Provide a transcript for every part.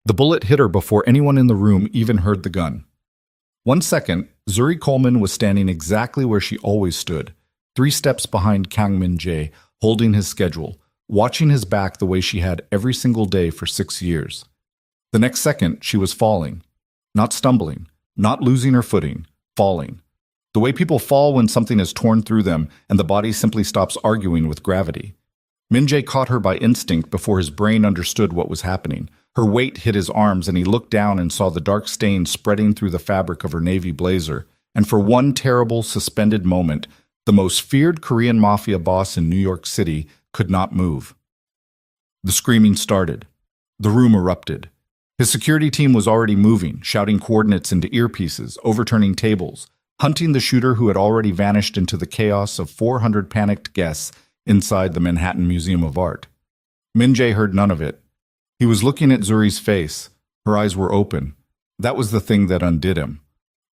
The bullet hit her before anyone in the room even heard the gun. 1 second, Zuri Coleman was standing exactly where she always stood, 3 steps behind Kang Min-jae, holding his schedule, watching his back the way she had every single day for 6 years. The next second, she was falling. Not stumbling, not losing her footing, falling. The way people fall when something is torn through them and the body simply stops arguing with gravity. Min-jae caught her by instinct before his brain understood what was happening. Her weight hit his arms and he looked down and saw the dark stain spreading through the fabric of her navy blazer. And for one terrible, suspended moment, the most feared Korean mafia boss in New York City could not move. The screaming started. The room erupted. His security team was already moving, shouting coordinates into earpieces, overturning tables, hunting the shooter who had already vanished into the chaos of 400 panicked guests inside the Manhattan Museum of Art. Min-jae heard none of it. He was looking at Zuri's face. Her eyes were open. That was the thing that undid him.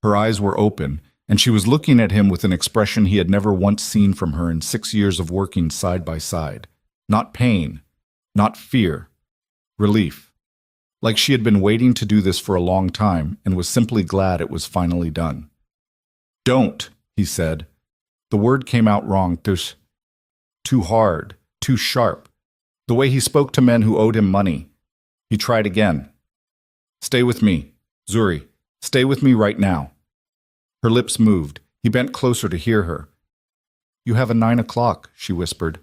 Her eyes were open, and she was looking at him with an expression he had never once seen from her in 6 years of working side by side. Not pain, not fear, relief. Like she had been waiting to do this for a long time and was simply glad it was finally done. "Don't," he said. The word came out wrong. Too hard, too sharp. The way he spoke to men who owed him money. He tried again. "Stay with me, Zuri. Stay with me right now." Her lips moved. He bent closer to hear her. "You have a 9 o'clock," she whispered.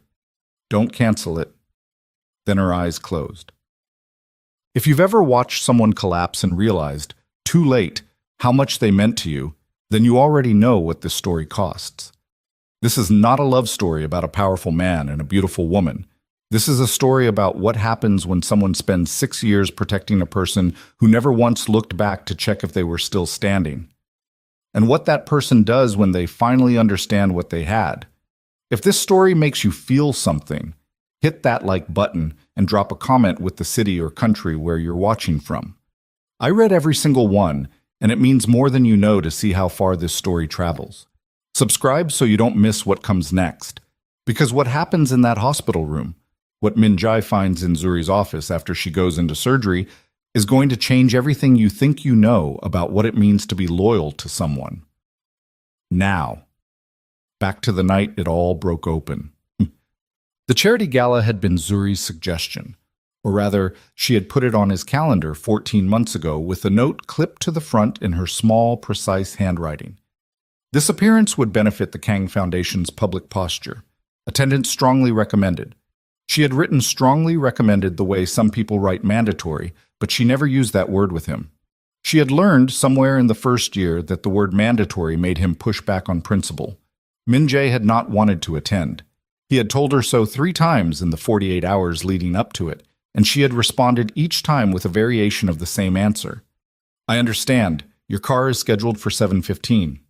"Don't cancel it." Then her eyes closed. If you've ever watched someone collapse and realized, too late, how much they meant to you, then you already know what this story costs. This is not a love story about a powerful man and a beautiful woman. This is a story about what happens when someone spends 6 years protecting a person who never once looked back to check if they were still standing. And what that person does when they finally understand what they had. If this story makes you feel something, hit that like button and drop a comment with the city or country where you're watching from. I read every single one, and it means more than you know to see how far this story travels. Subscribe so you don't miss what comes next. Because what happens in that hospital room, what Min-jae finds in Zuri's office after she goes into surgery, is going to change everything you think you know about what it means to be loyal to someone. Now, back to the night it all broke open. The charity gala had been Zuri's suggestion, or rather, she had put it on his calendar 14 months ago with a note clipped to the front in her small, precise handwriting. This appearance would benefit the Kang Foundation's public posture. Attendance strongly recommended. She had written strongly recommended the way some people write mandatory, but she never used that word with him. She had learned somewhere in the first year that the word mandatory made him push back on principle. Min-jae had not wanted to attend. He had told her so 3 times in the 48 hours leading up to it, and she had responded each time with a variation of the same answer. "I understand. Your car is scheduled for 7:15.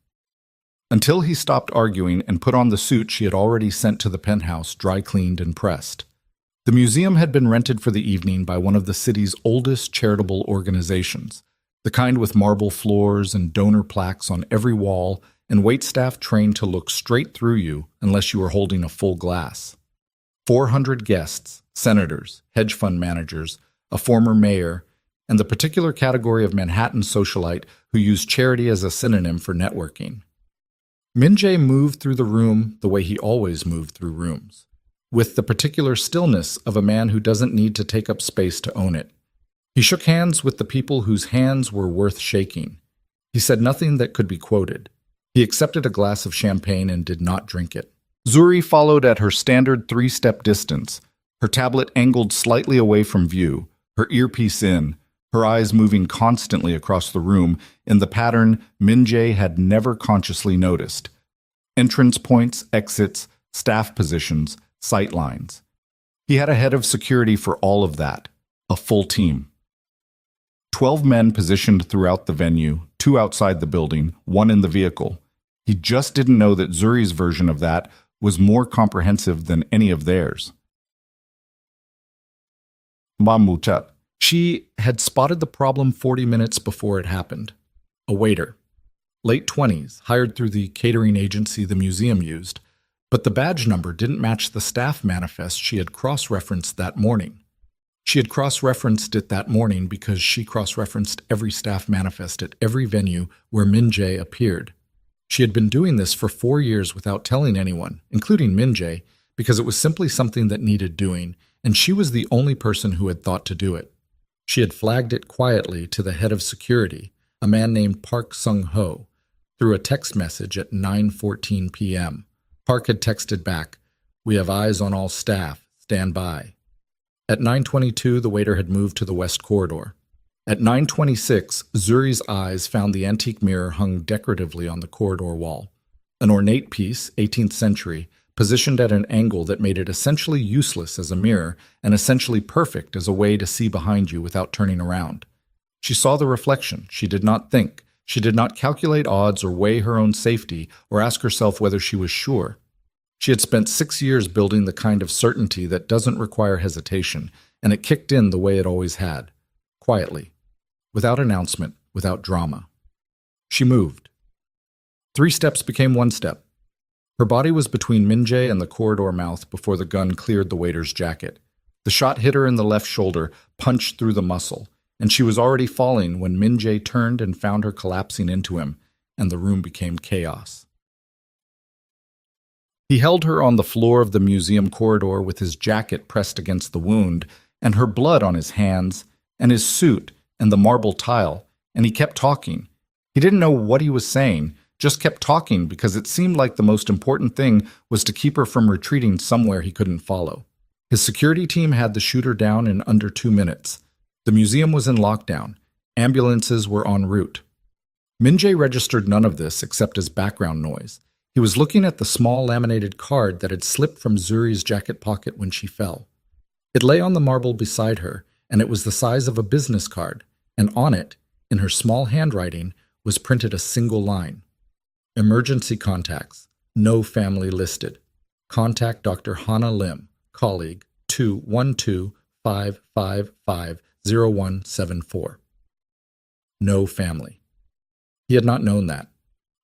Until he stopped arguing and put on the suit she had already sent to the penthouse, dry cleaned and pressed. The museum had been rented for the evening by one of the city's oldest charitable organizations, the kind with marble floors and donor plaques on every wall and waitstaff trained to look straight through you unless you were holding a full glass. 400 guests, senators, hedge fund managers, a former mayor, and the particular category of Manhattan socialite who used charity as a synonym for networking. Min-jae moved through the room the way he always moved through rooms, with the particular stillness of a man who doesn't need to take up space to own it. He shook hands with the people whose hands were worth shaking. He said nothing that could be quoted. He accepted a glass of champagne and did not drink it. Zuri followed at her standard 3-step distance, her tablet angled slightly away from view, her earpiece in, her eyes moving constantly across the room in the pattern Min-jae had never consciously noticed. Entrance points, exits, staff positions, sight lines. He had a head of security for all of that, a full team. 12 men positioned throughout the venue, 2 outside the building, 1 in the vehicle. He just didn't know that Zuri's version of that was more comprehensive than any of theirs. Mamuchat. She had spotted the problem 40 minutes before it happened. A waiter, late 20s, hired through the catering agency the museum used, but the badge number didn't match the staff manifest she had cross-referenced that morning. She had cross-referenced it that morning because she cross-referenced every staff manifest at every venue where Min Jae appeared. She had been doing this for 4 years without telling anyone, including Min Jae, because it was simply something that needed doing, and she was the only person who had thought to do it. She had flagged it quietly to the head of security, a man named Park Sung-ho, through a text message at 9:14 p.m. Park had texted back, "We have eyes on all staff. Stand by." At 9:22, the waiter had moved to the west corridor. At 9:26, Zuri's eyes found the antique mirror hung decoratively on the corridor wall. An ornate piece, 18th century, positioned at an angle that made it essentially useless as a mirror and essentially perfect as a way to see behind you without turning around. She saw the reflection. She did not think. She did not calculate odds or weigh her own safety or ask herself whether she was sure. She had spent 6 years building the kind of certainty that doesn't require hesitation, and it kicked in the way it always had, quietly, without announcement, without drama. She moved. 3 steps became 1 step. Her body was between Min Jae and the corridor mouth before the gun cleared the waiter's jacket. The shot hit her in the left shoulder, punched through the muscle, and she was already falling when Min Jae turned and found her collapsing into him, and the room became chaos. He held her on the floor of the museum corridor with his jacket pressed against the wound, and her blood on his hands, and his suit, and the marble tile, and he kept talking. He didn't know what he was saying, just kept talking because it seemed like the most important thing was to keep her from retreating somewhere he couldn't follow. His security team had the shooter down in under 2 minutes. The museum was in lockdown. Ambulances were en route. Min Jae registered none of this except as background noise. He was looking at the small laminated card that had slipped from Zuri's jacket pocket when she fell. It lay on the marble beside her, and it was the size of a business card, and on it, in her small handwriting, was printed a single line. Emergency contacts. No family listed. Contact Dr. Hana Lim, colleague, 212-555-0174. No family. He had not known that.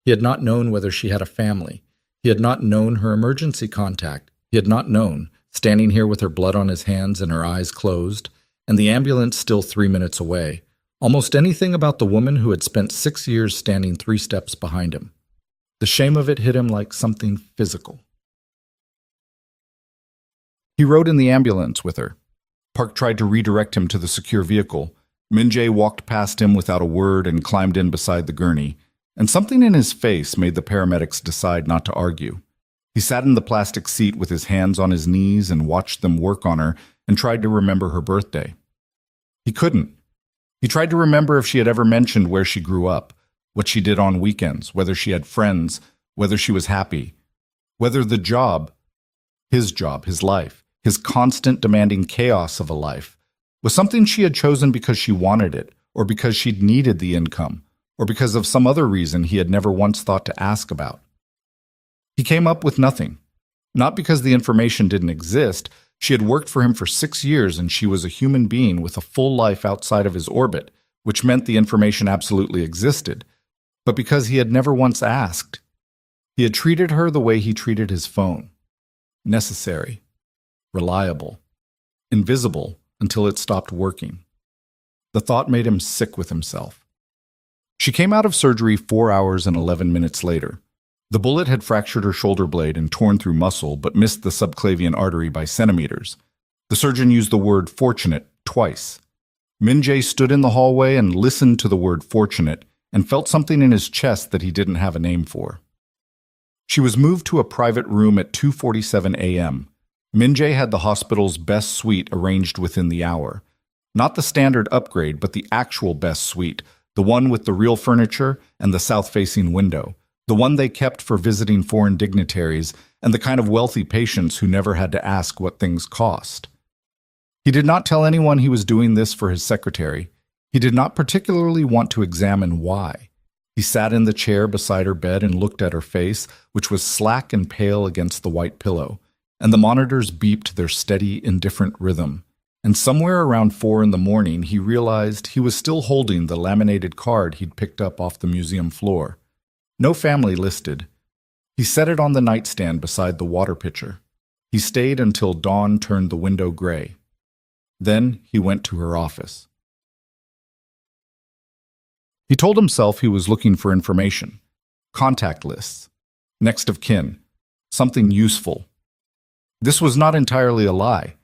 He had not known whether she had a family. He had not known her emergency contact. He had not known, standing here with her blood on his hands and her eyes closed, and the ambulance still 3 minutes away, almost anything about the woman who had spent 6 years standing 3 steps behind him. The shame of it hit him like something physical. He rode in the ambulance with her. Park tried to redirect him to the secure vehicle. Min Jae walked past him without a word and climbed in beside the gurney, and something in his face made the paramedics decide not to argue. He sat in the plastic seat with his hands on his knees and watched them work on her and tried to remember her birthday. He couldn't. He tried to remember if she had ever mentioned where she grew up, what she did on weekends, whether she had friends, whether she was happy, whether the job, his life, his constant demanding chaos of a life, was something she had chosen because she wanted it, or because she'd needed the income, or because of some other reason he had never once thought to ask about. He came up with nothing. Not because the information didn't exist. She had worked for him for 6 years and she was a human being with a full life outside of his orbit, which meant the information absolutely existed, but because he had never once asked. He had treated her the way he treated his phone. Necessary. Reliable. Invisible until it stopped working. The thought made him sick with himself. She came out of surgery 4 hours and 11 minutes later. The bullet had fractured her shoulder blade and torn through muscle, but missed the subclavian artery by centimeters. The surgeon used the word fortunate twice. Min Jae stood in the hallway and listened to the word fortunate and felt something in his chest that he didn't have a name for. She was moved to a private room at 2:47 a.m. Min Jae had the hospital's best suite arranged within the hour. Not the standard upgrade, but the actual best suite, the one with the real furniture and the south-facing window, the one they kept for visiting foreign dignitaries and the kind of wealthy patients who never had to ask what things cost. He did not tell anyone he was doing this for his secretary. He did not particularly want to examine why. He sat in the chair beside her bed and looked at her face, which was slack and pale against the white pillow, and the monitors beeped their steady, indifferent rhythm. And somewhere around 4 in the morning, he realized he was still holding the laminated card he'd picked up off the museum floor. No family listed. He set it on the nightstand beside the water pitcher. He stayed until dawn turned the window gray. Then he went to her office. He told himself he was looking for information, contact lists, next of kin, something useful. This was not entirely a lie.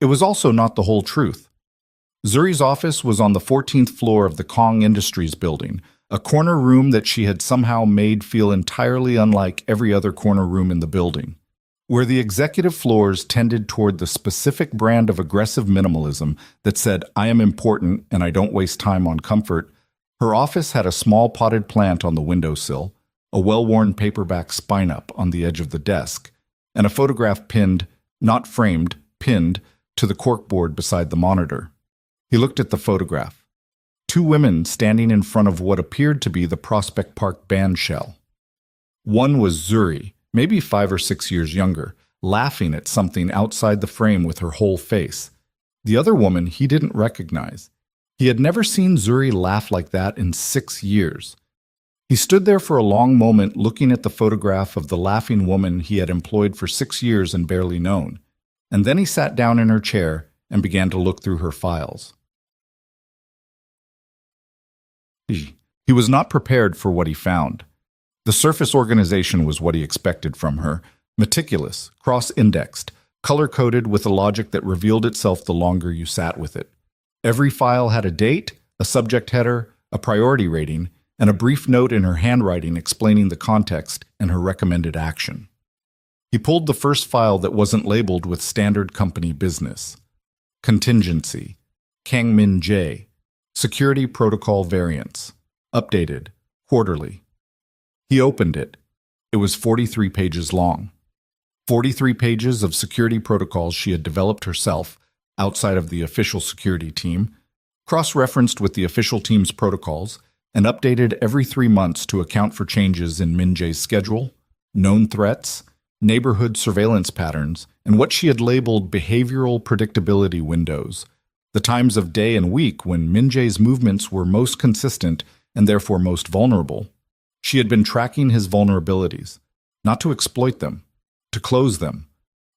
It was also not the whole truth. Zuri's office was on the 14th floor of the Kong Industries building, a corner room that she had somehow made feel entirely unlike every other corner room in the building. Where the executive floors tended toward the specific brand of aggressive minimalism that said, "I am important and I don't waste time on comfort," her office had a small potted plant on the windowsill, a well-worn paperback spine-up on the edge of the desk, and a photograph pinned, not framed, pinned, to the corkboard beside the monitor. He looked at the photograph. Two women standing in front of what appeared to be the Prospect Park band shell. One was Zuri, maybe 5 or 6 years younger, laughing at something outside the frame with her whole face. The other woman he didn't recognize. He had never seen Zuri laugh like that in 6 years. He stood there for a long moment looking at the photograph of the laughing woman he had employed for 6 years and barely known, and then he sat down in her chair and began to look through her files. He was not prepared for what he found. The surface organization was what he expected from her, meticulous, cross-indexed, color-coded with a logic that revealed itself the longer you sat with it. Every file had a date, a subject header, a priority rating, and a brief note in her handwriting explaining the context and her recommended action. He pulled the first file that wasn't labeled with standard company business. Contingency. Kangmin J. Security Protocol Variants. Updated. Quarterly. He opened it. It was 43 pages long. 43 pages of security protocols she had developed herself, outside of the official security team, cross-referenced with the official team's protocols, and updated every 3 months to account for changes in Min-jae's schedule, known threats, neighborhood surveillance patterns, and what she had labeled behavioral predictability windows, the times of day and week when Min-jae's movements were most consistent and therefore most vulnerable. She had been tracking his vulnerabilities, not to exploit them, to close them,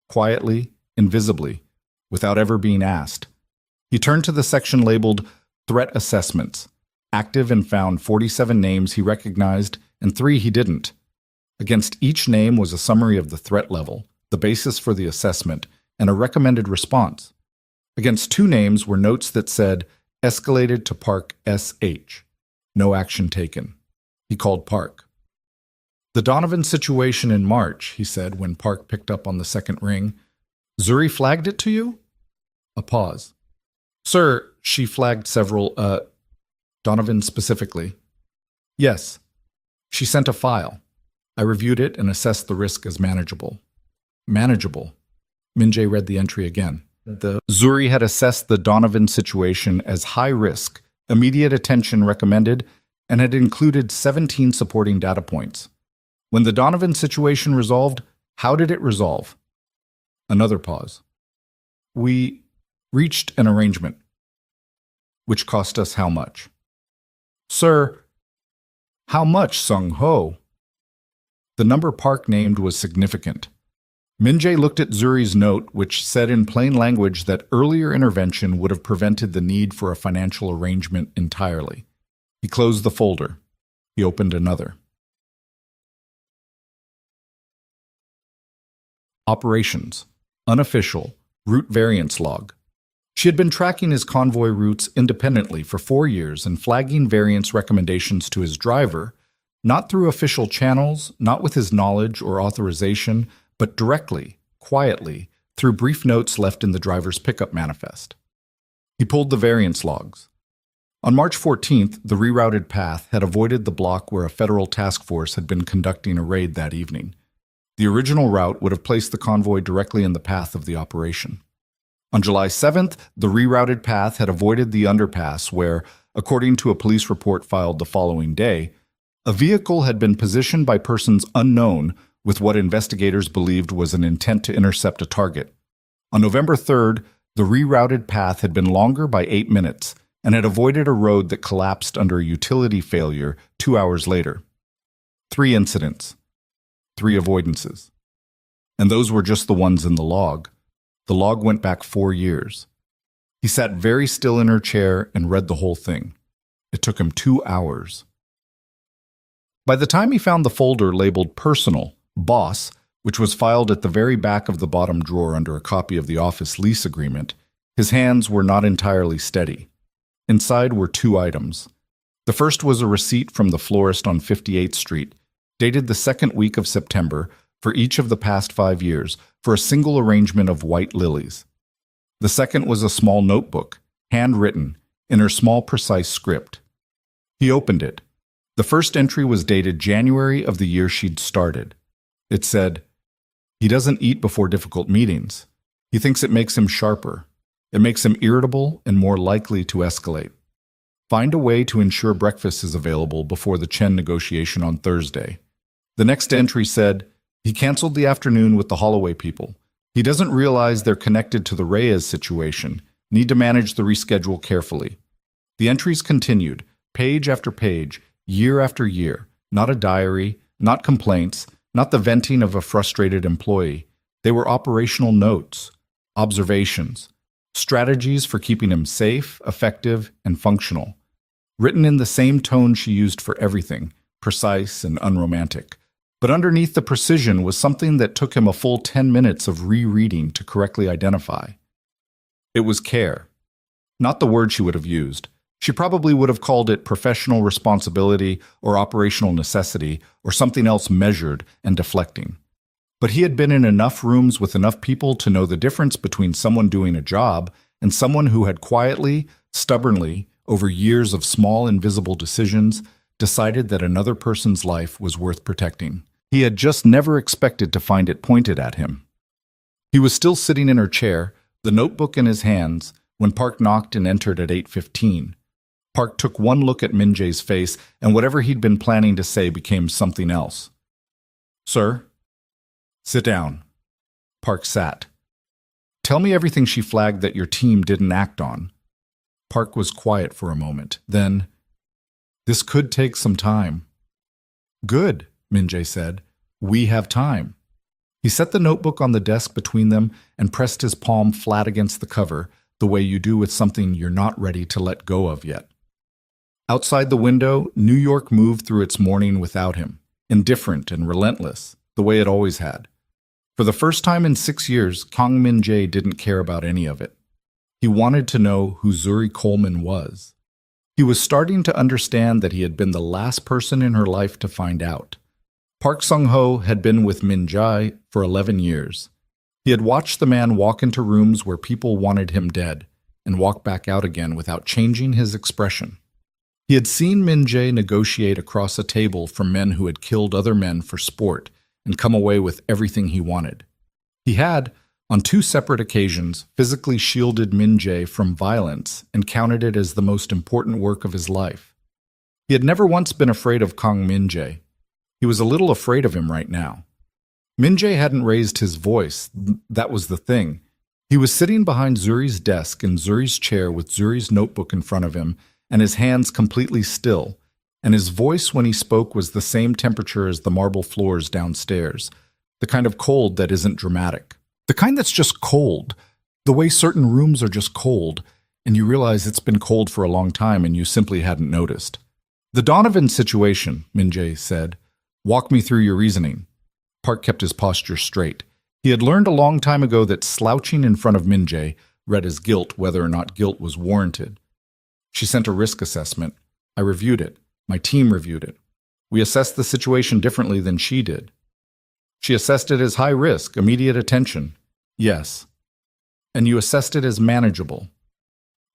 quietly, invisibly, without ever being asked. He turned to the section labeled Threat Assessments, active, and found 47 names he recognized and 3 he didn't. Against each name was a summary of the threat level, the basis for the assessment, and a recommended response. Against 2 names were notes that said, escalated to Park SH. No action taken. He called Park. The Donovan situation in March, he said when Park picked up on the second ring. Zuri flagged it to you? A pause. Sir, she flagged several, Donovan specifically. Yes. She sent a file. I reviewed it and assessed the risk as manageable. Manageable. Min-jae read the entry again. Zuri had assessed the Donovan situation as high risk, immediate attention recommended, and had included 17 supporting data points. When the Donovan situation resolved, how did it resolve? Another pause. We reached an arrangement. Which cost us how much? Sir, how much, Sung-ho? The number Park named was significant. Min-jae looked at Zuri's note, which said in plain language that earlier intervention would have prevented the need for a financial arrangement entirely. He closed the folder. He opened another. Operations. Unofficial. Route variance log. She had been tracking his convoy routes independently for 4 years and flagging variance recommendations to his driver, not through official channels, not with his knowledge or authorization, but directly, quietly, through brief notes left in the driver's pickup manifest. He pulled the variance logs. On March 14th, the rerouted path had avoided the block where a federal task force had been conducting a raid that evening. The original route would have placed the convoy directly in the path of the operation. On July 7th, the rerouted path had avoided the underpass where, according to a police report filed the following day, a vehicle had been positioned by persons unknown with what investigators believed was an intent to intercept a target. On November 3rd, the rerouted path had been longer by 8 minutes and had avoided a road that collapsed under a utility failure 2 hours later. 3 incidents. 3 avoidances. And those were just the ones in the log. The log went back 4 years. He sat very still in her chair and read the whole thing. It took him 2 hours. By the time he found the folder labeled Personal, Boss, which was filed at the very back of the bottom drawer under a copy of the office lease agreement, his hands were not entirely steady. Inside were 2 items. The first was a receipt from the florist on 58th Street, dated the second week of September, for each of the past 5 years, for a single arrangement of white lilies. The second was a small notebook, handwritten, in her small, precise script. He opened it. The first entry was dated January of the year she'd started. It said, "He doesn't eat before difficult meetings. He thinks it makes him sharper. It makes him irritable and more likely to escalate. Find a way to ensure breakfast is available before the Chen negotiation on Thursday." The next entry said, "He canceled the afternoon with the Holloway people. He doesn't realize they're connected to the Reyes situation. Need to manage the reschedule carefully." The entries continued, page after page, year after year. Not a diary, not complaints, not the venting of a frustrated employee. They were operational notes, observations, strategies for keeping him safe, effective, and functional. Written in the same tone she used for everything, precise and unromantic. But underneath the precision was something that took him a full 10 minutes of rereading to correctly identify. It was care. Not the word she would have used. She probably would have called it professional responsibility or operational necessity or something else measured and deflecting. But he had been in enough rooms with enough people to know the difference between someone doing a job and someone who had quietly, stubbornly, over years of small invisible decisions, decided that another person's life was worth protecting. He had just never expected to find it pointed at him. He was still sitting in her chair, the notebook in his hands, when Park knocked and entered at 8:15. Park took one look at Min Jae's face, and whatever he'd been planning to say became something else. "Sir?" "Sit down." Park sat. "Tell me everything she flagged that your team didn't act on." Park was quiet for a moment. Then, "This could take some time." "Good," Min Jae said. "We have time." He set the notebook on the desk between them and pressed his palm flat against the cover, the way you do with something you're not ready to let go of yet. Outside the window, New York moved through its morning without him, indifferent and relentless, the way it always had. For the first time in 6 years, Kang Min Jae didn't care about any of it. He wanted to know who Zuri Coleman was. He was starting to understand that he had been the last person in her life to find out. Park Sung-ho had been with Min Jae for 11 years. He had watched the man walk into rooms where people wanted him dead and walk back out again without changing his expression. He had seen Min Jae negotiate across a table from men who had killed other men for sport and come away with everything he wanted. He had, on 2 separate occasions, physically shielded Min Jae from violence and counted it as the most important work of his life. He had never once been afraid of Kang Min Jae. He was a little afraid of him right now. Min Jae hadn't raised his voice. That was the thing. He was sitting behind Zuri's desk in Zuri's chair with Zuri's notebook in front of him and his hands completely still, and his voice when he spoke was the same temperature as the marble floors downstairs, the kind of cold that isn't dramatic. The kind that's just cold, the way certain rooms are just cold, and you realize it's been cold for a long time and you simply hadn't noticed. "The Donovan situation," Min Jae said. "Walk me through your reasoning." Park kept his posture straight. He had learned a long time ago that slouching in front of Min Jae read as guilt whether or not guilt was warranted. "She sent a risk assessment. I reviewed it. My team reviewed it. We assessed the situation differently than she did." "She assessed it as high risk, immediate attention." "Yes." "And you assessed it as manageable."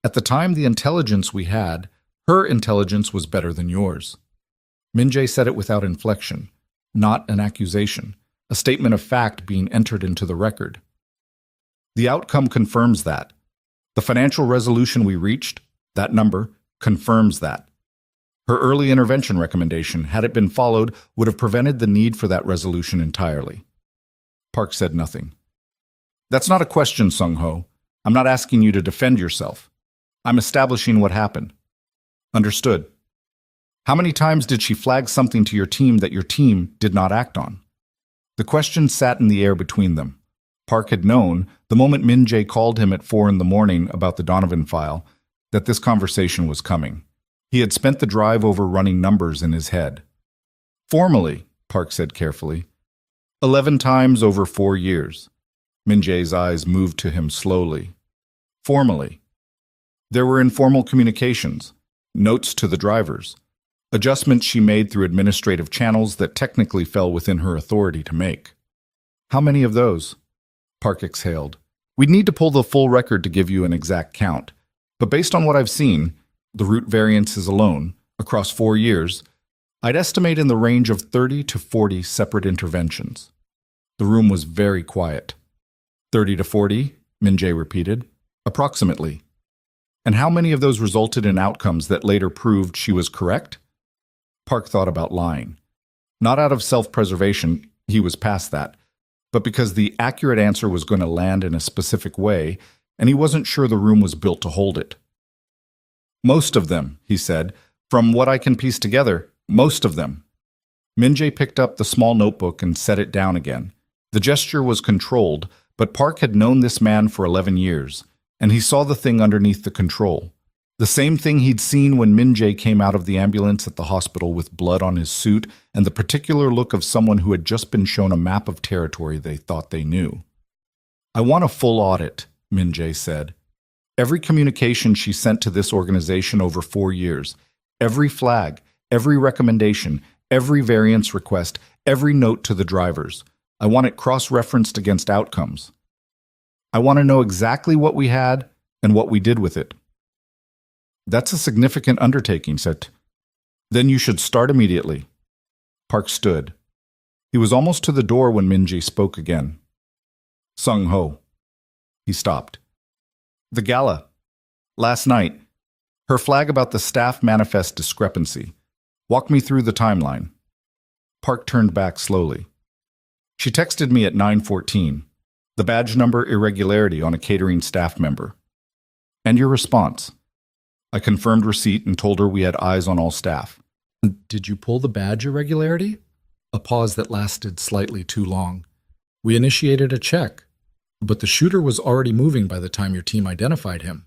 "At the time, the intelligence we had, her intelligence was better than yours." Min Jae said it without inflection, not an accusation, a statement of fact being entered into the record. "The outcome confirms that. The financial resolution we reached, that number, confirms that. Her early intervention recommendation, had it been followed, would have prevented the need for that resolution entirely." Park said nothing. "That's not a question, Sung-ho. I'm not asking you to defend yourself. I'm establishing what happened." "Understood. How many times did she flag something to your team that your team did not act on?" The question sat in the air between them. Park had known, the moment Min Jae called him at 4 in the morning about the Donovan file, that this conversation was coming. He had spent the drive over running numbers in his head. Formally, Park said carefully. 11 times over 4 years. Min Jae's eyes moved to him slowly. Formally. There were informal communications, notes to the drivers, adjustments she made through administrative channels that technically fell within her authority to make. How many of those? Park exhaled. We'd need to pull the full record to give you an exact count, but based on what I've seen, the root variances alone, across 4 years, I'd estimate in the range of 30 to 40 separate interventions. The room was very quiet. 30 to 40, Min Jae repeated. Approximately. And how many of those resulted in outcomes that later proved she was correct? Park thought about lying. Not out of self-preservation, he was past that, but because the accurate answer was going to land in a specific way, and he wasn't sure the room was built to hold it. Most of them, he said. From what I can piece together, most of them. Min Jae picked up the small notebook and set it down again. The gesture was controlled, but Park had known this man for 11 years, and he saw the thing underneath the control. The same thing he'd seen when Min Jae came out of the ambulance at the hospital with blood on his suit and the particular look of someone who had just been shown a map of territory they thought they knew. I want a full audit, Min Jae said. Every communication she sent to this organization over 4 years, every flag, every recommendation, every variance request, every note to the drivers. I want it cross-referenced against outcomes. I want to know exactly what we had and what we did with it. That's a significant undertaking, said. Then you should start immediately. Park stood. He was almost to the door when Min Jae spoke again. Sung Ho. He stopped. The gala. Last night. Her flag about the staff manifest discrepancy. Walk me through the timeline. Park turned back slowly. She texted me at 9:14. The badge number irregularity on a catering staff member. And your response? I confirmed receipt and told her we had eyes on all staff. Did you pull the badge irregularity? A pause that lasted slightly too long. We initiated a check, but the shooter was already moving by the time your team identified him.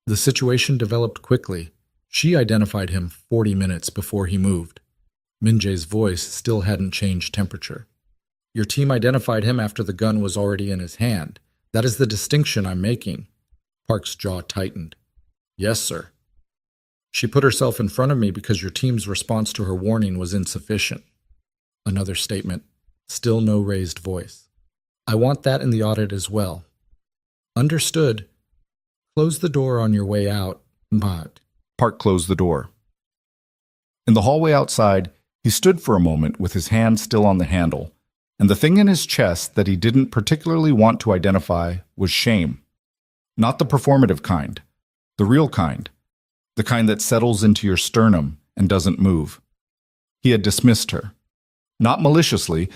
The situation developed quickly. She identified him 40 minutes before he moved. Min Jae's voice still hadn't changed temperature. Your team identified him after the gun was already in his hand. That is the distinction I'm making. Park's jaw tightened. Yes, sir. She put herself in front of me because your team's response to her warning was insufficient. Another statement. Still no raised voice. I want that in the audit as well. Understood. Close the door on your way out, but... Park closed the door. In the hallway outside, he stood for a moment with his hand still on the handle, and the thing in his chest that he didn't particularly want to identify was shame. Not the performative kind, the real kind, the kind that settles into your sternum and doesn't move. He had dismissed her. Not maliciously,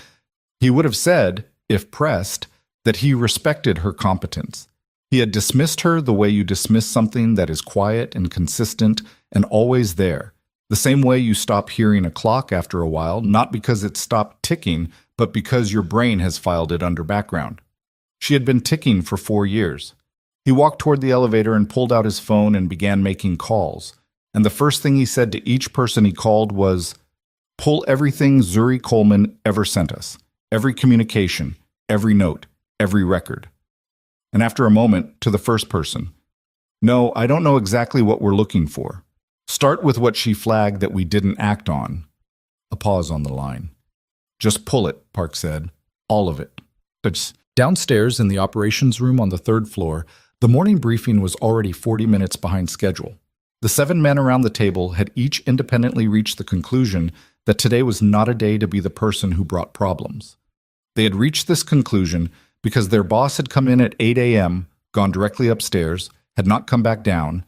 he would have said, if pressed, that he respected her competence. He had dismissed her the way you dismiss something that is quiet and consistent and always there, the same way you stop hearing a clock after a while, not because it stopped ticking, but because your brain has filed it under background. She had been ticking for 4 years. He walked toward the elevator and pulled out his phone and began making calls. And the first thing he said to each person he called was, pull everything Zuri Coleman ever sent us. Every communication, every note, every record. And after a moment, to the first person, no, I don't know exactly what we're looking for. Start with what she flagged that we didn't act on. A pause on the line. Just pull it, Park said. All of it. Downstairs in the operations room on the 3rd floor, the morning briefing was already 40 minutes behind schedule. The 7 men around the table had each independently reached the conclusion that today was not a day to be the person who brought problems. They had reached this conclusion because their boss had come in at 8 a.m., gone directly upstairs, had not come back down,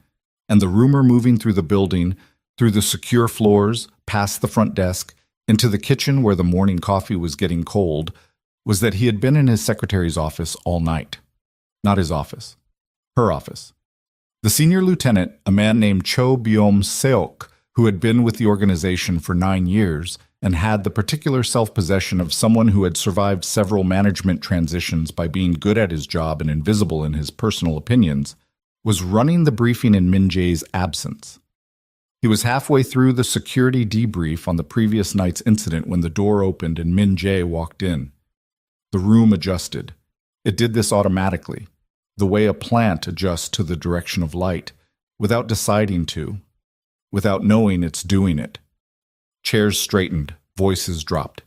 and the rumor moving through the building, through the secure floors, past the front desk, into the kitchen where the morning coffee was getting cold, was that he had been in his secretary's office all night. Not his office. Her office. The senior lieutenant, a man named Cho Byom-seok, who had been with the organization for 9 years, and had the particular self-possession of someone who had survived several management transitions by being good at his job and invisible in his personal opinions, was running the briefing in Min Jae's absence. He was halfway through the security debrief on the previous night's incident when the door opened and Min Jae walked in. The room adjusted. It did this automatically, the way a plant adjusts to the direction of light, without deciding to, without knowing it's doing it. Chairs straightened, voices dropped.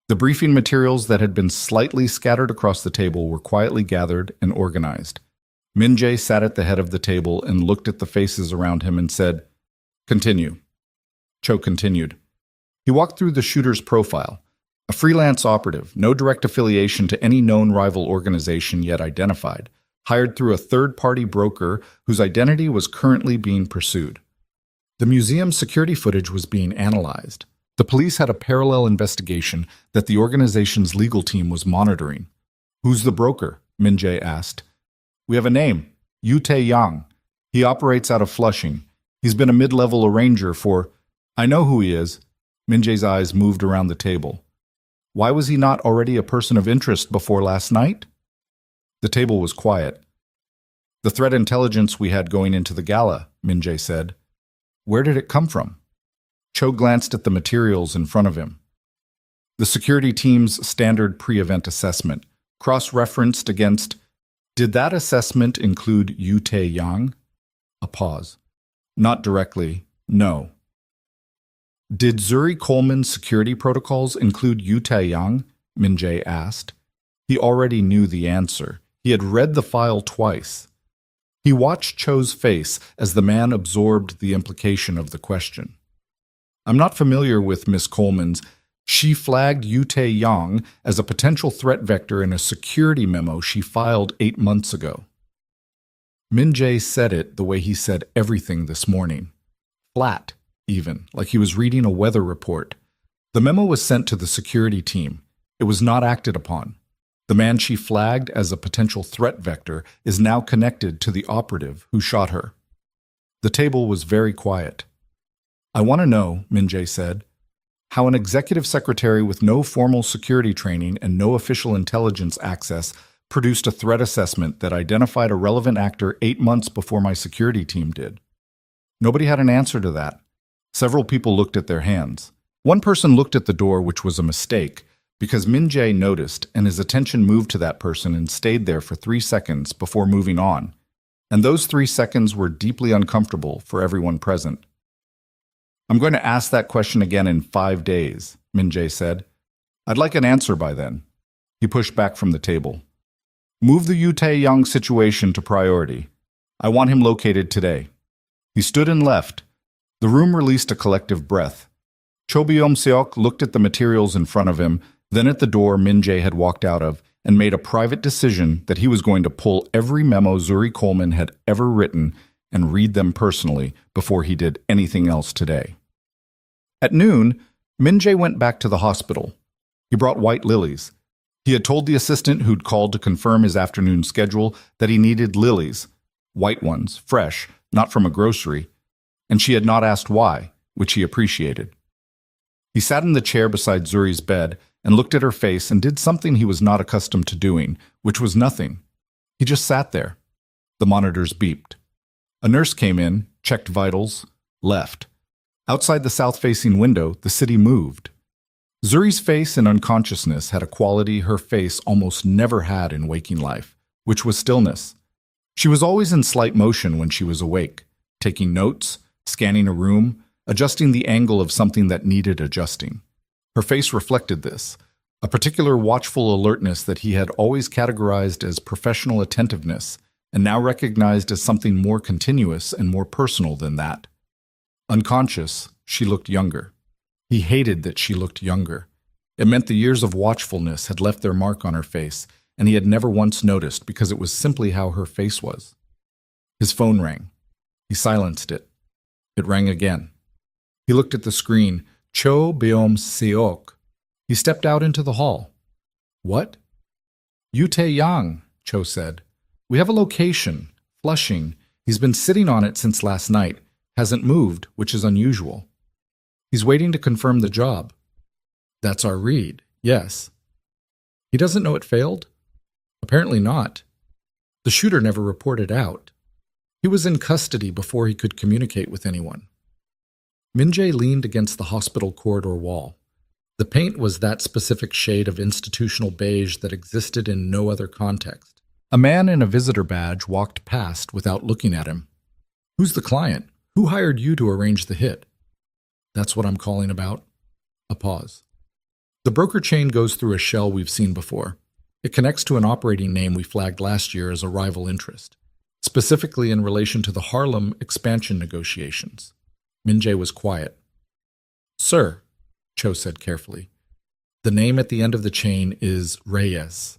The briefing materials that had been slightly scattered across the table were quietly gathered and organized. Min Jae sat at the head of the table and looked at the faces around him and said, "Continue." Cho continued. He walked through the shooter's profile. A freelance operative, no direct affiliation to any known rival organization yet identified, hired through a third-party broker whose identity was currently being pursued. The museum's security footage was being analyzed. The police had a parallel investigation that the organization's legal team was monitoring. "Who's the broker?" Min Jae asked. "We have a name, Yu Tae-yang. He operates out of Flushing. He's been a mid-level arranger for—" "I know who he is." Min Jae's eyes moved around the table. "Why was he not already a person of interest before last night?" The table was quiet. "The threat intelligence we had going into the gala," Min Jae said. "Where did it come from?" Cho glanced at the materials in front of him. The security team's standard pre-event assessment, cross-referenced against— "Did that assessment include Yu Tae-yang?" A pause. "Not directly, no." "Did Zuri Coleman's security protocols include Yu Tae-yang?" Min Jae asked. He already knew the answer. He had read the file twice. He watched Cho's face as the man absorbed the implication of the question. "I'm not familiar with Miss Coleman's. She flagged Yu Tae-yang as a potential threat vector in a security memo she filed 8 months ago." Min Jae said it the way he said everything this morning. Flat, even, like he was reading a weather report. The memo was sent to the security team. It was not acted upon. The man she flagged as a potential threat vector is now connected to the operative who shot her. The table was very quiet. "I want to know," Min Jae said, "how an executive secretary with no formal security training and no official intelligence access produced a threat assessment that identified a relevant actor 8 months before my security team did." Nobody had an answer to that. Several people looked at their hands. One person looked at the door, which was a mistake, because Min Jae noticed, and his attention moved to that person and stayed there for 3 seconds before moving on. And those 3 seconds were deeply uncomfortable for everyone present. "I'm going to ask that question again in 5 days," Min Jae said. "I'd like an answer by then." He pushed back from the table. "Move the Yu Tae-yang situation to priority. I want him located today." He stood and left. The room released a collective breath. Cho Byung-seok looked at the materials in front of him, then at the door Min Jae had walked out of, and made a private decision that he was going to pull every memo Zuri Coleman had ever written and read them personally before he did anything else today. At noon, Min Jae went back to the hospital. He brought white lilies. He had told the assistant who'd called to confirm his afternoon schedule that he needed lilies, white ones, fresh, not from a grocery, and she had not asked why, which he appreciated. He sat in the chair beside Zuri's bed and looked at her face and did something he was not accustomed to doing, which was nothing. He just sat there. The monitors beeped. A nurse came in, checked vitals, left. Outside the south-facing window, the city moved. Zuri's face in unconsciousness had a quality her face almost never had in waking life, which was stillness. She was always in slight motion when she was awake, taking notes, scanning a room, adjusting the angle of something that needed adjusting. Her face reflected this, a particular watchful alertness that he had always categorized as professional attentiveness and now recognized as something more continuous and more personal than that. Unconscious, she looked younger. He hated that she looked younger. It meant the years of watchfulness had left their mark on her face, and he had never once noticed because it was simply how her face was. His phone rang. He silenced it. It rang again. He looked at the screen. Cho Byung-seok. He stepped out into the hall. "What?" "Yu Tae-yang," Cho said. "We have a location, Flushing. He's been sitting on it since last night. Hasn't moved, which is unusual. He's waiting to confirm the job." That's our read, yes. He doesn't know it failed? Apparently not. The shooter never reported out. He was in custody before he could communicate with anyone. Min-jae leaned against the hospital corridor wall. The paint was that specific shade of institutional beige that existed in no other context. A man in a visitor badge walked past without looking at him. Who's the client? Who hired you to arrange the hit? That's what I'm calling about. A pause. The broker chain goes through a shell we've seen before. It connects to an operating name we flagged last year as a rival interest, specifically in relation to the Harlem expansion negotiations. Min-jae was quiet. Sir, Cho said carefully, the name at the end of the chain is Reyes.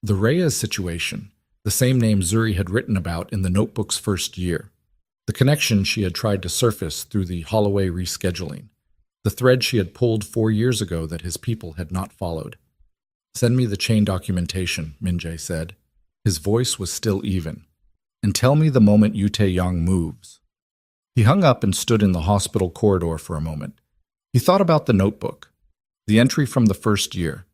The Reyes situation, the same name Zuri had written about in the notebook's first year. The connection she had tried to surface through the Holloway rescheduling. The thread she had pulled 4 years ago that his people had not followed. Send me the chain documentation, Min-jae said. His voice was still even. And tell me the moment Yu Tae-yong moves. He hung up and stood in the hospital corridor for a moment. He thought about the notebook, the entry from the first year.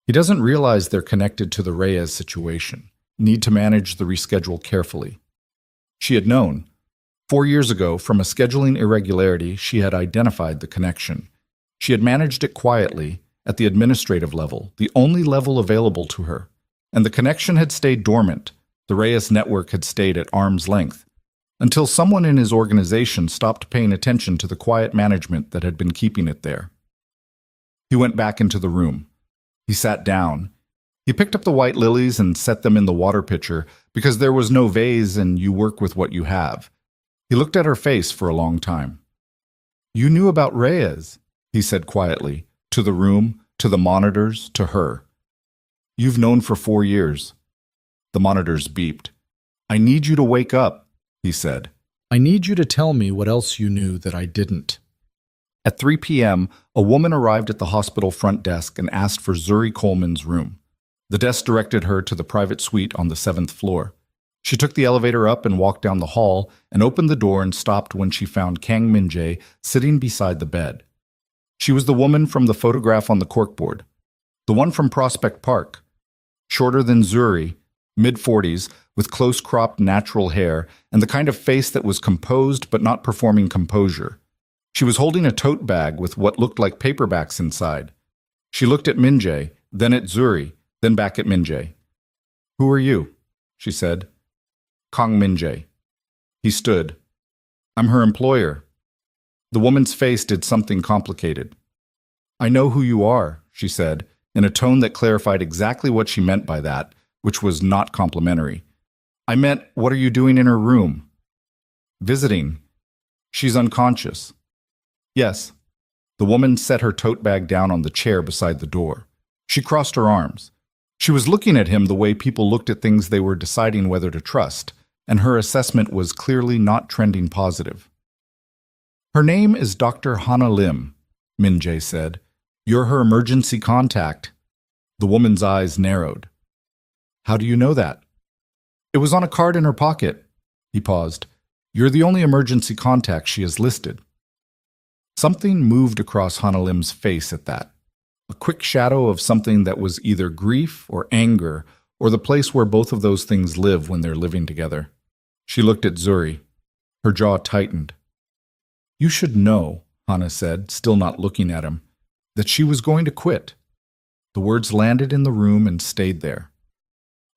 He doesn't realize they're connected to the Reyes situation, need to manage the reschedule carefully. She had known. 4 years ago, from a scheduling irregularity, she had identified the connection. She had managed it quietly, at the administrative level, the only level available to her. And the connection had stayed dormant. The Reyes network had stayed at arm's length, until someone in his organization stopped paying attention to the quiet management that had been keeping it there. He went back into the room. He sat down. He picked up the white lilies and set them in the water pitcher, because there was no vase and you work with what you have. He looked at her face for a long time. You knew about Reyes, he said quietly, to the room, to the monitors, to her. You've known for 4 years. The monitors beeped. I need you to wake up, he said. I need you to tell me what else you knew that I didn't. At 3 p.m., a woman arrived at the hospital front desk and asked for Zuri Coleman's room. The desk directed her to the private suite on the 7th floor. She took the elevator up and walked down the hall and opened the door and stopped when she found Kang Min-jae sitting beside the bed. She was the woman from the photograph on the corkboard, the one from Prospect Park. Shorter than Zuri, mid-40s, with close-cropped natural hair and the kind of face that was composed but not performing composure. She was holding a tote bag with what looked like paperbacks inside. She looked at Min-jae, then at Zuri, then back at Min-jae. Who are you? She said. Kang Min-jae. He stood. I'm her employer. The woman's face did something complicated. I know who you are, she said, in a tone that clarified exactly what she meant by that, which was not complimentary. I meant, what are you doing in her room? Visiting. She's unconscious. Yes. The woman set her tote bag down on the chair beside the door. She crossed her arms. She was looking at him the way people looked at things they were deciding whether to trust, and her assessment was clearly not trending positive. Her name is Dr. Hana Lim, Min-jae said. You're her emergency contact. The woman's eyes narrowed. How do you know that? It was on a card in her pocket. He paused. You're the only emergency contact she has listed. Something moved across Hana Lim's face at that. A quick shadow of something that was either grief or anger, or the place where both of those things live when they're living together. She looked at Zuri. Her jaw tightened. You should know, Hana said, still not looking at him, that she was going to quit. The words landed in the room and stayed there.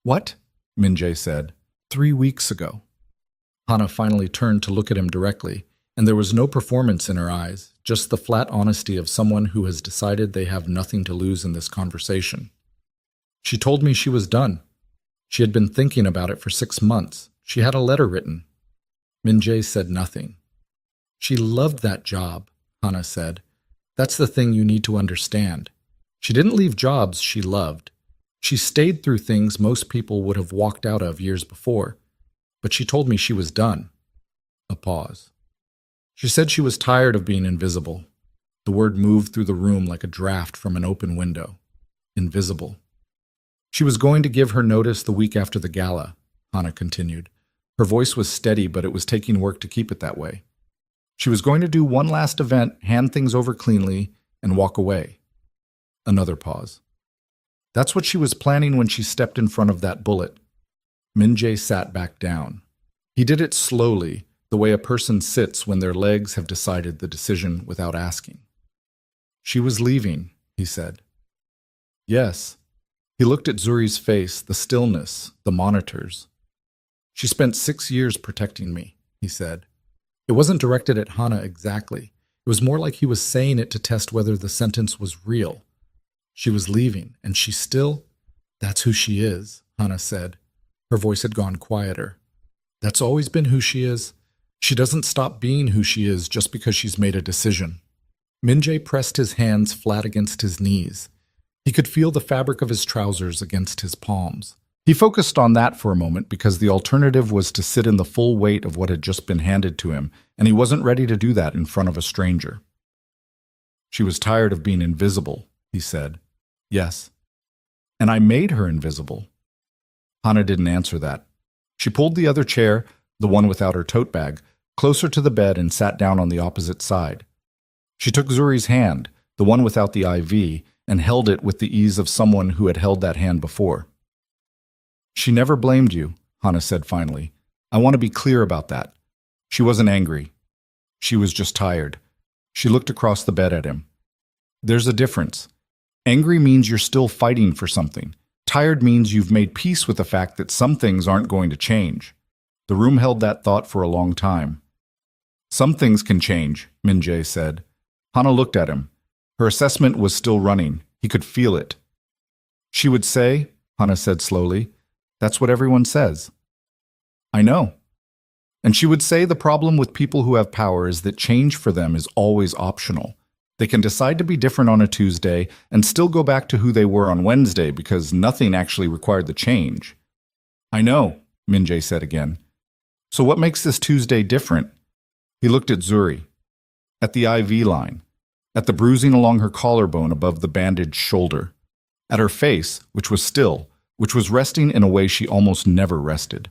What? Min-jae said. 3 weeks ago. Hana finally turned to look at him directly, and there was no performance in her eyes, just the flat honesty of someone who has decided they have nothing to lose in this conversation. She told me she was done. She had been thinking about it for 6 months. She had a letter written. Min-jae said nothing. She loved that job, Hana said. That's the thing you need to understand. She didn't leave jobs she loved. She stayed through things most people would have walked out of years before. But she told me she was done. A pause. She said she was tired of being invisible. The word moved through the room like a draft from an open window. Invisible. She was going to give her notice the week after the gala, Hana continued. Her voice was steady, but it was taking work to keep it that way. She was going to do one last event, hand things over cleanly, and walk away. Another pause. That's what she was planning when she stepped in front of that bullet. Min-jae sat back down. He did it slowly, the way a person sits when their legs have decided the decision without asking. She was leaving, he said. Yes. He looked at Zuri's face, the stillness, the monitors. She spent 6 years protecting me, he said. It wasn't directed at Hana exactly. It was more like he was saying it to test whether the sentence was real. She was leaving, and she still... That's who she is, Hana said. Her voice had gone quieter. That's always been who she is. She doesn't stop being who she is just because she's made a decision. Min-jae pressed his hands flat against his knees. He could feel the fabric of his trousers against his palms. He focused on that for a moment because the alternative was to sit in the full weight of what had just been handed to him, and he wasn't ready to do that in front of a stranger. She was tired of being invisible, he said. Yes. And I made her invisible. Hana didn't answer that. She pulled the other chair, the one without her tote bag, closer to the bed and sat down on the opposite side. She took Zuri's hand, the one without the IV, and held it with the ease of someone who had held that hand before. She never blamed you, Hana said finally. I want to be clear about that. She wasn't angry. She was just tired. She looked across the bed at him. There's a difference. Angry means you're still fighting for something. Tired means you've made peace with the fact that some things aren't going to change. The room held that thought for a long time. Some things can change, Min-jae said. Hana looked at him. Her assessment was still running. He could feel it. She would say, Hana said slowly, that's what everyone says. I know. And she would say the problem with people who have power is that change for them is always optional. They can decide to be different on a Tuesday and still go back to who they were on Wednesday because nothing actually required the change. I know, Min-jae said again. So what makes this Tuesday different? He looked at Zuri, at the IV line, at the bruising along her collarbone above the bandaged shoulder, at her face, which was still, which was resting in a way she almost never rested.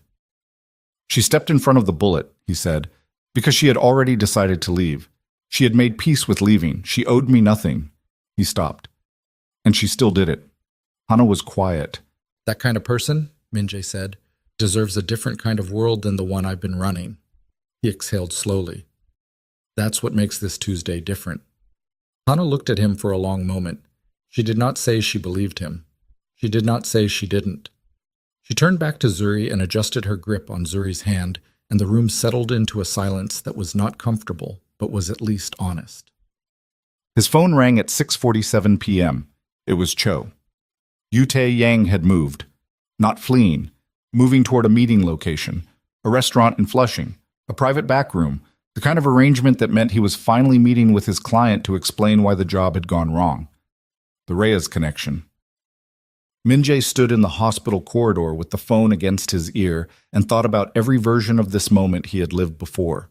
She stepped in front of the bullet, he said, because she had already decided to leave. She had made peace with leaving. She owed me nothing. He stopped. And she still did it. Hana was quiet. That kind of person, Min-jae said, deserves a different kind of world than the one I've been running. He exhaled slowly. That's what makes this Tuesday different. Hana looked at him for a long moment. She did not say she believed him. She did not say she didn't. She turned back to Zuri and adjusted her grip on Zuri's hand, and the room settled into a silence that was not comfortable, but was at least honest. His phone rang at 6:47 p.m. It was Cho. Yutae Yang had moved. Not fleeing. Moving toward a meeting location. A restaurant in Flushing. A private back room. The kind of arrangement that meant he was finally meeting with his client to explain why the job had gone wrong. The Reyes connection. Min-jae stood in the hospital corridor with the phone against his ear and thought about every version of this moment he had lived before.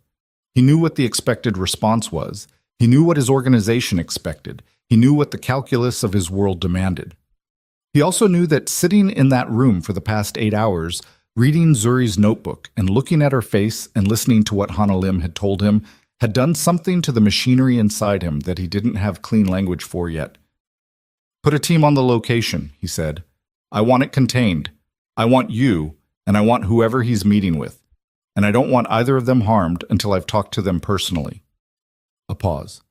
He knew what the expected response was. He knew what his organization expected. He knew what the calculus of his world demanded. He also knew that sitting in that room for the past 8 hours, reading Zuri's notebook and looking at her face and listening to what Hana Lim had told him, had done something to the machinery inside him that he didn't have clean language for yet. Put a team on the location, he said. I want it contained. I want you, and I want whoever he's meeting with. And I don't want either of them harmed until I've talked to them personally. A pause.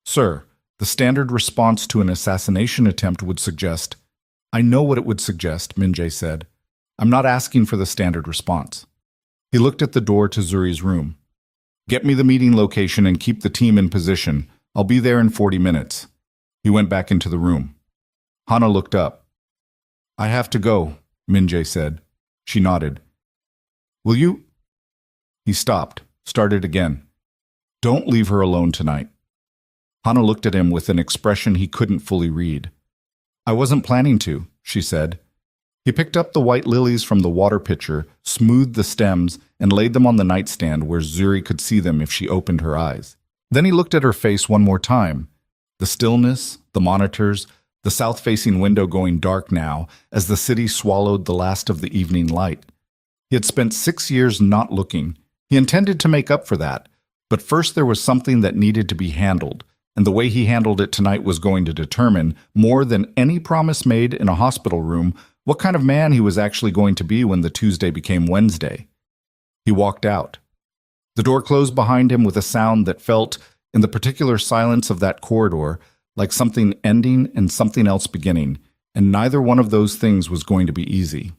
Sir, the standard response to an assassination attempt would suggest... I know what it would suggest, Min-jae said. I'm not asking for the standard response. He looked at the door to Zuri's room. Get me the meeting location and keep the team in position. I'll be there in 40 minutes. He went back into the room. Hana looked up. I have to go, Min-jae said. She nodded. Will you... He stopped, started again. Don't leave her alone tonight. Hana looked at him with an expression he couldn't fully read. I wasn't planning to, she said. He picked up the white lilies from the water pitcher, smoothed the stems, and laid them on the nightstand where Zuri could see them if she opened her eyes. Then he looked at her face one more time. The stillness, the monitors, the south-facing window going dark now as the city swallowed the last of the evening light. He had spent 6 years not looking. He intended to make up for that, but first there was something that needed to be handled, and the way he handled it tonight was going to determine, more than any promise made in a hospital room, what kind of man he was actually going to be when the Tuesday became Wednesday. He walked out. The door closed behind him with a sound that felt, in the particular silence of that corridor, like something ending and something else beginning, and neither one of those things was going to be easy.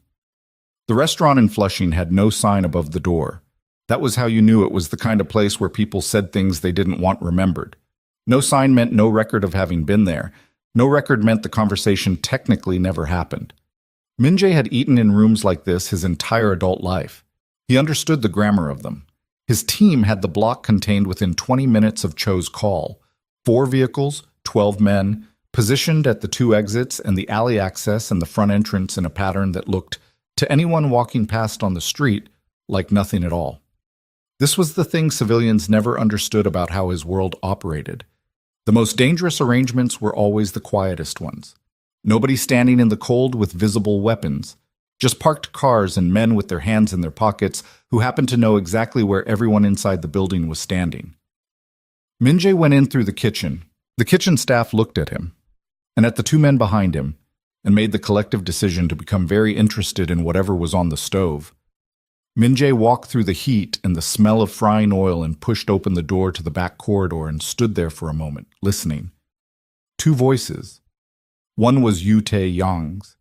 The restaurant in Flushing had no sign above the door. That was how you knew it was the kind of place where people said things they didn't want remembered. No sign meant no record of having been there. No record meant the conversation technically never happened. Min-jae had eaten in rooms like this his entire adult life. He understood the grammar of them. His team had the block contained within 20 minutes of Cho's call. 4 vehicles, 12 men, positioned at the 2 exits and the alley access and the front entrance in a pattern that looked, to anyone walking past on the street, like nothing at all. This was the thing civilians never understood about how his world operated. The most dangerous arrangements were always the quietest ones. Nobody standing in the cold with visible weapons. Just parked cars and men with their hands in their pockets who happened to know exactly where everyone inside the building was standing. Min-jae went in through the kitchen. The kitchen staff looked at him, and at the 2 men behind him, and made the collective decision to become very interested in whatever was on the stove. Min-jae walked through the heat and the smell of frying oil and pushed open the door to the back corridor and stood there for a moment, listening. 2 voices. One was Yoo Tae-young's.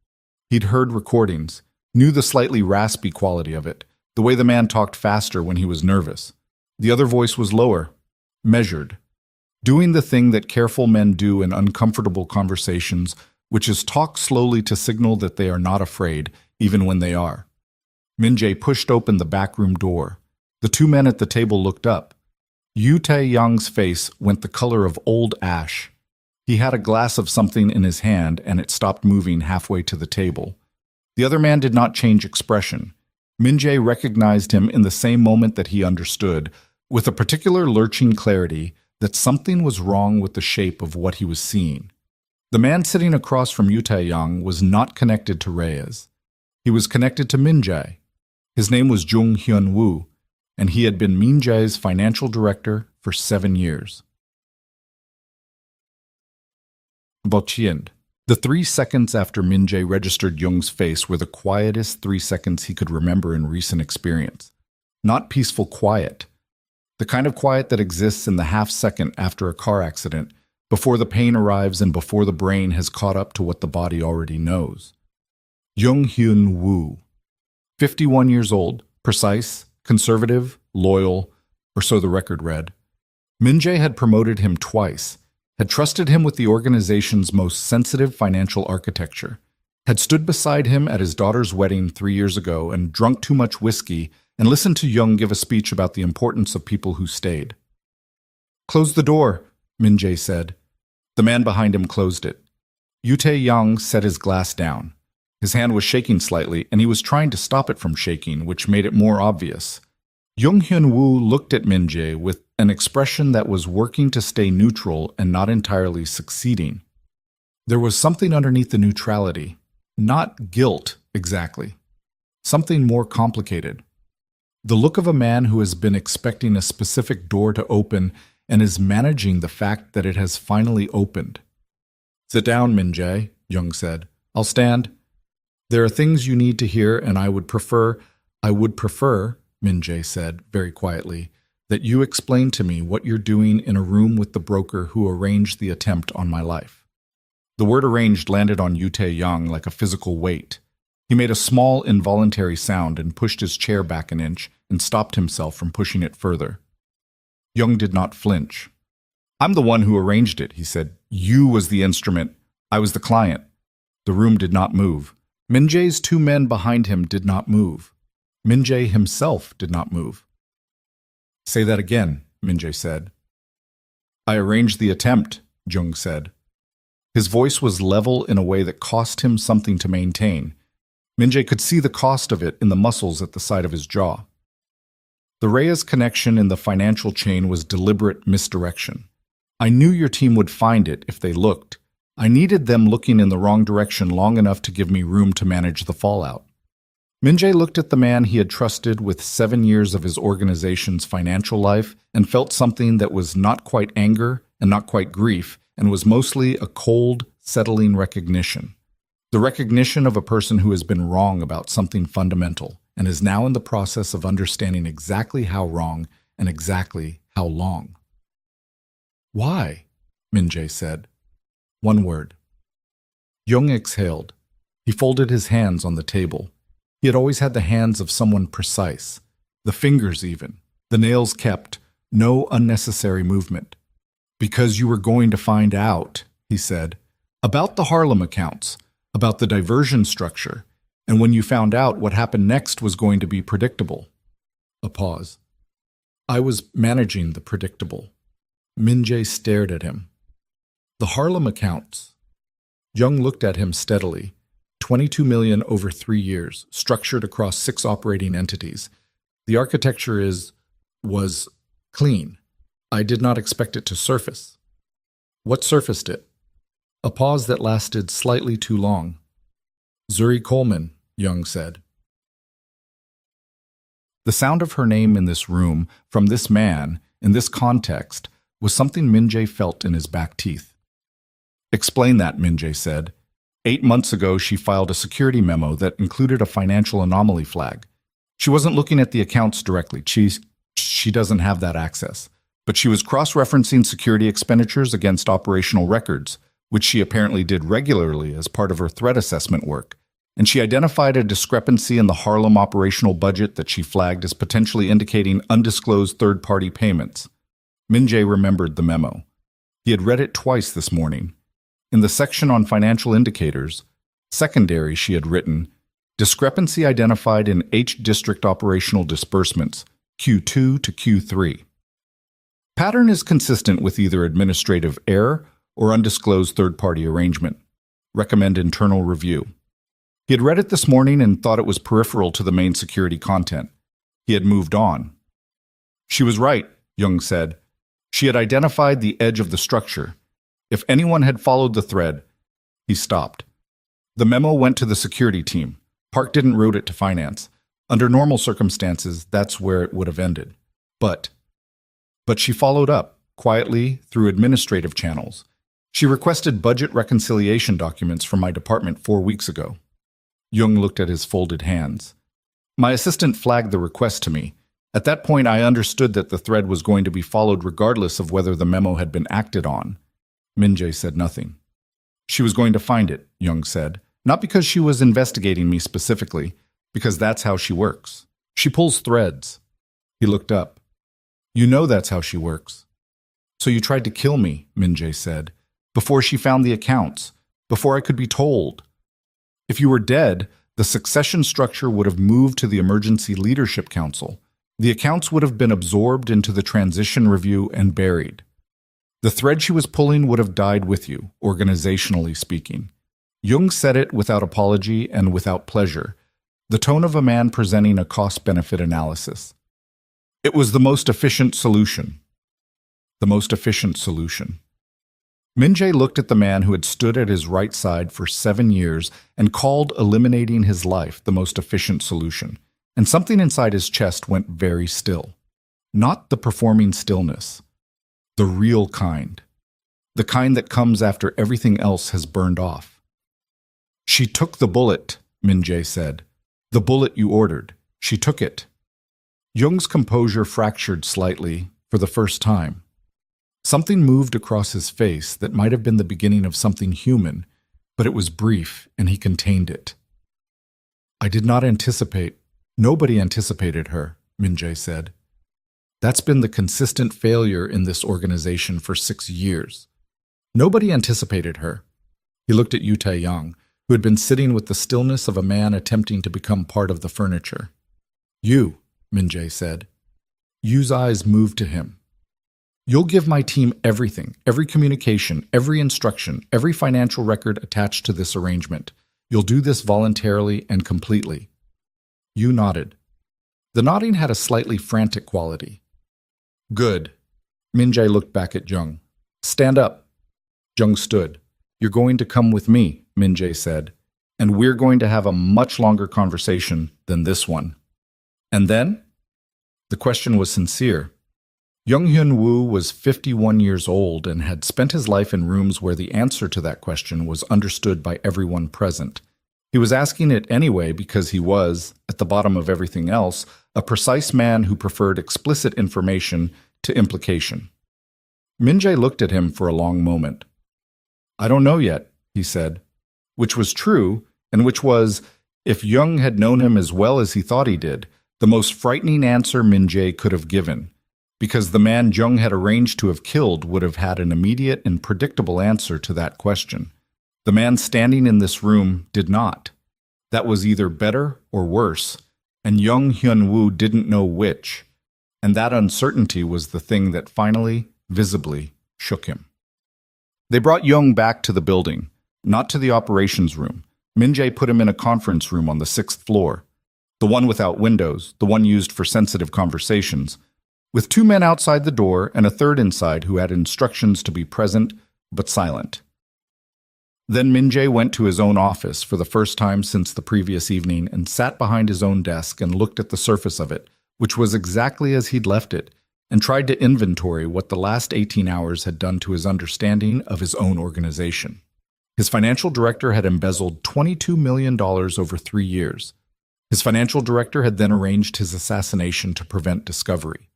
He'd heard recordings, knew the slightly raspy quality of it, the way the man talked faster when he was nervous. The other voice was lower, measured, doing the thing that careful men do in uncomfortable conversations, which is talk slowly to signal that they are not afraid, even when they are. Min-jae pushed open the backroom door. The 2 men at the table looked up. Yoo Tae-young's face went the color of old ash. He had a glass of something in his hand, and it stopped moving halfway to the table. The other man did not change expression. Min-jae recognized him in the same moment that he understood, with a particular lurching clarity, that something was wrong with the shape of what he was seeing. The man sitting across from Yoo Tae-young was not connected to Reyes. He was connected to Min-jae. His name was Jung Hyun-woo, and he had been Min-jae's financial director for 7 years. Bochiend. The 3 seconds after Min-jae registered Jung's face were the quietest 3 seconds he could remember in recent experience. Not peaceful quiet. The kind of quiet that exists in the half-second after a car accident, before the pain arrives and before the brain has caught up to what the body already knows. Jung Hyun-woo. 51 years old, precise, conservative, loyal, or so the record read. Min-jae had promoted him twice, had trusted him with the organization's most sensitive financial architecture, had stood beside him at his daughter's wedding 3 years ago and drunk too much whiskey and listened to Jung give a speech about the importance of people who stayed. "Close the door," Min-jae said. The man behind him closed it. Yoo Tae-young set his glass down. His hand was shaking slightly, and he was trying to stop it from shaking, which made it more obvious. Jung Hyun-woo looked at Min-jae with an expression that was working to stay neutral and not entirely succeeding. There was something underneath the neutrality. Not guilt, exactly. Something more complicated. The look of a man who has been expecting a specific door to open and is managing the fact that it has finally opened. "Sit down, Min-jae," Jung said. "I'll stand. There are things you need to hear, and I would prefer, Min-jae said very quietly, "that you explain to me what you're doing in a room with the broker who arranged the attempt on my life." The word arranged landed on Yoo Tae-young like a physical weight. He made a small, involuntary sound and pushed his chair back an inch and stopped himself from pushing it further. Jung did not flinch. "I'm the one who arranged it," he said. "You was the instrument. I was the client." The room did not move. Min-jae's 2 men behind him did not move. Min-jae himself did not move. "Say that again," Min-jae said. "I arranged the attempt," Jung said. His voice was level in a way that cost him something to maintain. Min-jae could see the cost of it in the muscles at the side of his jaw. The Reyes connection in the financial chain was deliberate misdirection. I knew your team would find it if they looked. I needed them looking in the wrong direction long enough to give me room to manage the fallout. Min-jae looked at the man he had trusted with 7 years of his organization's financial life and felt something that was not quite anger and not quite grief, and was mostly a cold, settling recognition. The recognition of a person who has been wrong about something fundamental and is now in the process of understanding exactly how wrong and exactly how long. Why? Min-jae said. One word. Jung exhaled. He folded his hands on the table. He had always had the hands of someone precise, the fingers even, the nails kept, no unnecessary movement. Because you were going to find out, he said, about the Harlem accounts, about the diversion structure, and when you found out, what happened next was going to be predictable. A pause. I was managing the predictable. Min-jae stared at him. The Harlem accounts. Jung looked at him steadily. 22 million over 3 years, structured across 6 operating entities. The architecture was clean. I did not expect it to surface. What surfaced it? A pause that lasted slightly too long. Zuri Coleman, Jung said. The sound of her name in this room, from this man, in this context, was something Min-jae felt in his back teeth. Explain that, Min-jae said. 8 months ago, she filed a security memo that included a financial anomaly flag. She wasn't looking at the accounts directly. She doesn't have that access. But she was cross-referencing security expenditures against operational records, which she apparently did regularly as part of her threat assessment work. And she identified a discrepancy in the Harlem operational budget that she flagged as potentially indicating undisclosed third-party payments. Min-jae remembered the memo. He had read it twice this morning. In the section on financial indicators, secondary, she had written, discrepancy identified in H district operational disbursements, Q2 to Q3. Pattern is consistent with either administrative error or undisclosed third-party arrangement. Recommend internal review. He had read it this morning and thought it was peripheral to the main security content. He had moved on. She was right, Jung said. She had identified the edge of the structure. If anyone had followed the thread, he stopped. The memo went to the security team. Park didn't route it to finance. Under normal circumstances, that's where it would have ended. But she followed up, quietly, through administrative channels. She requested budget reconciliation documents from my department 4 weeks ago. Jung looked at his folded hands. My assistant flagged the request to me. At that point, I understood that the thread was going to be followed regardless of whether the memo had been acted on. Min-jae said nothing. She was going to find it, Jung said, not because she was investigating me specifically, because that's how she works. She pulls threads. He looked up. You know that's how she works. So you tried to kill me, Min-jae said, before she found the accounts, before I could be told. If you were dead, the succession structure would have moved to the Emergency Leadership Council. The accounts would have been absorbed into the transition review and buried. The thread she was pulling would have died with you, organizationally speaking. Jung said it without apology and without pleasure, the tone of a man presenting a cost-benefit analysis. It was the most efficient solution. The most efficient solution. Min-jae looked at the man who had stood at his right side for 7 years and called eliminating his life the most efficient solution, and something inside his chest went very still. Not the performing stillness. The real kind. The kind that comes after everything else has burned off. She took the bullet, Min-jae said. The bullet you ordered. She took it. Jung's composure fractured slightly for the first time. Something moved across his face that might have been the beginning of something human, but it was brief and he contained it. I did not anticipate. Nobody anticipated her, Min-jae said. That's been the consistent failure in this organization for 6 years. Nobody anticipated her. He looked at Yu Tae-yang, who had been sitting with the stillness of a man attempting to become part of the furniture. You, Min-jae said. Yu's eyes moved to him. You'll give my team everything, every communication, every instruction, every financial record attached to this arrangement. You'll do this voluntarily and completely. Yu nodded. The nodding had a slightly frantic quality. Good. Min-jae looked back at Jung. Stand up. Jung stood. You're going to come with me, Min-jae said, and we're going to have a much longer conversation than this one. And then? The question was sincere. Young Hyun Woo was 51 years old and had spent his life in rooms where the answer to that question was understood by everyone present. He was asking it anyway because he was, at the bottom of everything else, a precise man who preferred explicit information to implication. Min-jae looked at him for a long moment. "I don't know yet," he said, which was true, and which was, if Young had known him as well as he thought he did, the most frightening answer Min-jae could have given, because the man Jung had arranged to have killed would have had an immediate and predictable answer to that question. The man standing in this room did not. That was either better or worse, and Young Hyun-woo didn't know which, and that uncertainty was the thing that finally, visibly, shook him. They brought Young back to the building, not to the operations room. Min-jae put him in a conference room on the 6th floor, the one without windows, the one used for sensitive conversations, with 2 men outside the door and a third inside who had instructions to be present but silent. Then Min-jae went to his own office for the first time since the previous evening and sat behind his own desk and looked at the surface of it, which was exactly as he'd left it, and tried to inventory what the last 18 hours had done to his understanding of his own organization. His financial director had embezzled $22 million over 3 years. His financial director had then arranged his assassination to prevent discovery.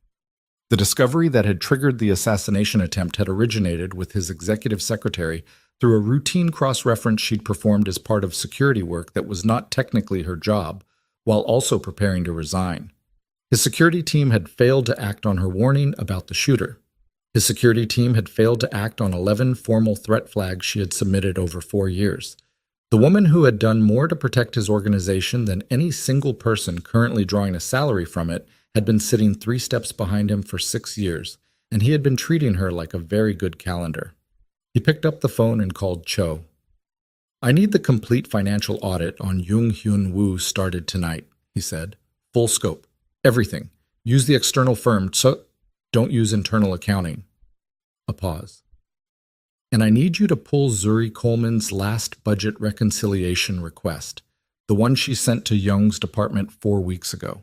The discovery that had triggered the assassination attempt had originated with his executive secretary through a routine cross-reference she'd performed as part of security work that was not technically her job, while also preparing to resign. His security team had failed to act on her warning about the shooter. His security team had failed to act on 11 formal threat flags she had submitted over 4 years. The woman who had done more to protect his organization than any single person currently drawing a salary from it had been sitting 3 steps behind him for 6 years, and he had been treating her like a very good calendar. He picked up the phone and called Cho. "I need the complete financial audit on Young Hyun Woo started tonight," he said. "Full scope. Everything. Use the external firm, so don't use internal accounting." A pause. "And I need you to pull Zuri Coleman's last budget reconciliation request, the one she sent to Young's department 4 weeks ago.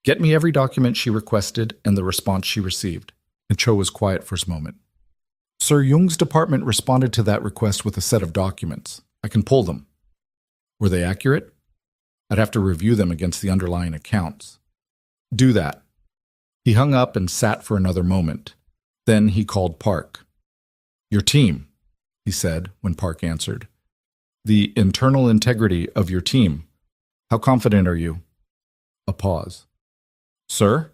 Get me every document she requested and the response she received." And Cho was quiet for a moment. "Sir, Young's department responded to that request with a set of documents. I can pull them." "Were they accurate?" "I'd have to review them against the underlying accounts." "Do that." He hung up and sat for another moment. Then he called Park. "Your team," he said when Park answered. "The internal integrity of your team. How confident are you?" A pause. "Sir?"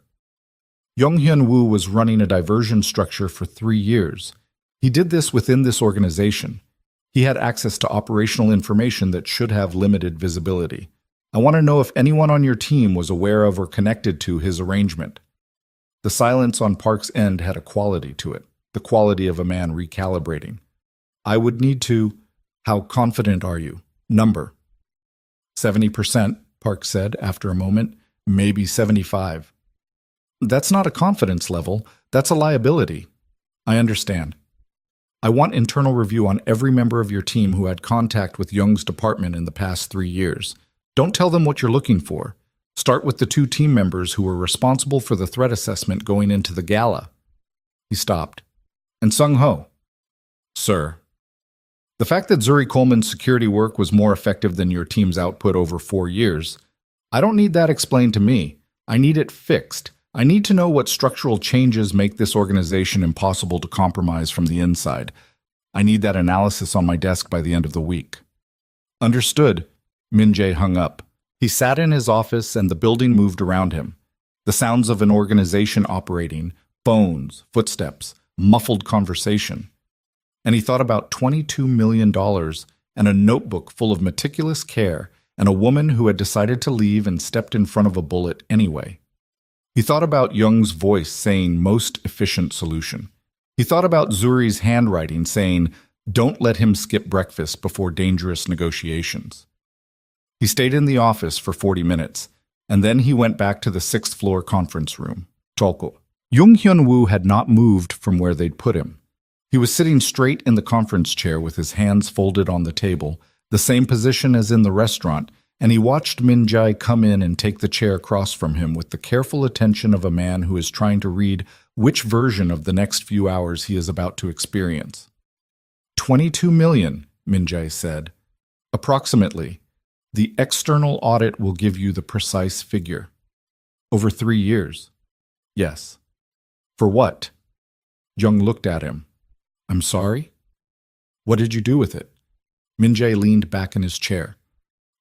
Young Hyun Woo was running a diversion structure for 3 years. He did this within this organization. He had access to operational information that should have limited visibility. I want to know if anyone on your team was aware of or connected to his arrangement. The silence on Park's end had a quality to it, the quality of a man recalibrating. "I would need to. How confident are you? Number." 70%, Park said after a moment. "Maybe 75. "That's not a confidence level. That's a liability." "I understand. I want internal review on every member of your team who had contact with Young's department in the past 3 years. Don't tell them what you're looking for. Start with the 2 team members who were responsible for the threat assessment going into the gala." He stopped. "And Sung-ho?" "Sir." "The fact that Zuri Coleman's security work was more effective than your team's output over 4 years. I don't need that explained to me. I need it fixed. I need to know what structural changes make this organization impossible to compromise from the inside. I need that analysis on my desk by the end of the week." "Understood." Min-jae hung up. He sat in his office and the building moved around him. The sounds of an organization operating, phones, footsteps, muffled conversation. And he thought about $22 million and a notebook full of meticulous care and a woman who had decided to leave and stepped in front of a bullet anyway. He thought about Young's voice saying most efficient solution. He thought about Zuri's handwriting saying, "Don't let him skip breakfast before dangerous negotiations." He stayed in the office for 40 minutes, and then he went back to the 6th floor conference room. Tolko. Young Hyun Woo had not moved from where they'd put him. He was sitting straight in the conference chair with his hands folded on the table, the same position as in the restaurant, and he watched Min Jae come in and take the chair across from him with the careful attention of a man who is trying to read which version of the next few hours he is about to experience. 22 million, Min Jae said. Approximately. The external audit will give you the precise figure. Over 3 years. Yes. For what? Jung looked at him. I'm sorry? What did you do with it? Min Jae leaned back in his chair.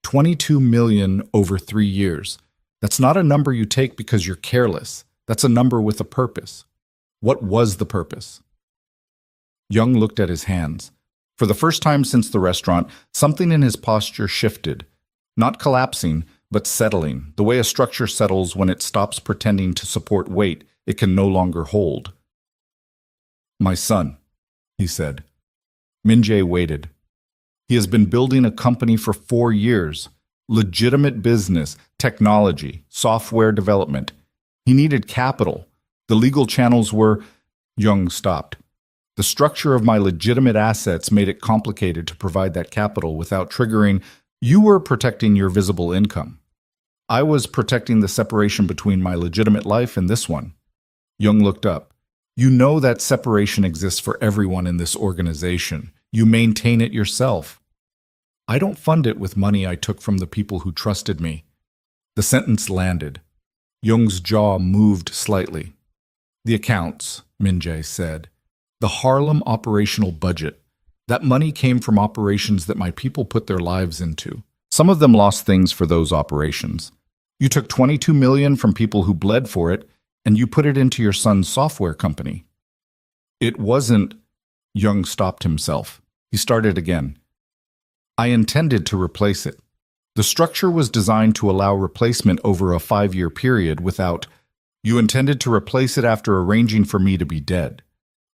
22 million over 3 years. That's not a number you take because you're careless. That's a number with a purpose. What was the purpose? Jung looked at his hands. For the first time since the restaurant, something in his posture shifted. Not collapsing, but settling, the way a structure settles when it stops pretending to support weight it can no longer hold. My son, he said. Min Jae waited. He has been building a company for 4 years. Legitimate business, technology, software development. He needed capital. The legal channels were... Jung stopped. The structure of my legitimate assets made it complicated to provide that capital without triggering... You were protecting your visible income. I was protecting the separation between my legitimate life and this one. Jung looked up. You know that separation exists for everyone in this organization. You maintain it yourself. I don't fund it with money I took from the people who trusted me. The sentence landed. Jung's jaw moved slightly. The accounts, Min Jae said. The Harlem operational budget. That money came from operations that my people put their lives into. Some of them lost things for those operations. You took 22 million from people who bled for it, and you put it into your son's software company. It wasn't... Jung stopped himself. He started again. I intended to replace it. The structure was designed to allow replacement over a 5-year period without... You intended to replace it after arranging for me to be dead.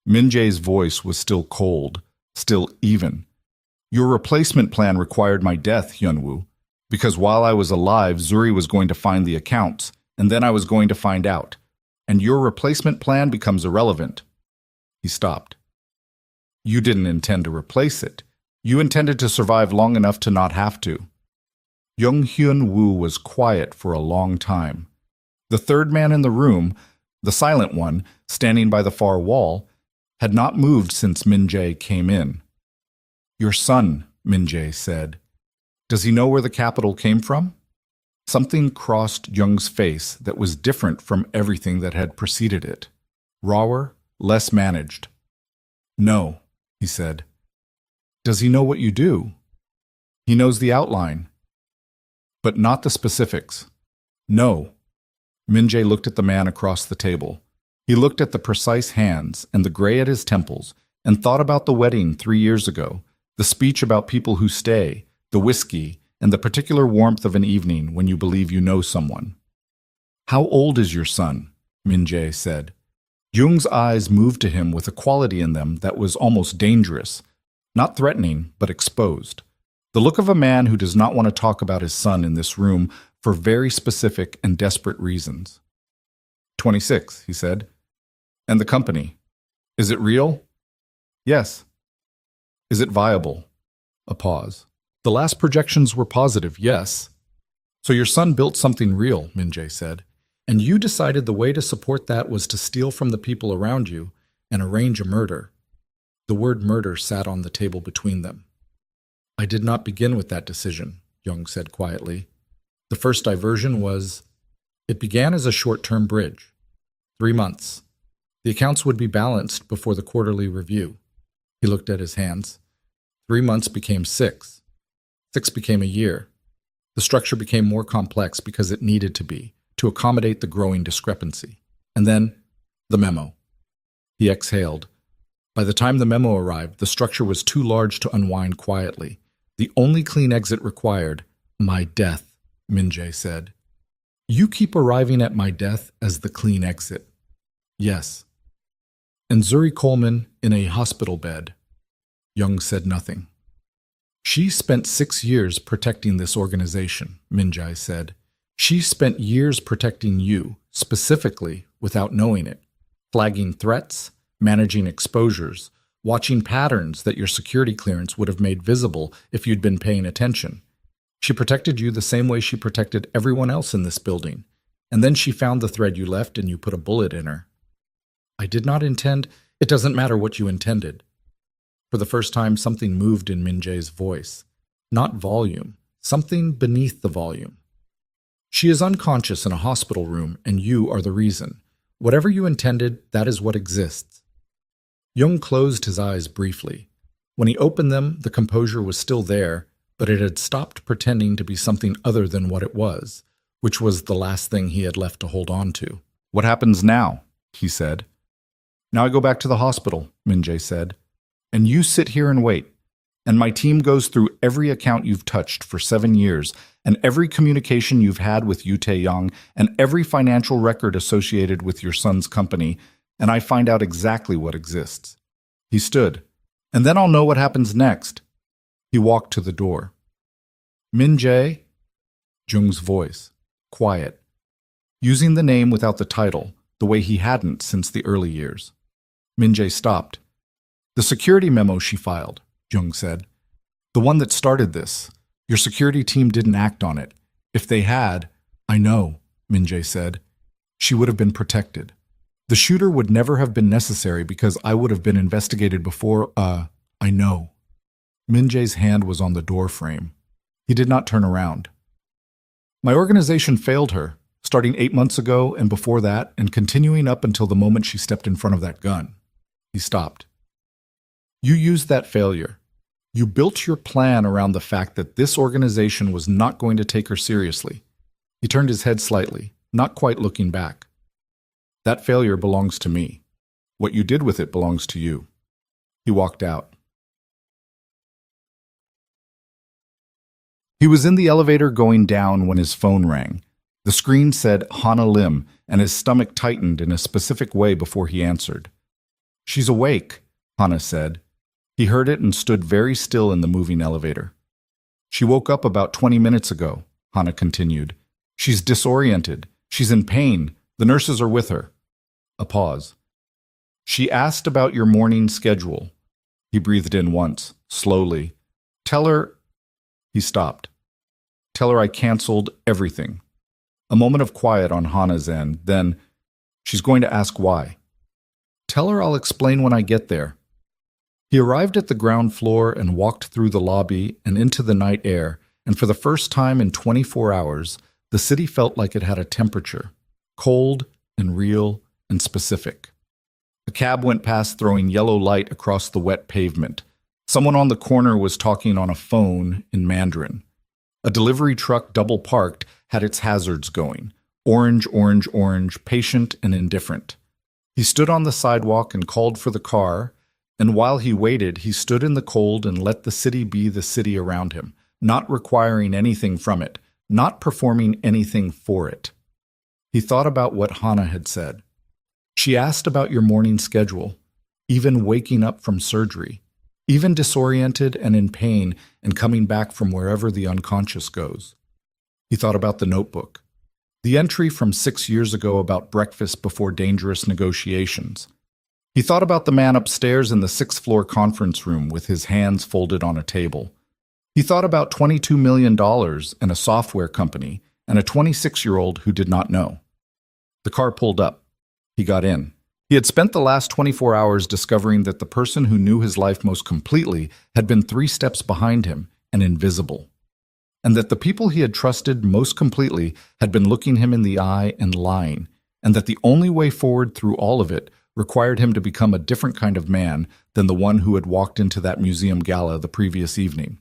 Min Jae's voice was still cold, still even. Your replacement plan required my death, Hyunwoo, because while I was alive, Zuri was going to find the accounts, and then I was going to find out. And your replacement plan becomes irrelevant. He stopped. You didn't intend to replace it. You intended to survive long enough to not have to. Young Hyun-woo was quiet for a long time. The third man in the room, the silent one, standing by the far wall, had not moved since Min Jae came in. Your son, Min Jae said. Does he know where the capital came from? Something crossed Young's face that was different from everything that had preceded it. Rawer, less managed. No, he said. Does he know what you do? He knows the outline, but not the specifics. No. Min Jae looked at the man across the table. He looked at the precise hands and the gray at his temples and thought about the wedding 3 years ago, the speech about people who stay, the whiskey, and the particular warmth of an evening when you believe you know someone. How old is your son? Min Jae said. Jung's eyes moved to him with a quality in them that was almost dangerous, not threatening, but exposed. The look of a man who does not want to talk about his son in this room for very specific and desperate reasons. 26, he said. And the company. Is it real? Yes. Is it viable? A pause. The last projections were positive, yes. So your son built something real, Min Jae said, and you decided the way to support that was to steal from the people around you and arrange a murder. The word murder sat on the table between them. I did not begin with that decision, Jung said quietly. The first diversion was, it began as a short-term bridge. 3 months. The accounts would be balanced before the quarterly review. He looked at his hands. 3 months became 6. 6 became a year. The structure became more complex because it needed to be, to accommodate the growing discrepancy. And then, the memo. He exhaled. By the time the memo arrived, the structure was too large to unwind quietly. The only clean exit required, my death, Min Jae said. You keep arriving at my death as the clean exit. Yes. And Zuri Coleman in a hospital bed. Jung said nothing. She spent 6 years protecting this organization, Min Jae said. She spent years protecting you, specifically, without knowing it. Flagging threats, managing exposures, watching patterns that your security clearance would have made visible if you'd been paying attention. She protected you the same way she protected everyone else in this building. And then she found the thread you left and you put a bullet in her. I did not intend. It doesn't matter what you intended. For the first time, something moved in Min-jae's voice. Not volume, something beneath the volume. She is unconscious in a hospital room, and you are the reason. Whatever you intended, that is what exists. Jung closed his eyes briefly. When he opened them, the composure was still there, but it had stopped pretending to be something other than what it was, which was the last thing he had left to hold on to. What happens now? He said. Now I go back to the hospital, Min-jae said. And you sit here and wait. And my team goes through every account you've touched for 7 years, and every communication you've had with Yu Tae-young, and every financial record associated with your son's company, and I find out exactly what exists. He stood. And then I'll know what happens next. He walked to the door. Min-jae? Jung's voice. Quiet. Using the name without the title, the way he hadn't since the early years. Min-jae stopped. The security memo she filed, Jung said. The one that started this. Your security team didn't act on it. If they had, I know, Min-jae said. She would have been protected. The shooter would never have been necessary because I would have been investigated before, I know. Min-jae's hand was on the door frame. He did not turn around. My organization failed her, starting 8 months ago and before that, and continuing up until the moment she stepped in front of that gun. He stopped. You used that failure. You built your plan around the fact that this organization was not going to take her seriously. He turned his head slightly, not quite looking back. That failure belongs to me. What you did with it belongs to you. He walked out. He was in the elevator going down when his phone rang. The screen said Hana Lim, and his stomach tightened in a specific way before he answered. She's awake, Hana said. He heard it and stood very still in the moving elevator. She woke up about 20 minutes ago, Hana continued. She's disoriented. She's in pain. The nurses are with her. A pause. She asked about your morning schedule. He breathed in once, slowly. Tell her... He stopped. Tell her I canceled everything. A moment of quiet on Hana's end, then, she's going to ask why. Tell her I'll explain when I get there. He arrived at the ground floor and walked through the lobby and into the night air, and for the first time in 24 hours, the city felt like it had a temperature, cold and real and specific. A cab went past throwing yellow light across the wet pavement. Someone on the corner was talking on a phone in Mandarin. A delivery truck double-parked had its hazards going. Orange, orange, orange, patient and indifferent. He stood on the sidewalk and called for the car, and while he waited, he stood in the cold and let the city be the city around him, not requiring anything from it, not performing anything for it. He thought about what Hana had said. She asked about your morning schedule, even waking up from surgery, even disoriented and in pain and coming back from wherever the unconscious goes. He thought about the notebook, the entry from 6 years ago about breakfast before dangerous negotiations. He thought about the man upstairs in the 6th-floor conference room with his hands folded on a table. He thought about $22 million and a software company and a 26-year-old who did not know. The car pulled up. He got in. He had spent the last 24 hours discovering that the person who knew his life most completely had been 3 steps behind him and invisible, and that the people he had trusted most completely had been looking him in the eye and lying, and that the only way forward through all of it required him to become a different kind of man than the one who had walked into that museum gala the previous evening.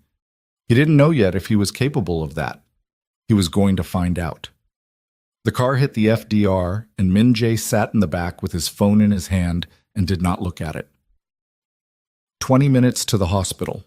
He didn't know yet if he was capable of that. He was going to find out. The car hit the FDR, and Min-jae sat in the back with his phone in his hand and did not look at it. 20 minutes to the hospital.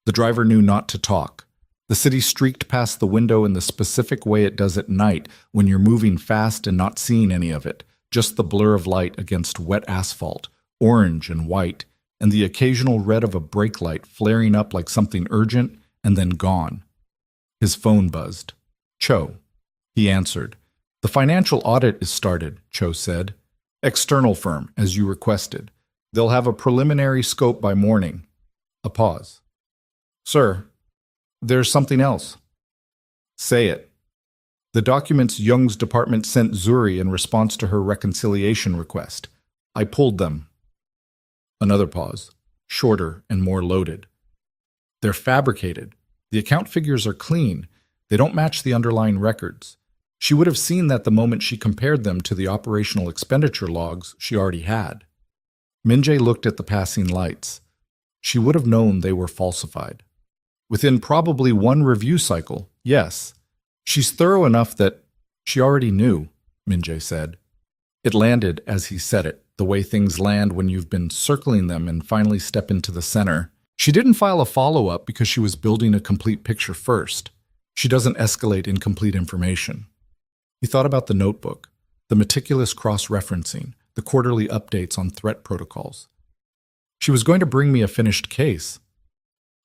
The driver knew not to talk. The city streaked past the window in the specific way it does at night when you're moving fast and not seeing any of it, just the blur of light against wet asphalt, orange and white, and the occasional red of a brake light flaring up like something urgent and then gone. His phone buzzed. Cho. He answered. The financial audit is started, Cho said. External firm, as you requested. They'll have a preliminary scope by morning. A pause. Sir, there's something else. Say it. The documents Young's department sent Zuri in response to her reconciliation request. I pulled them. Another pause, shorter and more loaded. They're fabricated. The account figures are clean. They don't match the underlying records. She would have seen that the moment she compared them to the operational expenditure logs she already had. Min-jae looked at the passing lights. She would have known they were falsified. Within probably one review cycle, yes. She's thorough enough that she already knew, Min-jae said. It landed as he said it, the way things land when you've been circling them and finally step into the center. She didn't file a follow-up because she was building a complete picture first. She doesn't escalate incomplete information. He thought about the notebook, the meticulous cross-referencing, the quarterly updates on threat protocols. She was going to bring me a finished case.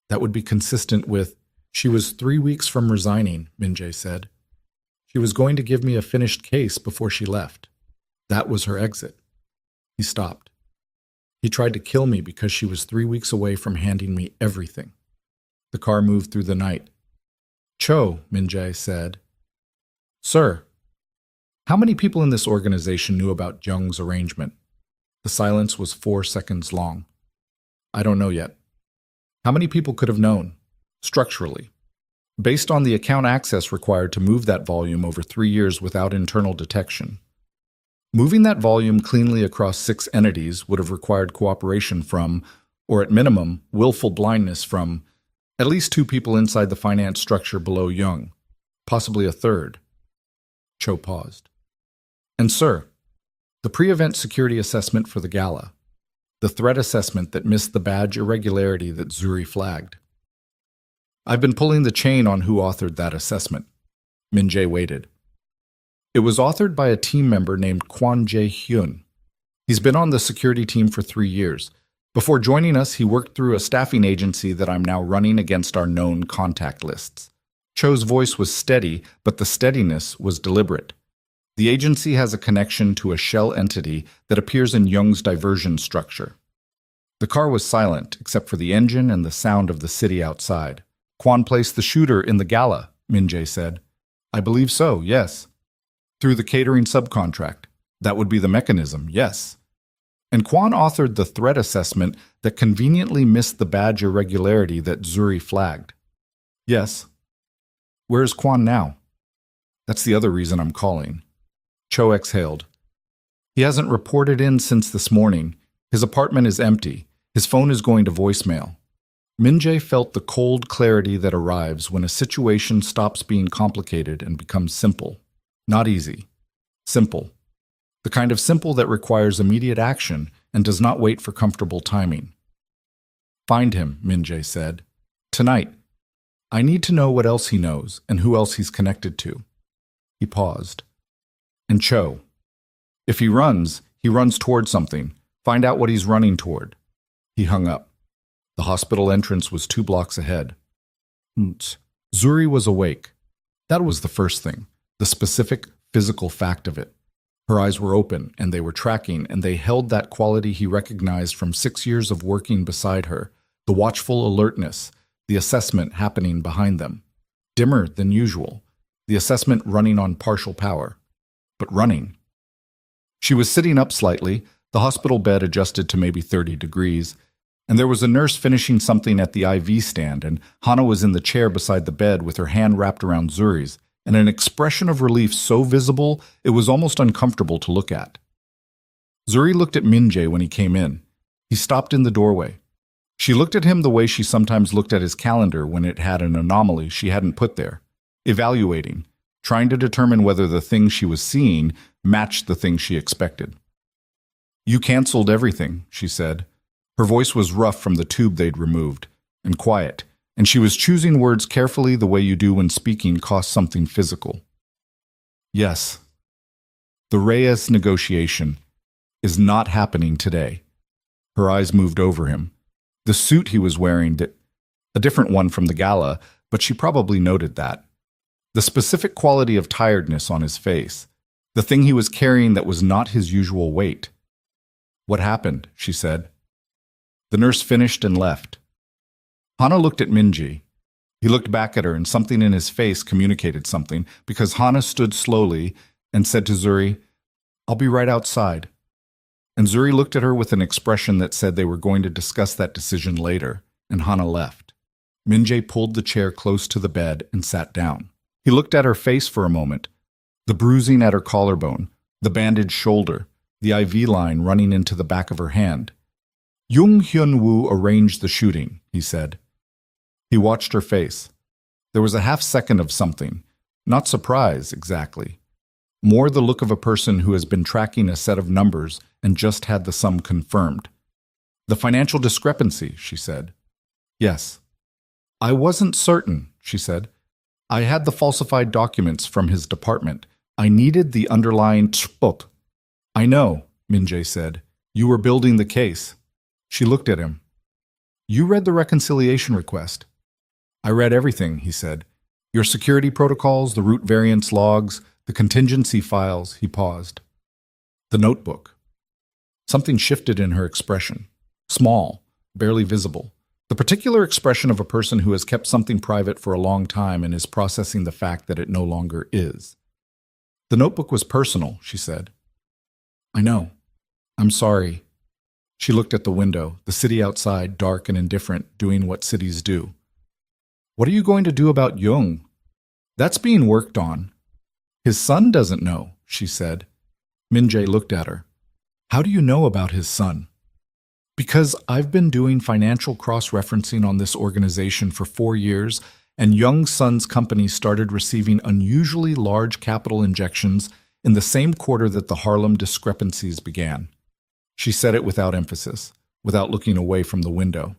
That would be consistent with, she was 3 weeks from resigning, Min-jae said. She was going to give me a finished case before she left. That was her exit. He stopped. He tried to kill me because she was 3 weeks away from handing me everything. The car moved through the night. Cho, Min-jae said. Sir, how many people in this organization knew about Jung's arrangement? The silence was 4 seconds long. I don't know yet. How many people could have known? Structurally. Based on the account access required to move that volume over 3 years without internal detection. Moving that volume cleanly across 6 entities would have required cooperation from, or at minimum, willful blindness from, at least 2 people inside the finance structure below Jung, possibly a third. Cho paused. And sir, the pre-event security assessment for the gala, the threat assessment that missed the badge irregularity that Zuri flagged. I've been pulling the chain on who authored that assessment. Min-jae waited. It was authored by a team member named Kwon Jae-hyun. He's been on the security team for 3 years. Before joining us, he worked through a staffing agency that I'm now running against our known contact lists. Cho's voice was steady, but the steadiness was deliberate. The agency has a connection to a shell entity that appears in Jung's diversion structure. The car was silent, except for the engine and the sound of the city outside. Kwon placed the shooter in the gala, Min-jae said. I believe so, yes. Through the catering subcontract. That would be the mechanism, yes. And Kwon authored the threat assessment that conveniently missed the badge irregularity that Zuri flagged. Yes. Where is Kwon now? That's the other reason I'm calling. Cho exhaled. He hasn't reported in since this morning. His apartment is empty. His phone is going to voicemail. Min-jae felt the cold clarity that arrives when a situation stops being complicated and becomes simple. Not easy. Simple. The kind of simple that requires immediate action and does not wait for comfortable timing. Find him, Min-jae said. Tonight. I need to know what else he knows and who else he's connected to. He paused. And Cho. If he runs toward something. Find out what he's running toward. He hung up. The hospital entrance was 2 blocks ahead. Zuri was awake. That was the first thing, the specific physical fact of it. Her eyes were open, and they were tracking, and they held that quality he recognized from 6 years of working beside her, the watchful alertness, the assessment happening behind them. Dimmer than usual, the assessment running on partial power. But running. She was sitting up slightly, the hospital bed adjusted to maybe 30 degrees, and there was a nurse finishing something at the IV stand, and Hana was in the chair beside the bed with her hand wrapped around Zuri's, and an expression of relief so visible it was almost uncomfortable to look at. Zuri looked at Min-jae when he came in. He stopped in the doorway. She looked at him the way she sometimes looked at his calendar when it had an anomaly she hadn't put there, evaluating, trying to determine whether the thing she was seeing matched the thing she expected. You canceled everything, she said. Her voice was rough from the tube they'd removed, and quiet, and she was choosing words carefully the way you do when speaking costs something physical. Yes. The Reyes negotiation is not happening today. Her eyes moved over him. The suit he was wearing, a different one from the gala, but she probably noted that. The specific quality of tiredness on his face, the thing he was carrying that was not his usual weight. What happened? She said. The nurse finished and left. Hana looked at Min-jae. He looked back at her, and something in his face communicated something, because Hana stood slowly and said to Zuri, "I'll be right outside." And Zuri looked at her with an expression that said they were going to discuss that decision later, and Hana left. Min-jae pulled the chair close to the bed and sat down. He looked at her face for a moment, the bruising at her collarbone, the bandaged shoulder, the IV line running into the back of her hand. "Jung Hyun-woo arranged the shooting," he said. He watched her face. There was a half-second of something, not surprise exactly, more the look of a person who has been tracking a set of numbers and just had the sum confirmed. "The financial discrepancy," she said. "Yes." "I wasn't certain," she said. "I had the falsified documents from his department. I needed the underlying tspot." "I know," Min-jae said. "You were building the case." She looked at him. "You read the reconciliation request." "I read everything," he said. "Your security protocols, the root variance logs, the contingency files." He paused. "The notebook." Something shifted in her expression. Small, barely visible. The particular expression of a person who has kept something private for a long time and is processing the fact that it no longer is. "The notebook was personal," she said. "I know. I'm sorry." She looked at the window, the city outside, dark and indifferent, doing what cities do. "What are you going to do about Jung?" "That's being worked on." "His son doesn't know," she said. Min-jae looked at her. "How do you know about his son?" "Because I've been doing financial cross-referencing on this organization for 4 years, and Jung's son's company started receiving unusually large capital injections in the same quarter that the Harlem discrepancies began." She said it without emphasis, without looking away from the window.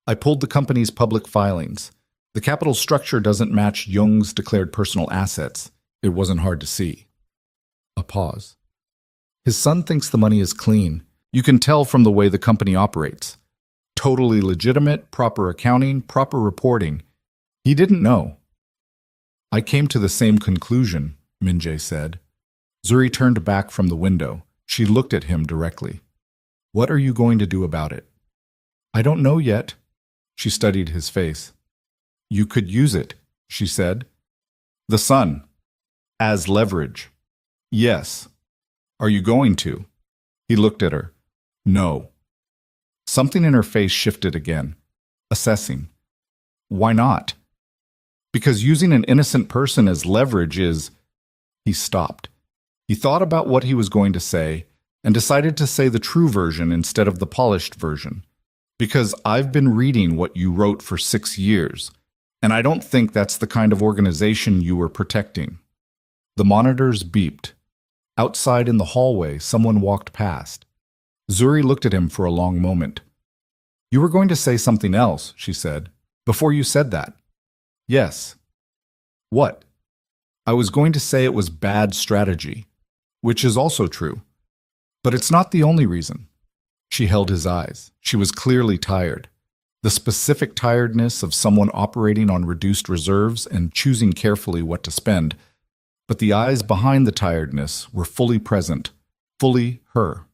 "I pulled the company's public filings. The capital structure doesn't match Jung's declared personal assets. It wasn't hard to see." A pause. "His son thinks the money is clean. You can tell from the way the company operates. Totally legitimate, proper accounting, proper reporting. He didn't know." "I came to the same conclusion," Min-jae said. Zuri turned back from the window. She looked at him directly. "What are you going to do about it?" "I don't know yet." She studied his face. "You could use it," she said. "The son. As leverage." "Yes." "Are you going to?" He looked at her. "No." Something in her face shifted again, assessing. "Why not?" "Because using an innocent person as leverage is—" He stopped. He thought about what he was going to say and decided to say the true version instead of the polished version. "Because I've been reading what you wrote for 6 years, and I don't think that's the kind of organization you were protecting." The monitors beeped. Outside in the hallway, someone walked past. Zuri looked at him for a long moment. "You were going to say something else," she said, "before you said that." "Yes." "What?" "I was going to say it was bad strategy," which is also true. "But it's not the only reason." She held his eyes. She was clearly tired. The specific tiredness of someone operating on reduced reserves and choosing carefully what to spend. But the eyes behind the tiredness were fully present, fully her.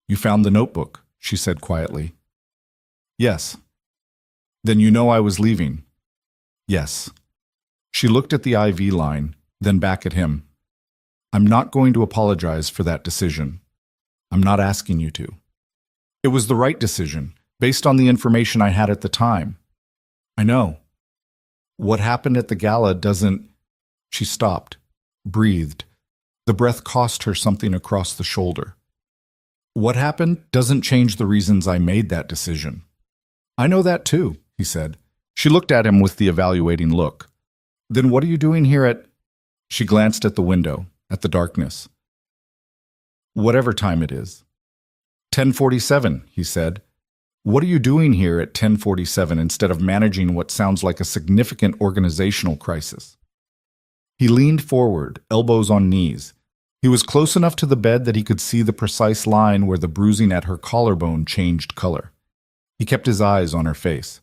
"You found the notebook," she said quietly. "Yes." "Then you know I was leaving." "Yes." She looked at the IV line, then back at him. "I'm not going to apologize for that decision. I'm not asking you to. It was the right decision, based on the information I had at the time." "I know." "What happened at the gala doesn't—" She stopped, breathed. The breath cost her something across the shoulder. "What happened doesn't change the reasons I made that decision." "I know that too," he said. She looked at him with the evaluating look. "Then what are you doing here at—" She glanced at the window, at the darkness. "Whatever time it is." 10:47, he said. "What are you doing here at 10:47 instead of managing what sounds like a significant organizational crisis?" He leaned forward, elbows on knees. He was close enough to the bed that he could see the precise line where the bruising at her collarbone changed color. He kept his eyes on her face.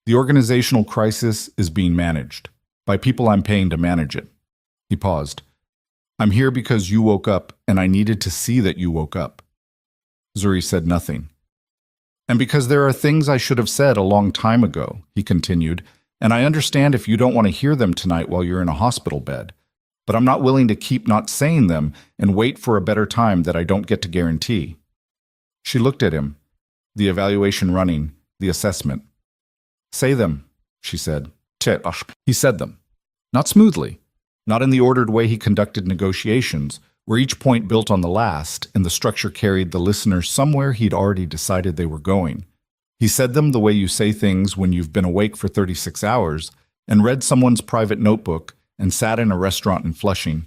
"The organizational crisis is being managed, by people I'm paying to manage it." He paused. "I'm here because you woke up, and I needed to see that you woke up." Zuri said nothing. "And because there are things I should have said a long time ago," he continued, And I understand if you don't want to hear them tonight while you're in a hospital bed. But I'm not willing to keep not saying them and wait for a better time that I don't get to guarantee. She looked at him, the evaluation running, the assessment. Say them, she said. He said them. Not smoothly, not in the ordered way he conducted negotiations, where each point built on the last and the structure carried the listener somewhere he'd already decided they were going. He said them the way you say things when you've been awake for 36 hours and read someone's private notebook and sat in a restaurant in Flushing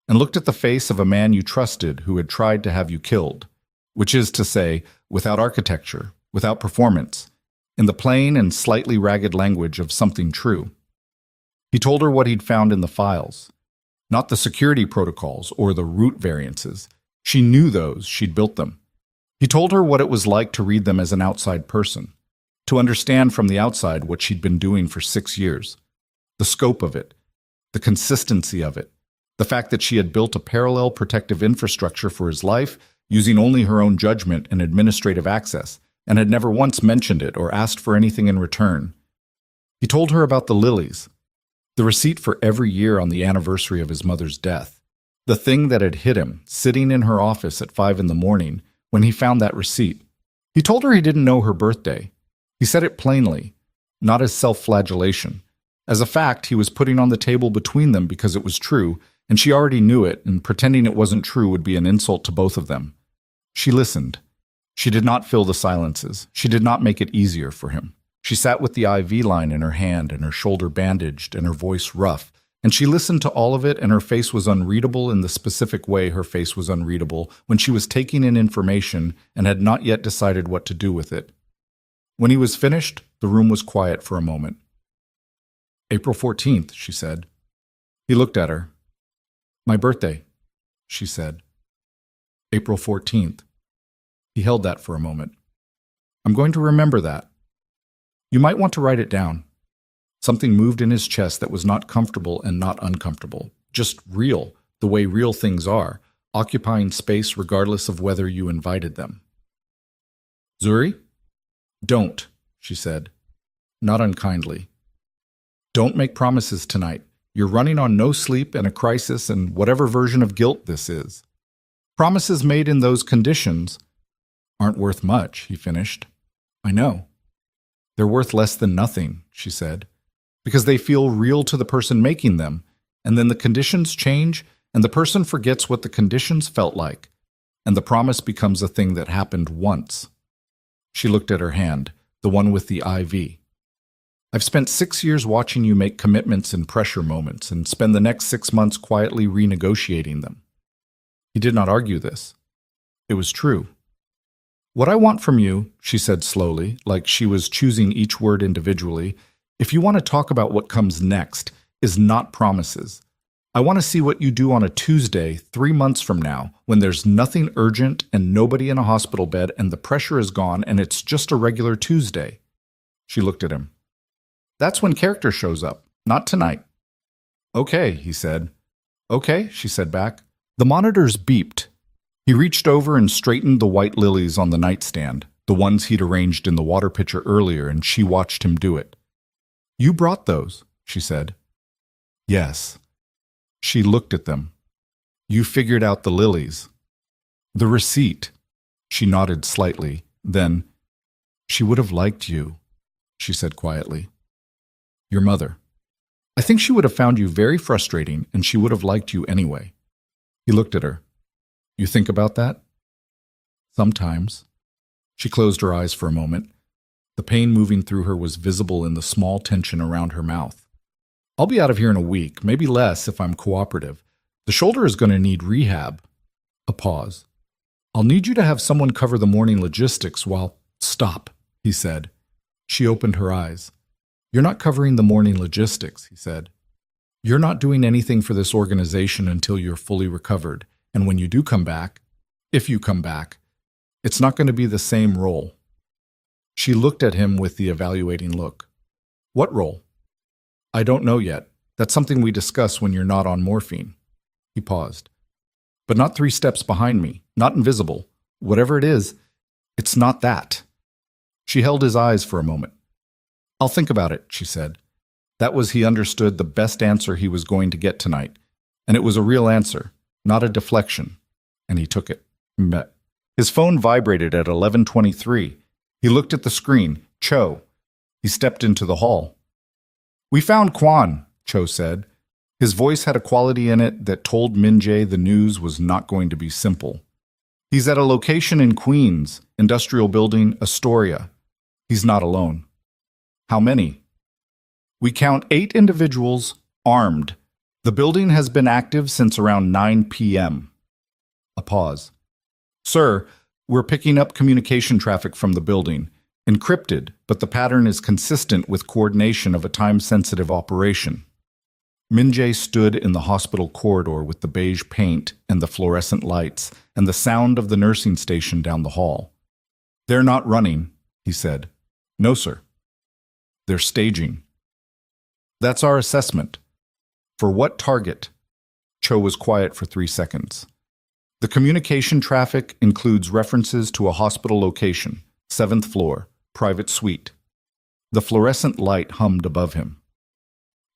and looked at the face of a man you trusted who had tried to have you killed, which is to say, without architecture, without performance, in the plain and slightly ragged language of something true. He told her what he'd found in the files, not the security protocols or the root variances. She knew those, she'd built them. He told her what it was like to read them as an outside person, to understand from the outside what she'd been doing for 6 years, the scope of it, the consistency of it, the fact that she had built a parallel protective infrastructure for his life using only her own judgment and administrative access, and had never once mentioned it or asked for anything in return. He told her about the lilies, the receipt for every year on the anniversary of his mother's death, the thing that had hit him, sitting in her office at 5 in the morning when he found that receipt. He told her he didn't know her birthday. He said it plainly, not as self-flagellation. As a fact, he was putting on the table between them because it was true, and she already knew it, and pretending it wasn't true would be an insult to both of them. She listened. She did not fill the silences. She did not make it easier for him. She sat with the IV line in her hand and her shoulder bandaged and her voice rough, and she listened to all of it, and her face was unreadable in the specific way her face was unreadable when she was taking in information and had not yet decided what to do with it. When he was finished, the room was quiet for a moment. April 14th, she said. He looked at her. My birthday, she said. April 14th. He held that for a moment. I'm going to remember that. You might want to write it down. Something moved in his chest that was not comfortable and not uncomfortable, just real, the way real things are, occupying space regardless of whether you invited them. Zuri? Don't, she said, not unkindly. Don't make promises tonight. You're running on no sleep and a crisis and whatever version of guilt this is. Promises made in those conditions aren't worth much, he finished. I know. They're worth less than nothing, she said, because they feel real to the person making them, and then the conditions change, and the person forgets what the conditions felt like, and the promise becomes a thing that happened once. She looked at her hand, the one with the IV. I've spent 6 years watching you make commitments in pressure moments and spend the next 6 months quietly renegotiating them. He did not argue this. It was true. What I want from you, she said slowly, like she was choosing each word individually, if you want to talk about what comes next, is not promises. I want to see what you do on a Tuesday 3 months from now when there's nothing urgent and nobody in a hospital bed and the pressure is gone and it's just a regular Tuesday. She looked at him. That's when character shows up, not tonight. Okay, he said. Okay, she said back. The monitors beeped. He reached over and straightened the white lilies on the nightstand, the ones he'd arranged in the water pitcher earlier, and she watched him do it. You brought those, she said. Yes. She looked at them. You figured out the lilies. The receipt. She nodded slightly. Then, she would have liked you, she said quietly. Your mother. I think she would have found you very frustrating, and she would have liked you anyway. He looked at her. You think about that? Sometimes. She closed her eyes for a moment. The pain moving through her was visible in the small tension around her mouth. I'll be out of here in a week, maybe less if I'm cooperative. The shoulder is going to need rehab. A pause. I'll need you to have someone cover the morning logistics while... Stop, he said. She opened her eyes. You're not covering the morning logistics, he said. You're not doing anything for this organization until you're fully recovered. And when you do come back, if you come back, it's not going to be the same role. She looked at him with the evaluating look. What role? I don't know yet. That's something we discuss when you're not on morphine. He paused. But not 3 steps behind me, not invisible. Whatever it is, it's not that. She held his eyes for a moment. I'll think about it, she said. That was, he understood, the best answer he was going to get tonight. And it was a real answer, not a deflection. And he took it. Meh. His phone vibrated at 11:23. He looked at the screen. Cho. He stepped into the hall. "We found Quan," Cho said. His voice had a quality in it that told Min-jae the news was not going to be simple. "He's at a location in Queens, industrial building, Astoria. He's not alone." "How many?" "We count 8 individuals, armed. The building has been active since around 9 p.m. A pause. "Sir, we're picking up communication traffic from the building. Encrypted, but the pattern is consistent with coordination of a time-sensitive operation." Min-jae stood in the hospital corridor with the beige paint and the fluorescent lights and the sound of the nursing station down the hall. "They're not running," he said. "No, sir." "They're staging." "That's our assessment." "For what target?" Cho was quiet for 3 seconds. "The communication traffic includes references to a hospital location, 7th floor, private suite." The fluorescent light hummed above him.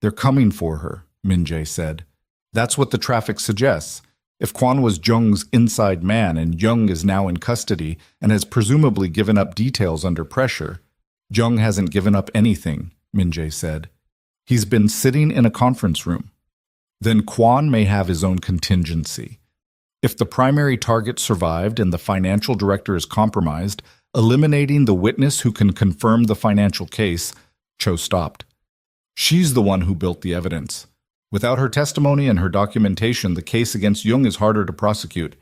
"They're coming for her," Min-jae said. "That's what the traffic suggests. If Kwon was Jung's inside man and Jung is now in custody and has presumably given up details under pressure—" "Jung hasn't given up anything," Min-jae said. "He's been sitting in a conference room." "Then Kwon may have his own contingency. If the primary target survived and the financial director is compromised, eliminating the witness who can confirm the financial case," Cho stopped. "She's the one who built the evidence. Without her testimony and her documentation, the case against Jung is harder to prosecute,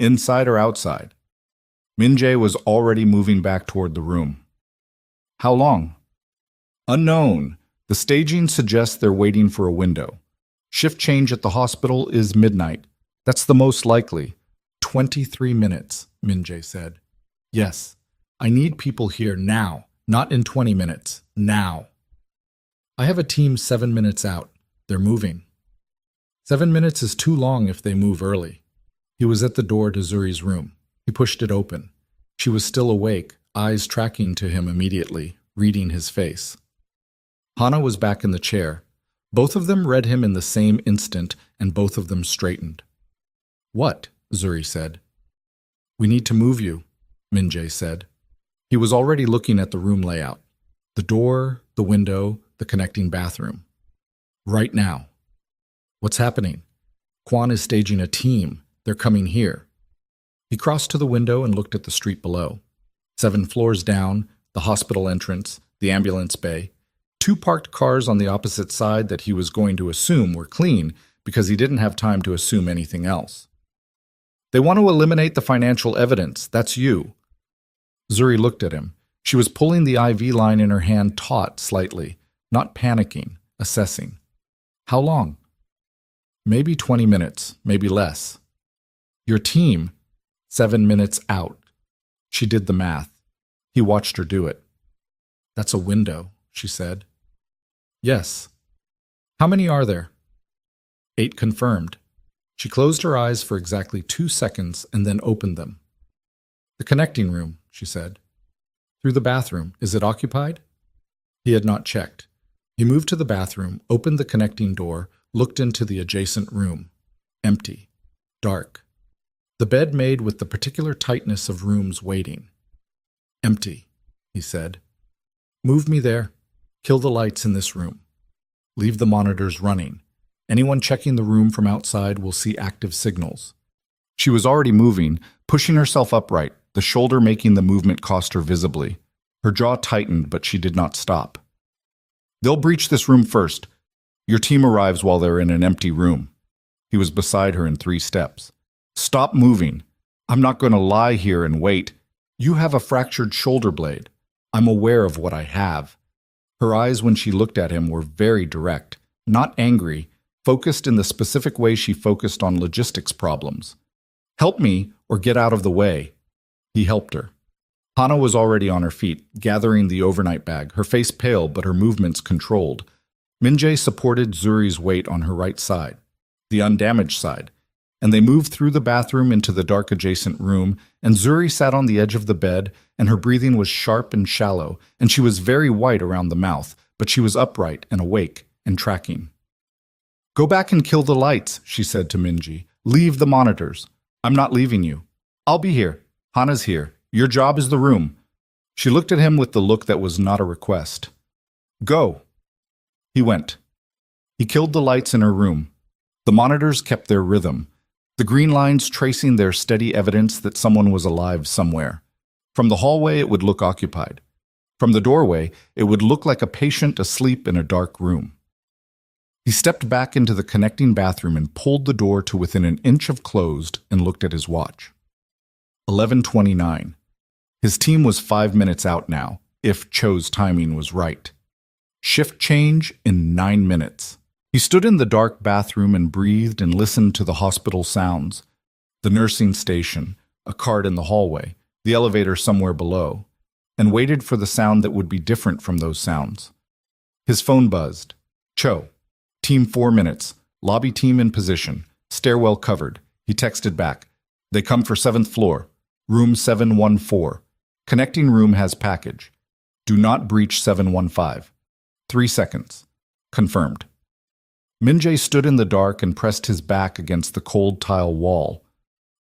inside or outside." Min-jae was already moving back toward the room. "How long?" "Unknown. The staging suggests they're waiting for a window. Shift change at the hospital is midnight. That's the most likely." 23 minutes, Min-jae said. "Yes. I need people here now, not in 20 minutes. Now." "I have a team 7 minutes out. They're moving." 7 minutes is too long if they move early. He was at the door to Zuri's room. He pushed it open. She was still awake, eyes tracking to him immediately, reading his face. Hana was back in the chair. Both of them read him in the same instant, and both of them straightened. "What?" Zuri said. "We need to move you," Min-jae said. He was already looking at the room layout. The door, the window, the connecting bathroom. "Right now." "What's happening?" "Kwon is staging a team. They're coming here." He crossed to the window and looked at the street below. 7 floors down, the hospital entrance, the ambulance bay. 2 parked cars on the opposite side that he was going to assume were clean because he didn't have time to assume anything else. "They want to eliminate the financial evidence. That's you." Zuri looked at him. She was pulling the IV line in her hand taut slightly, not panicking, assessing. "How long?" "Maybe 20 minutes, maybe less." "Your team?" 7 minutes out. She did the math. He watched her do it. "That's a window," she said. "Yes." "How many are there?" 8 confirmed. She closed her eyes for exactly 2 seconds and then opened them. "The connecting room," she said. "Through the bathroom. Is it occupied?" He had not checked. He moved to the bathroom, opened the connecting door, looked into the adjacent room. Empty. Dark. The bed made with the particular tightness of rooms waiting. "Empty," he said. "Move me there. Kill the lights in this room. Leave the monitors running. Anyone checking the room from outside will see active signals." She was already moving, pushing herself upright, the shoulder making the movement cost her visibly. Her jaw tightened, but she did not stop. "They'll breach this room first. Your team arrives while they're in an empty room." He was beside her in 3 steps. "Stop moving. I'm not going to lie here and wait. You have a fractured shoulder blade. I'm aware of what I have." Her eyes when she looked at him were very direct, not angry, focused in the specific way she focused on logistics problems. "Help me or get out of the way." He helped her. Hana was already on her feet, gathering the overnight bag, her face pale but her movements controlled. Min-jae supported Zuri's weight on her right side, the undamaged side, and they moved through the bathroom into the dark adjacent room, and Zuri sat on the edge of the bed, and her breathing was sharp and shallow, and she was very white around the mouth, but she was upright and awake. and tracking. "Go back and kill the lights," she said to Minji. "Leave the monitors." "I'm not leaving you." "I'll be here. Hana's here. Your job is the room." She looked at him with the look that was not a request. "Go." He went. He killed the lights in her room. The monitors kept their rhythm, the green lines tracing their steady evidence that someone was alive somewhere. From the hallway, it would look occupied. From the doorway, it would look like a patient asleep in a dark room. He stepped back into the connecting bathroom and pulled the door to within an inch of closed and looked at his watch. 11:29. His team was 5 minutes out now, if Cho's timing was right. Shift change in 9 minutes. He stood in the dark bathroom and breathed and listened to the hospital sounds. The nursing station, a cart in the hallway, the elevator somewhere below, and waited for the sound that would be different from those sounds. His phone buzzed. Cho. Team 4 minutes. Lobby team in position. Stairwell covered. He texted back. They come for 7th floor. Room 714. Connecting room has package. Do not breach 715. 3 seconds. Confirmed. Minjae stood in the dark and pressed his back against the cold tile wall.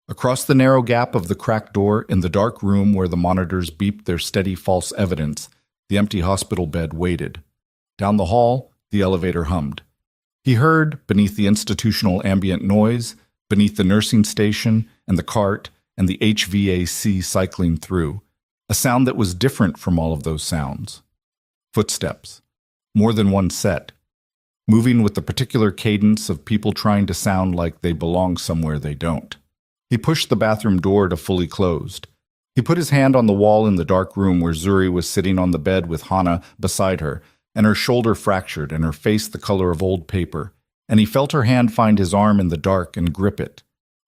Across the narrow gap of the cracked door in the dark room where the monitors beeped their steady false evidence, the empty hospital bed waited. Down the hall, the elevator hummed. He heard, beneath the institutional ambient noise, beneath the nursing station and the cart and the HVAC cycling through, a sound that was different from all of those sounds. Footsteps. More than one set. Moving with the particular cadence of people trying to sound like they belong somewhere they don't. He pushed the bathroom door to fully closed. He put his hand on the wall in the dark room where Zuri was sitting on the bed with Hana beside her, and her shoulder fractured and her face the color of old paper, and he felt her hand find his arm in the dark and grip it.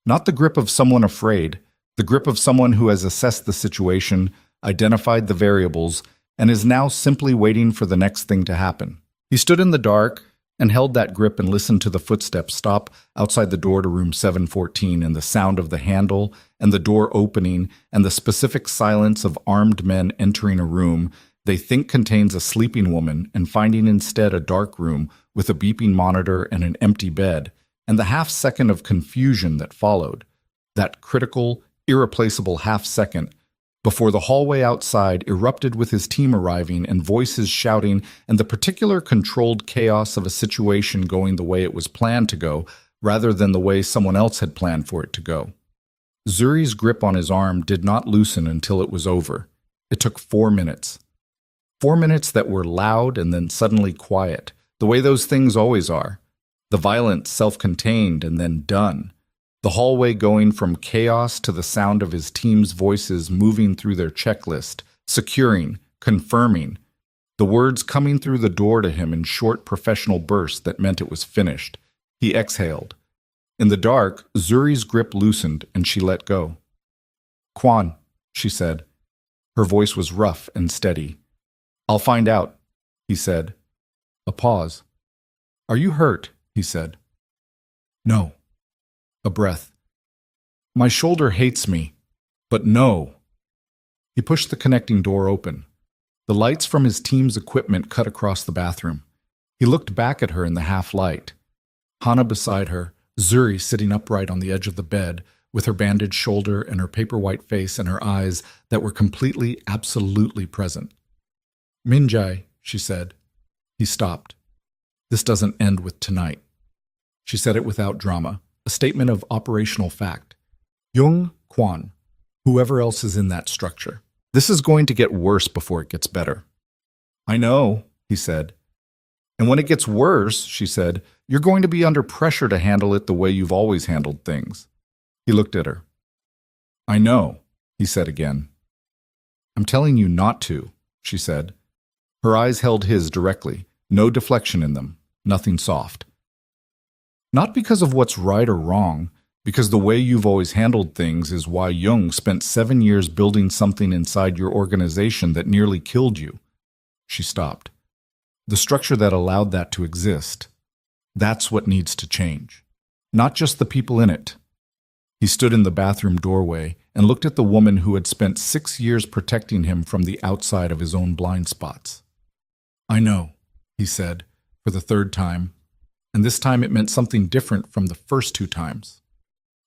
Not the grip of someone afraid, the grip of someone who has assessed the situation, identified the variables, and is now simply waiting for the next thing to happen. He stood in the dark and held that grip and listened to the footsteps stop outside the door to room 714 and the sound of the handle and the door opening and the specific silence of armed men entering a room they think contains a sleeping woman and finding instead a dark room with a beeping monitor and an empty bed, and the half-second of confusion that followed, that critical, irreplaceable half-second before the hallway outside erupted with his team arriving and voices shouting and the particular controlled chaos of a situation going the way it was planned to go rather than the way someone else had planned for it to go. Zuri's grip on his arm did not loosen until it was over. It took 4 minutes. 4 minutes that were loud and then suddenly quiet, the way those things always are. The violent, self-contained, and then done. The hallway going from chaos to the sound of his team's voices moving through their checklist, securing, confirming. The words coming through the door to him in short professional bursts that meant it was finished. He exhaled. In the dark, Zuri's grip loosened and she let go. "Quan," she said. Her voice was rough and steady. "I'll find out," he said. A pause. "Are you hurt?" he said. "No." A breath. "My shoulder hates me, but no." He pushed the connecting door open. The lights from his team's equipment cut across the bathroom. He looked back at her in the half-light. Hana beside her, Zuri sitting upright on the edge of the bed, with her bandaged shoulder and her paper-white face and her eyes that were completely, absolutely present. "Minjae," she said. He stopped. "This doesn't end with tonight." She said it without drama. A statement of operational fact. Jung, Quan, whoever else is in that structure. This is going to get worse before it gets better. "I know," he said. "And when it gets worse," she said, "you're going to be under pressure to handle it the way you've always handled things." He looked at her. "I know," he said again. "I'm telling you not to," she said. Her eyes held his directly, no deflection in them, nothing soft. "Not because of what's right or wrong, because the way you've always handled things is why Jung spent 7 years building something inside your organization that nearly killed you." She stopped. "The structure that allowed that to exist. That's what needs to change. Not just the people in it." He stood in the bathroom doorway and looked at the woman who had spent 6 years protecting him from the outside of his own blind spots. "I know," he said, for the third time, and this time it meant something different from the first two times.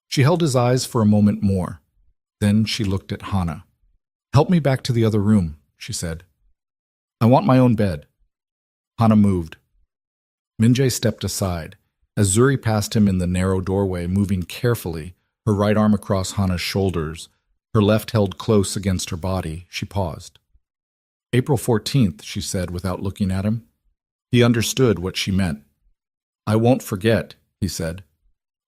She held his eyes for a moment more. Then she looked at Hana. "Help me back to the other room," she said. "I want my own bed." Hana moved. Min-jae stepped aside. As Zuri passed him in the narrow doorway, moving carefully, her right arm across Hana's shoulders, her left held close against her body, she paused. "April 14th, she said without looking at him. He understood what she meant. "I won't forget," he said.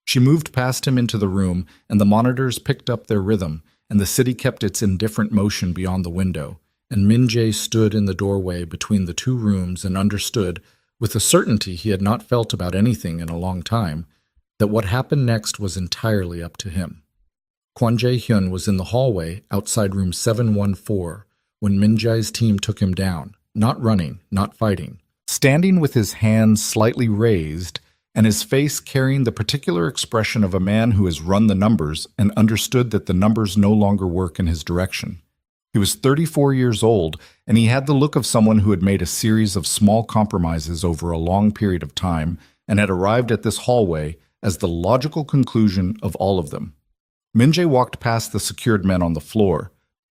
She moved past him into the room, and the monitors picked up their rhythm, and the city kept its indifferent motion beyond the window, and Min-jae stood in the doorway between the two rooms and understood, with a certainty he had not felt about anything in a long time, that what happened next was entirely up to him. Kwon Jae-hyun was in the hallway outside room 714 when Min-jae's team took him down, not running, not fighting, standing with his hands slightly raised and his face carrying the particular expression of a man who has run the numbers and understood that the numbers no longer work in his direction. He was 34 years old, and he had the look of someone who had made a series of small compromises over a long period of time and had arrived at this hallway as the logical conclusion of all of them. Min-jae walked past the secured men on the floor,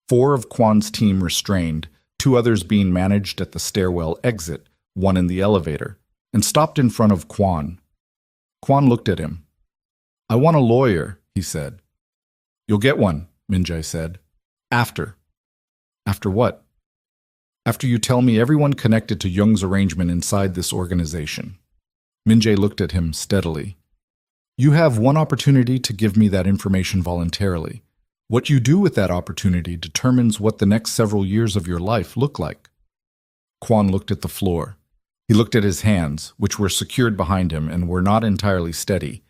4 of Kwon's team restrained, 2 others being managed at the stairwell exit, 1 in the elevator, and stopped in front of Kwon. Kwon looked at him. "I want a lawyer," he said. "You'll get one," Min-jae said. "After." "After what?" "After you tell me everyone connected to Young's arrangement inside this organization." Min-jae looked at him steadily. "You have one opportunity to give me that information voluntarily. What you do with that opportunity determines what the next several years of your life look like." Kwon looked at the floor. He looked at his hands, which were secured behind him and were not entirely steady.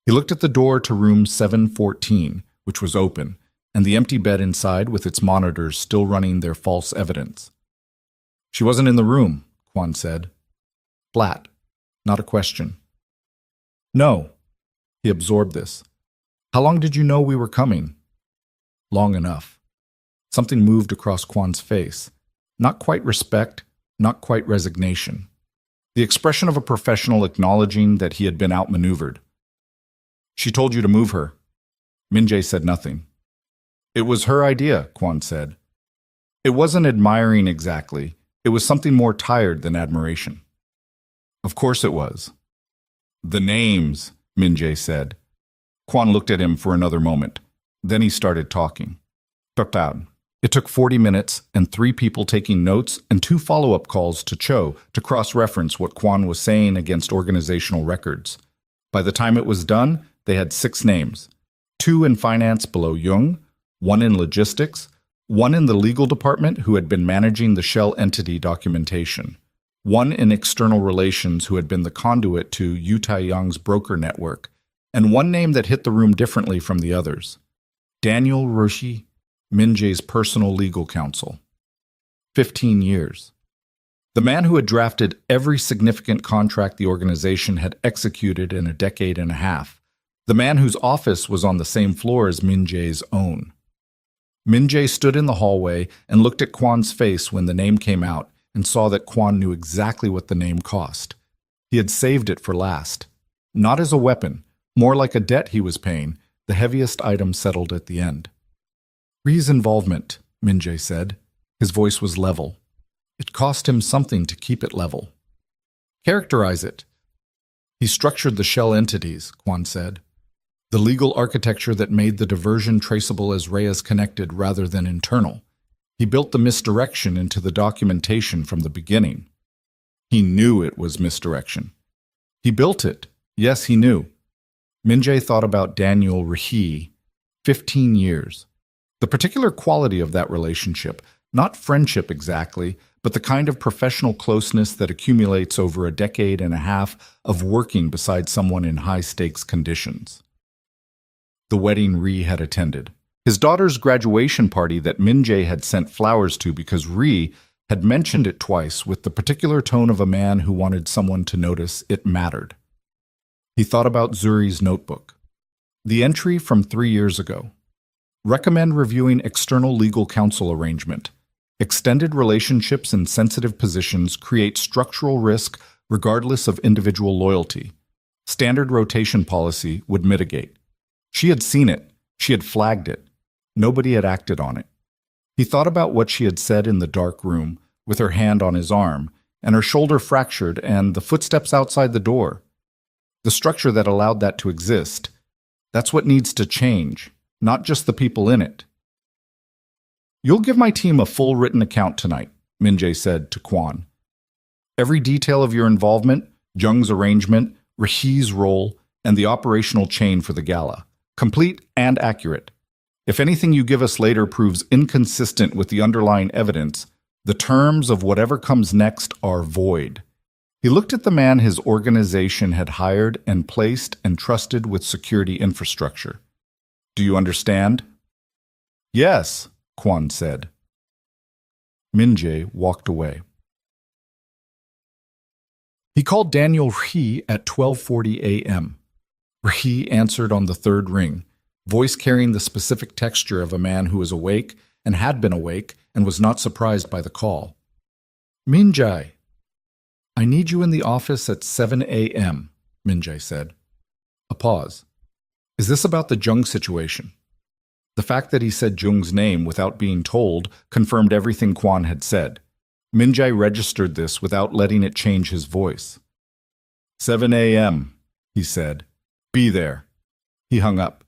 He looked at the door to room 714, which was open, and the empty bed inside with its monitors still running their false evidence. "She wasn't in the room," Kwon said. Flat, not a question. "No." He absorbed this. "How long did you know we were coming?" "Long enough." Something moved across Kwon's face. Not quite respect, not quite resignation. The expression of a professional acknowledging that he had been outmaneuvered. "She told you to move her." Min-jae said nothing. "It was her idea," Kwon said. "It wasn't admiring exactly. It was something more tired than admiration." "Of course it was." "The names," Min-jae said. Kwon looked at him for another moment. Then he started talking. Papad. It took 40 minutes and 3 people taking notes and 2 follow-up calls to Cho to cross-reference what Kwon was saying against organizational records. By the time it was done, they had 6 names. 2 in finance below Jung, 1 in logistics, 1 in the legal department who had been managing the shell entity documentation, 1 in external relations who had been the conduit to Yu Tai-young's broker network, and 1 name that hit the room differently from the others. Daniel Roshi, Min-jae's personal legal counsel. 15 years. The man who had drafted every significant contract the organization had executed in a decade and a half. The man whose office was on the same floor as Min-jae's own. Min-jae stood in the hallway and looked at Kwon's face when the name came out and saw that Kwon knew exactly what the name cost. He had saved it for last. Not as a weapon, more like a debt he was paying, the heaviest item settled at the end. "Rhee's involvement," Min-jae said. His voice was level. It cost him something to keep it level. "Characterize it." "He structured the shell entities," Kwon said. "The legal architecture that made the diversion traceable as Reyes connected rather than internal. He built the misdirection into the documentation from the beginning." He knew it was misdirection. He built it. Yes, he knew. Min-jae thought about Daniel Rahi. 15 years. The particular quality of that relationship, not friendship exactly, but the kind of professional closeness that accumulates over a decade and a half of working beside someone in high-stakes conditions. The wedding Rhee had attended. His daughter's graduation party that Min-jae had sent flowers to because Rhee had mentioned it twice with the particular tone of a man who wanted someone to notice it mattered. He thought about Zuri's notebook. The entry from 3 years ago. Recommend reviewing external legal counsel arrangement. Extended relationships in sensitive positions create structural risk regardless of individual loyalty. Standard rotation policy would mitigate. She had seen it. She had flagged it. Nobody had acted on it. He thought about what she had said in the dark room, with her hand on his arm, and her shoulder fractured, and the footsteps outside the door. The structure that allowed that to exist. That's what needs to change, not just the people in it. "You'll give my team a full written account tonight," Min-jae said to Kwon. "Every detail of your involvement, Jung's arrangement, Rahee's role, and the operational chain for the gala. Complete and accurate. If anything you give us later proves inconsistent with the underlying evidence, the terms of whatever comes next are void." He looked at the man his organization had hired and placed and trusted with security infrastructure. "Do you understand?" "Yes," Kwon said. Min-jae walked away. He called Daniel Rahee at 12:40 a.m. Rahee answered on the third ring, voice carrying the specific texture of a man who was awake and had been awake and was not surprised by the call. "Min-jae, I need you in the office at 7 a.m., Min-jae said. A pause. "Is this about the Jung situation?" The fact that he said Jung's name without being told confirmed everything Kwon had said. Min-jae registered this without letting it change his voice. 7 a.m., he said. "Be there." He hung up.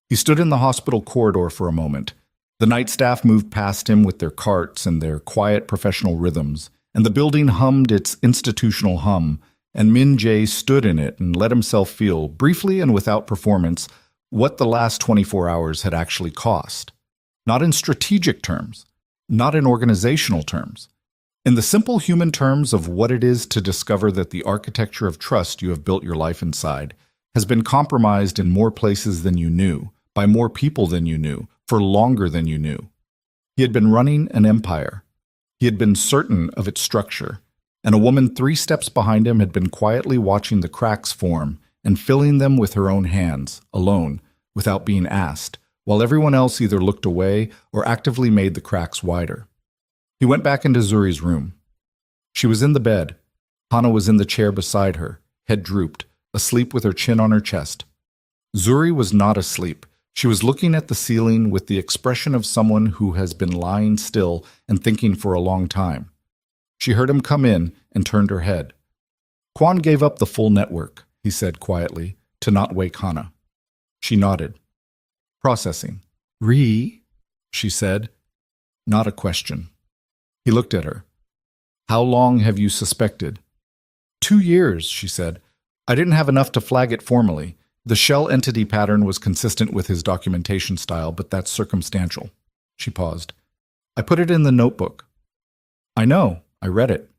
He stood in the hospital corridor for a moment. The night staff moved past him with their carts and their quiet professional rhythms, and the building hummed its institutional hum, and Min-jae stood in it and let himself feel, briefly and without performance, what the last 24 hours had actually cost. Not in strategic terms, not in organizational terms, in the simple human terms of what it is to discover that the architecture of trust you have built your life inside has been compromised in more places than you knew, by more people than you knew, for longer than you knew. He had been running an empire. He had been certain of its structure, and a woman 3 steps behind him had been quietly watching the cracks form and filling them with her own hands, alone, without being asked, while everyone else either looked away or actively made the cracks wider. He went back into Zuri's room. She was in the bed. Hana was in the chair beside her, head drooped, asleep with her chin on her chest. Zuri was not asleep. She was looking at the ceiling with the expression of someone who has been lying still and thinking for a long time. She heard him come in and turned her head. "Kwon gave up the full network," he said quietly, to not wake Hana. She nodded. "Processing." "Ree?" she said. Not a question. He looked at her. "How long have you suspected?" 2 years, she said. "I didn't have enough to flag it formally. The shell entity pattern was consistent with his documentation style, but that's circumstantial." She paused. "I put it in the notebook." "I know. I read it."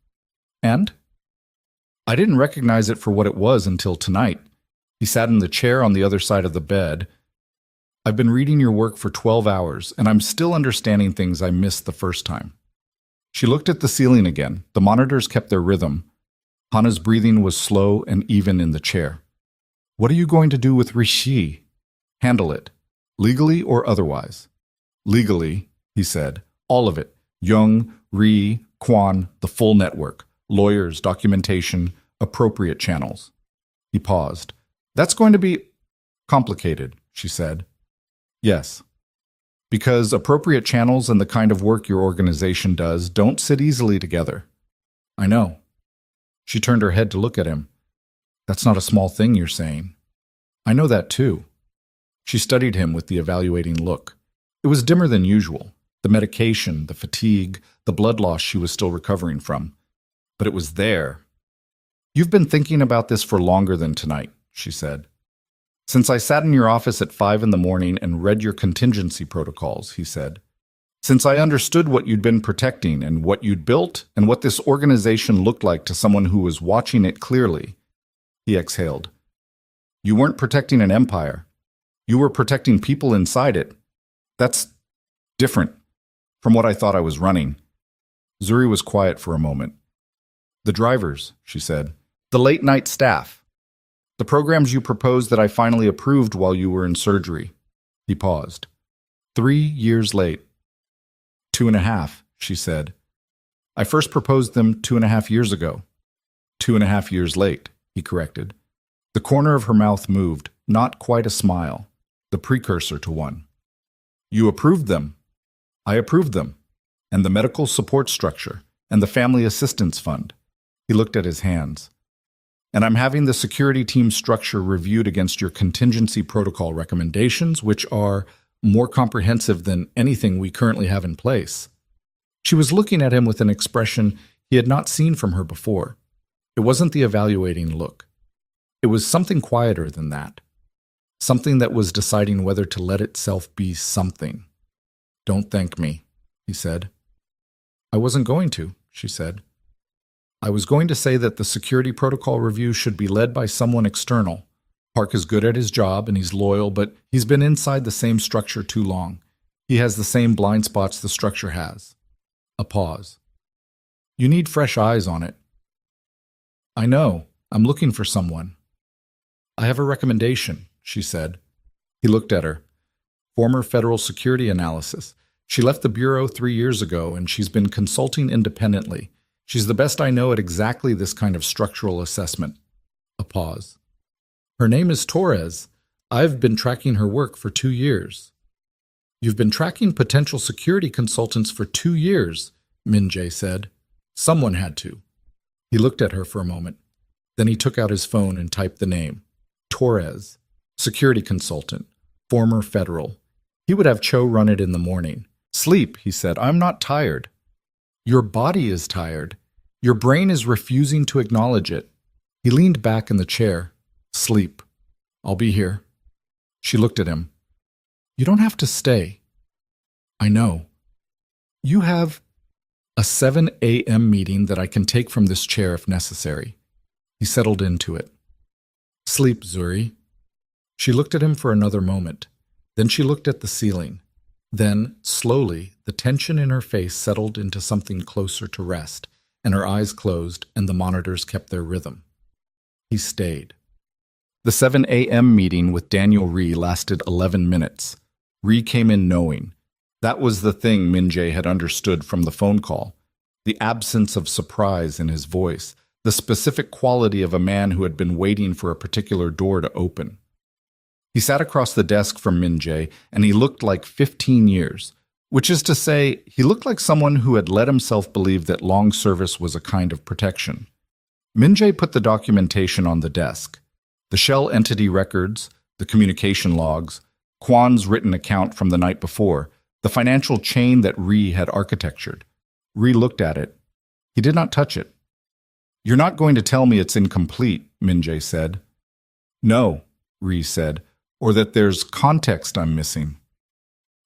"And?" "I didn't recognize it for what it was until tonight." He sat in the chair on the other side of the bed. "I've been reading your work for 12 hours, and I'm still understanding things I missed the first time." She looked at the ceiling again. The monitors kept their rhythm. Hana's breathing was slow and even in the chair. "What are you going to do with Rishi?" "Handle it. Legally or otherwise." "Legally," he said. "All of it. Jung, Ri, Kwon, the full network. Lawyers, documentation, appropriate channels." He paused. "That's going to be complicated," she said. "Yes. Because appropriate channels and the kind of work your organization does don't sit easily together." "I know." She turned her head to look at him. "That's not a small thing you're saying." "I know that too." She studied him with the evaluating look. It was dimmer than usual. The medication, the fatigue, the blood loss she was still recovering from. But it was there. "You've been thinking about this for longer than tonight," she said. "Since I sat in your office at 5 in the morning and read your contingency protocols," he said. "Since I understood what you'd been protecting and what you'd built and what this organization looked like to someone who was watching it clearly." He exhaled. "You weren't protecting an empire. You were protecting people inside it. That's different from what I thought I was running." Zuri was quiet for a moment. "The drivers," she said. "The late-night staff. The programs you proposed that I finally approved while you were in surgery." He paused. 3 years late. 2.5, she said. "I first proposed them 2.5 years ago." 2.5 years late, he corrected. The corner of her mouth moved, not quite a smile, the precursor to one. You approved them. I approved them. And the medical support structure, and the family assistance fund. He looked at his hands. And I'm having the security team structure reviewed against your contingency protocol recommendations, which are more comprehensive than anything we currently have in place. She was looking at him with an expression he had not seen from her before. It wasn't the evaluating look. It was something quieter than that. Something that was deciding whether to let itself be something. Don't thank me, he said. I wasn't going to, she said. I was going to say that the security protocol review should be led by someone external. Park is good at his job and he's loyal, but he's been inside the same structure too long. He has the same blind spots the structure has. A pause. You need fresh eyes on it. I know. I'm looking for someone. I have a recommendation, she said. He looked at her. Former federal security analysis. She left the Bureau 3 years ago, and she's been consulting independently. She's the best I know at exactly this kind of structural assessment. A pause. Her name is Torres. I've been tracking her work for 2 years. You've been tracking potential security consultants for 2 years, Min-jae said. Someone had to. He looked at her for a moment. Then he took out his phone and typed the name. Torres. Security consultant. Former federal. He would have Cho run it in the morning. Sleep, he said. I'm not tired. Your body is tired. Your brain is refusing to acknowledge it. He leaned back in the chair. Sleep. I'll be here. She looked at him. You don't have to stay. I know. You have a 7 a.m. meeting that I can take from this chair if necessary. He settled into it. Sleep, Zuri. She looked at him for another moment. Then she looked at the ceiling. Then, slowly, the tension in her face settled into something closer to rest, and her eyes closed and the monitors kept their rhythm. He stayed. The 7 a.m. meeting with Daniel Rhee lasted 11 minutes. Rhee came in knowing. That was the thing Min-jae had understood from the phone call. The absence of surprise in his voice, the specific quality of a man who had been waiting for a particular door to open. He sat across the desk from Min-jae, and he looked like 15 years, which is to say, he looked like someone who had let himself believe that long service was a kind of protection. Min-jae put the documentation on the desk. The shell entity records, the communication logs, Kwan's written account from the night before, the financial chain that Rhee had architectured. Rhee looked at it. He did not touch it. You're not going to tell me it's incomplete, Min-jae said. No, Rhee said. Or that there's context I'm missing.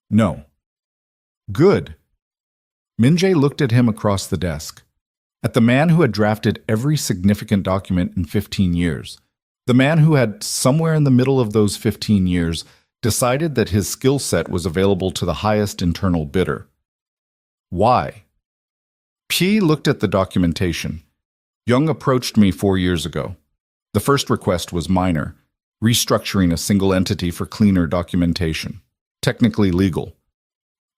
No. Good. Min-jae looked at him across the desk. At the man who had drafted every significant document in 15 years. The man who had, somewhere in the middle of those 15 years, decided that his skill set was available to the highest internal bidder. Why? P looked at the documentation. Young approached me 4 years ago. The first request was minor. Restructuring a single entity for cleaner documentation. Technically legal.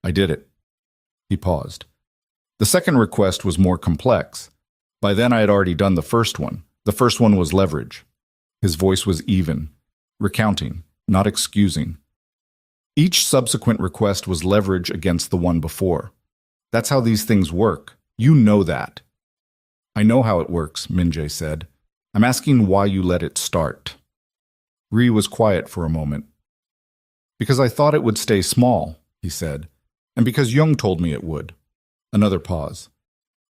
I did it. He paused. The second request was more complex. By then I had already done the first one. The first one was leverage. His voice was even, recounting, not excusing. Each subsequent request was leverage against the one before. That's how these things work. You know that. I know how it works, Min-jae said. I'm asking why you let it start. Rhee was quiet for a moment. Because I thought it would stay small, he said, and because Young told me it would. Another pause.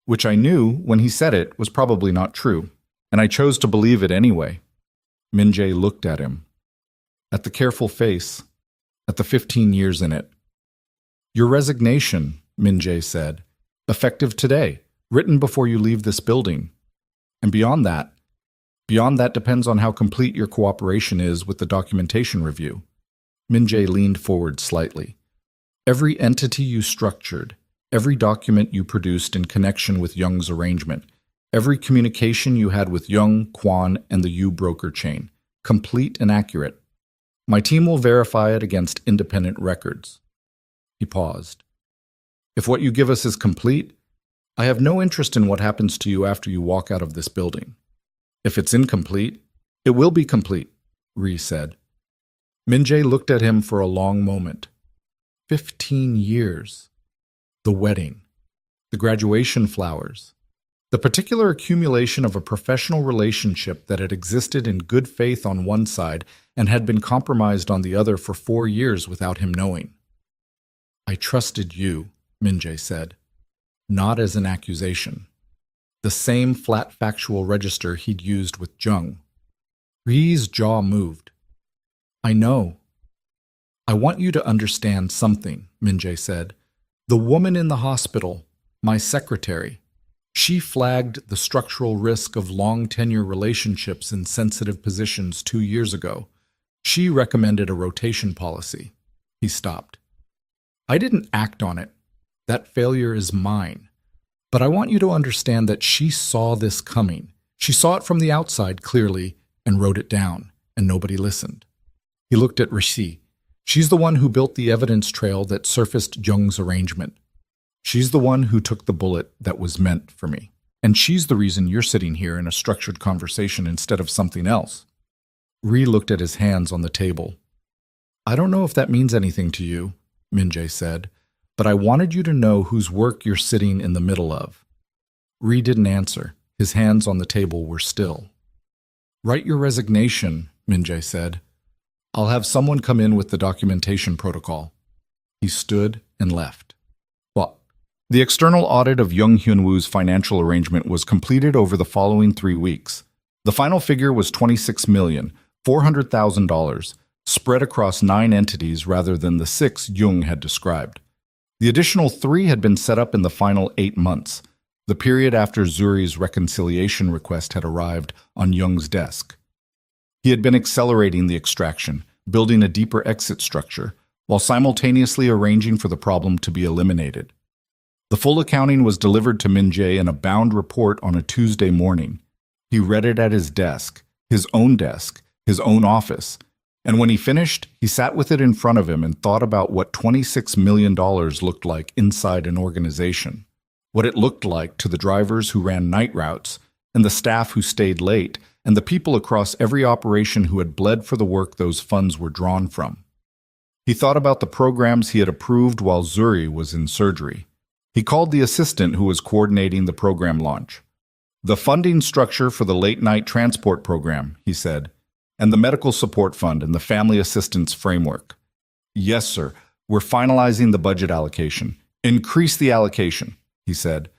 Which I knew, when he said it, was probably not true, and I chose to believe it anyway. Min-jae looked at him. At the careful face, at the 15 years in it. Your resignation, Min-jae said, effective today, written before you leave this building. And beyond that depends on how complete your cooperation is with the documentation review. Min-jae leaned forward slightly. Every entity you structured, every document you produced in connection with Young's arrangement, every communication you had with Young, Kwan, and the U broker chain, complete and accurate. My team will verify it against independent records. He paused. If what you give us is complete, I have no interest in what happens to you after you walk out of this building. If it's incomplete, it will be complete, Ree said. Min-jae looked at him for a long moment. 15 years. The wedding. The graduation flowers. The particular accumulation of a professional relationship that had existed in good faith on one side and had been compromised on the other for 4 years without him knowing. I trusted you, Min-jae said. Not as an accusation. The same flat factual register he'd used with Jung. Ree's jaw moved. I know. I want you to understand something, Min-jae said. The woman in the hospital, my secretary, she flagged the structural risk of long-tenure relationships in sensitive positions 2 years ago. She recommended a rotation policy. He stopped. I didn't act on it. That failure is mine. But I want you to understand that she saw this coming. She saw it from the outside clearly and wrote it down, and nobody listened. He looked at Rishi. She's the one who built the evidence trail that surfaced Jung's arrangement. She's the one who took the bullet that was meant for me. And she's the reason you're sitting here in a structured conversation instead of something else. Ree looked at his hands on the table. I don't know if that means anything to you, Min-jae said, but I wanted you to know whose work you're sitting in the middle of. Ree didn't answer. His hands on the table were still. Write your resignation, Min-jae said. I'll have someone come in with the documentation protocol. He stood and left. What? The external audit of Jung Hyun-woo's financial arrangement was completed over the following 3 weeks. The final figure was $26,400,000, spread across 9 entities rather than the 6 Jung had described. The additional 3 had been set up in the final 8 months, the period after Zuri's reconciliation request had arrived on Jung's desk. He had been accelerating the extraction, building a deeper exit structure, while simultaneously arranging for the problem to be eliminated. The full accounting was delivered to Min-jae in a bound report on a Tuesday morning. He read it at his desk, his own office, and when he finished, he sat with it in front of him and thought about what $26 million looked like inside an organization, what it looked like to the drivers who ran night routes, and the staff who stayed late, and the people across every operation who had bled for the work those funds were drawn from. He thought about the programs he had approved while Zuri was in surgery. He called the assistant who was coordinating the program launch. The funding structure for the late-night transport program, he said, and the medical support fund and the family assistance framework. Yes, sir, we're finalizing the budget allocation. Increase the allocation, he said.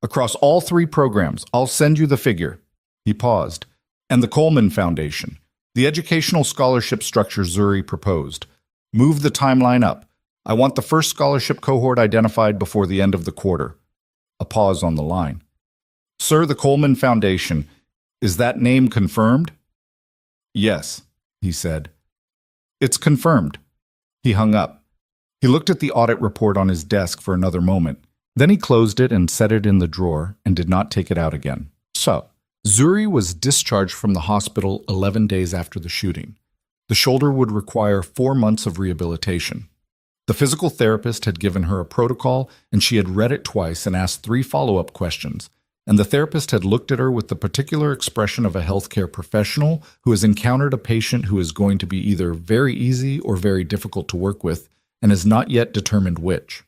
Across all 3 programs, I'll send you the figure. He paused. And the Coleman Foundation, the educational scholarship structure Zuri proposed. Move the timeline up. I want the first scholarship cohort identified before the end of the quarter. A pause on the line. Sir, the Coleman Foundation, is that name confirmed? Yes, he said. It's confirmed. He hung up. He looked at the audit report on his desk for another moment. Then he closed it and set it in the drawer and did not take it out again. So, Zuri was discharged from the hospital 11 days after the shooting. The shoulder would require 4 months of rehabilitation. The physical therapist had given her a protocol, and she had read it twice and asked 3 follow-up questions. And the therapist had looked at her with the particular expression of a healthcare professional who has encountered a patient who is going to be either very easy or very difficult to work with and has not yet determined which.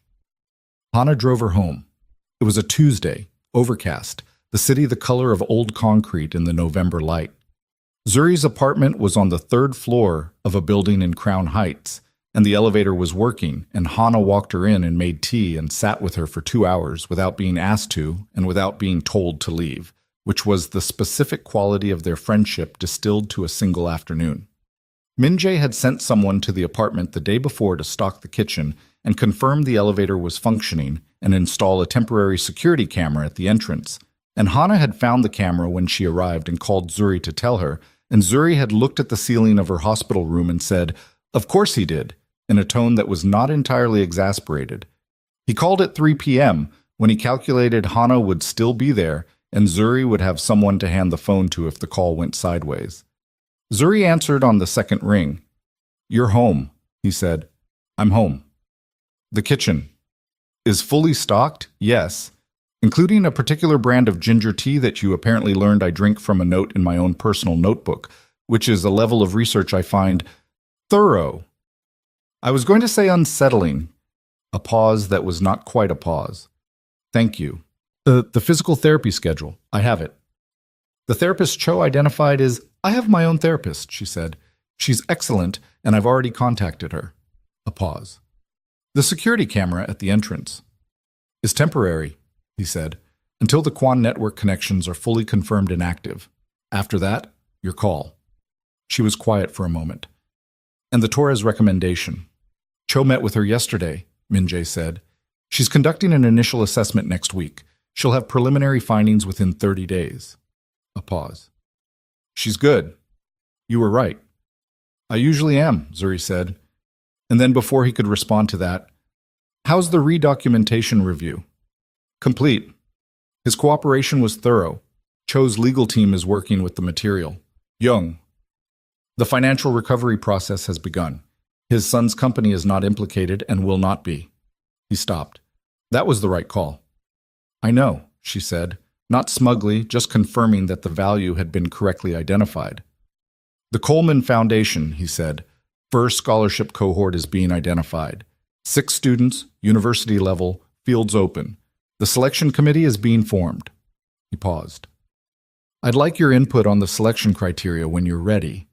Hana drove her home. It was a Tuesday, overcast, the city the color of old concrete in the November light. Zuri's apartment was on the 3rd floor of a building in Crown Heights, and the elevator was working, and Hana walked her in and made tea and sat with her for 2 hours without being asked to and without being told to leave, which was the specific quality of their friendship distilled to a single afternoon. Min-jae had sent someone to the apartment the day before to stock the kitchen and confirm the elevator was functioning and install a temporary security camera at the entrance, and Hana had found the camera when she arrived and called Zuri to tell her, and Zuri had looked at the ceiling of her hospital room and said, "Of course he did," in a tone that was not entirely exasperated. He called at 3 p.m. when he calculated Hana would still be there and Zuri would have someone to hand the phone to if the call went sideways. Zuri answered on the second ring. "You're home," he said. "I'm home." "The kitchen is fully stocked?" "Yes." including a particular brand of ginger tea that you apparently learned I drink from a note in my own personal notebook, which is a level of research I find thorough. I was going to say unsettling, a pause that was not quite a pause. Thank you. The physical therapy schedule, I have it. The therapist Cho identified is, I have my own therapist, she said. She's excellent, and I've already contacted her. A pause. The security camera at the entrance is temporary, he said, until the Quan network connections are fully confirmed and active. After that, your call. She was quiet for a moment. And the Torres recommendation. Cho met with her yesterday, Min-jae said. She's conducting an initial assessment next week. She'll have preliminary findings within 30 days. A pause. She's good. You were right. I usually am, Zuri said. And then before he could respond to that, how's the redocumentation review? Complete. His cooperation was thorough. Cho's legal team is working with the material. Young. The financial recovery process has begun. His son's company is not implicated and will not be. He stopped. That was the right call. I know, she said, not smugly, just confirming that the value had been correctly identified. The Coleman Foundation, he said, first scholarship cohort is being identified. 6 students, university level, fields open. The selection committee is being formed. He paused. I'd like your input on the selection criteria when you're ready.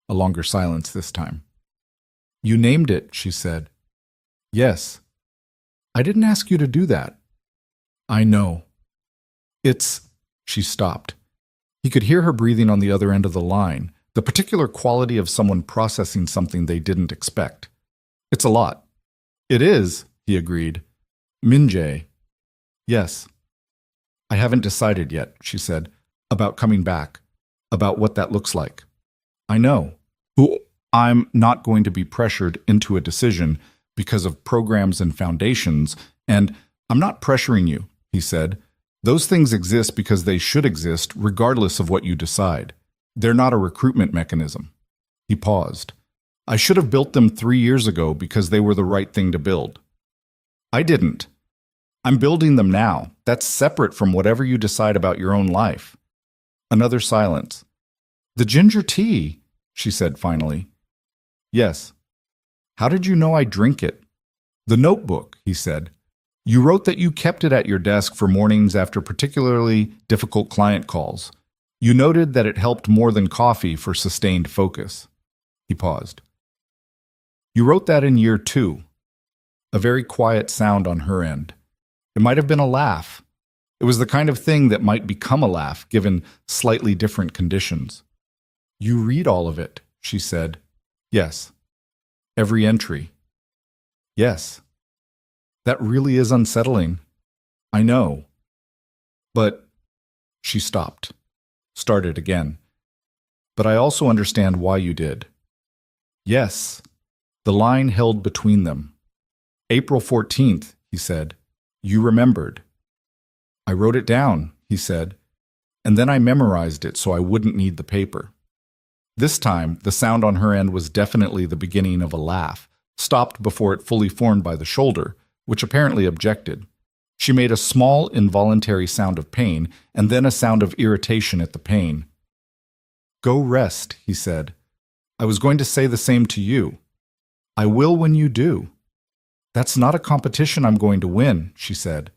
A longer silence this time. You named it, she said. Yes. I didn't ask you to do that. I know. She stopped. He could hear her breathing on the other end of the line, the particular quality of someone processing something they didn't expect. It's a lot. It is, he agreed. Min-jae. Yes. I haven't decided yet, she said, about coming back, about what that looks like. I know. I'm not going to be pressured into a decision because of programs and foundations, and I'm not pressuring you, he said. Those things exist because they should exist regardless of what you decide. They're not a recruitment mechanism. He paused. I should have built them 3 years ago because they were the right thing to build. I didn't. I'm building them now. That's separate from whatever you decide about your own life. Another silence. The ginger tea, she said finally. Yes. How did you know I drink it? The notebook, he said. You wrote that you kept it at your desk for mornings after particularly difficult client calls. You noted that it helped more than coffee for sustained focus. He paused. You wrote that in year 2. A very quiet sound on her end. It might have been a laugh. It was the kind of thing that might become a laugh given slightly different conditions. You read all of it, she said. Yes. Every entry. Yes. That really is unsettling. I know. But she stopped. Started again. But I also understand why you did. Yes. The line held between them. April 14th, he said. You remembered. I wrote it down, he said, and then I memorized it so I wouldn't need the paper. This time, the sound on her end was definitely the beginning of a laugh, stopped before it fully formed by the shoulder, which apparently objected. She made a small, involuntary sound of pain, and then a sound of irritation at the pain. Go rest, he said. I was going to say the same to you. I will when you do. That's not a competition I'm going to win, she said.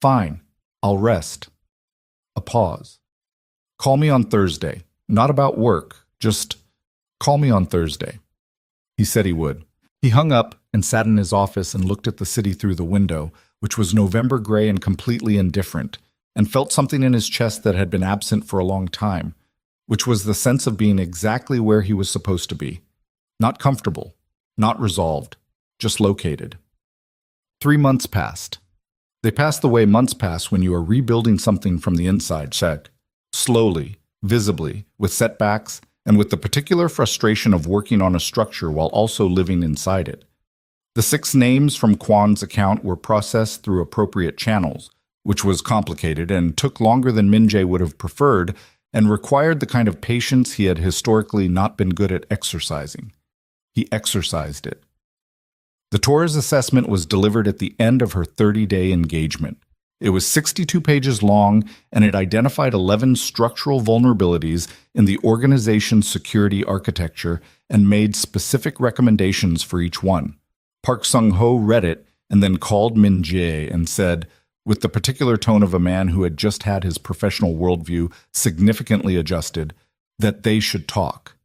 Fine, I'll rest. A pause. Call me on Thursday. Not about work, just call me on Thursday. He said he would. He hung up and sat in his office and looked at the city through the window, which was November gray and completely indifferent, and felt something in his chest that had been absent for a long time, which was the sense of being exactly where he was supposed to be. Not comfortable, not resolved, just located. 3 months passed. They passed the way months pass when you are rebuilding something from the inside, check. Slowly, visibly, with setbacks, and with the particular frustration of working on a structure while also living inside it. The 6 names from Kwan's account were processed through appropriate channels, which was complicated and took longer than Min-jae would have preferred and required the kind of patience he had historically not been good at exercising. He exercised it. The Torres assessment was delivered at the end of her 30-day engagement. It was 62 pages long, and it identified 11 structural vulnerabilities in the organization's security architecture and made specific recommendations for each one. Park Sung-ho read it and then called Min Jae and said, with the particular tone of a man who had just had his professional worldview significantly adjusted, that they should talk.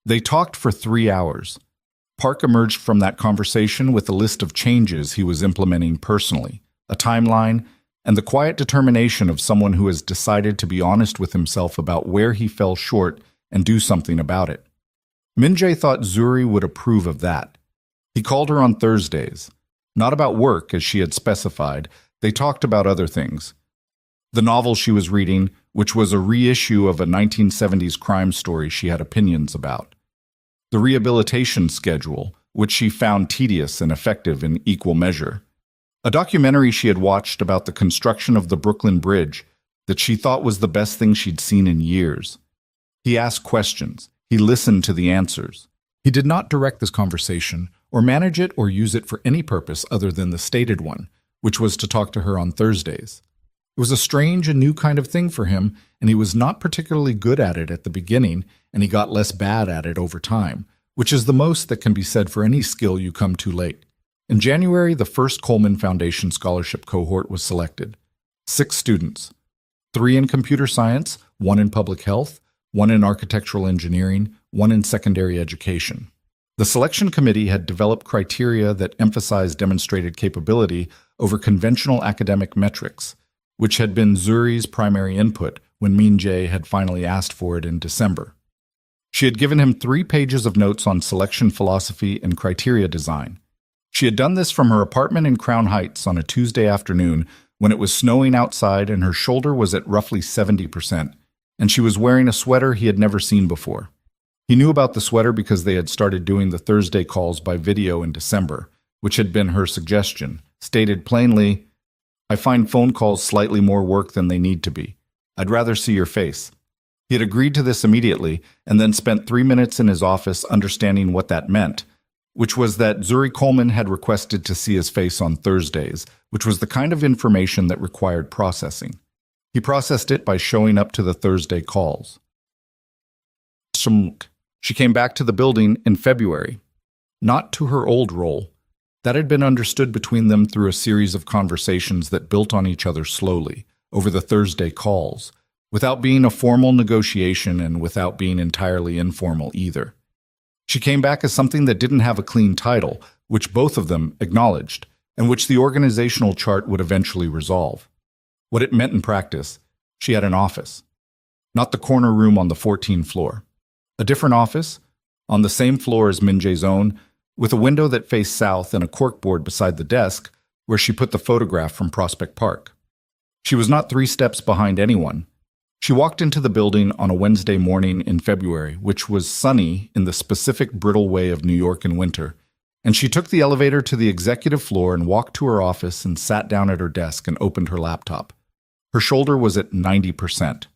They talked for 3 hours. Park emerged from that conversation with a list of changes he was implementing personally, a timeline, and the quiet determination of someone who has decided to be honest with himself about where he fell short and do something about it. Min Jae thought Zuri would approve of that. He called her on Thursdays. Not about work, as she had specified. They talked about other things. The novel she was reading, which was a reissue of a 1970s crime story she had opinions about. The rehabilitation schedule, which she found tedious and effective in equal measure. A documentary she had watched about the construction of the Brooklyn Bridge that she thought was the best thing she'd seen in years. He asked questions. He listened to the answers. He did not direct this conversation or manage it or use it for any purpose other than the stated one, which was to talk to her on Thursdays. It was a strange and new kind of thing for him, and he was not particularly good at it at the beginning, and he got less bad at it over time, which is the most that can be said for any skill you come too late. In January, the first Coleman Foundation Scholarship cohort was selected. 6 students, 3 in computer science, 1 in public health, 1 in architectural engineering, 1 in secondary education. The selection committee had developed criteria that emphasized demonstrated capability over conventional academic metrics, which had been Zuri's primary input when Min Jae had finally asked for it in December. She had given him 3 pages of notes on selection philosophy and criteria design. She had done this from her apartment in Crown Heights on a Tuesday afternoon when it was snowing outside and her shoulder was at roughly 70%, and she was wearing a sweater he had never seen before. He knew about the sweater because they had started doing the Thursday calls by video in December, which had been her suggestion, stated plainly, "I find phone calls slightly more work than they need to be. I'd rather see your face." He had agreed to this immediately and then spent 3 minutes in his office understanding what that meant, which was that Zuri Coleman had requested to see his face on Thursdays, which was the kind of information that required processing. He processed it by showing up to the Thursday calls. She came back to the building in February, not to her old role. That had been understood between them through a series of conversations that built on each other slowly, over the Thursday calls, without being a formal negotiation and without being entirely informal either. She came back as something that didn't have a clean title, which both of them acknowledged, and which the organizational chart would eventually resolve. What it meant in practice, she had an office. Not the corner room on the 14th floor. A different office, on the same floor as Min Jae's own, with a window that faced south and a corkboard beside the desk where she put the photograph from Prospect Park. She was not 3 steps behind anyone. She walked into the building on a Wednesday morning in February, which was sunny in the specific brittle way of New York in winter, and she took the elevator to the executive floor and walked to her office and sat down at her desk and opened her laptop. Her shoulder was at 90%.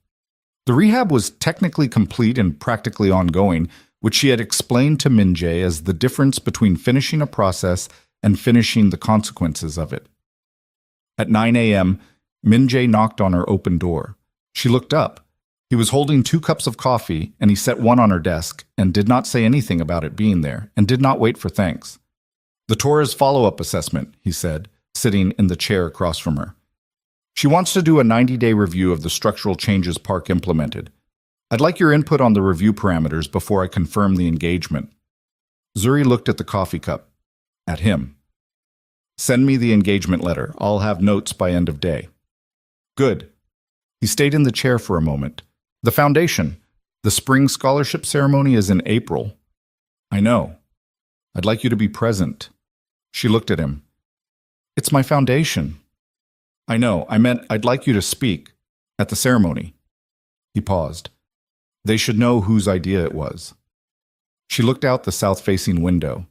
The rehab was technically complete and practically ongoing, which she had explained to Min Jae as the difference between finishing a process and finishing the consequences of it. At 9 a.m., Min Jae knocked on her open door. She looked up. He was holding 2 cups of coffee, and he set one on her desk and did not say anything about it being there, and did not wait for thanks. "The Torres follow-up assessment," he said, sitting in the chair across from her. "She wants to do a 90-day review of the structural changes Park implemented. I'd like your input on the review parameters before I confirm the engagement." Zuri looked at the coffee cup. At him. "Send me the engagement letter. I'll have notes by end of day." "Good." He stayed in the chair for a moment. "The foundation. The spring scholarship ceremony is in April." "I know. I'd like you to be present." She looked at him. "It's my foundation." "I know. I meant I'd like you to speak. At the ceremony." He paused. They should know whose idea it was. She looked out the south-facing window.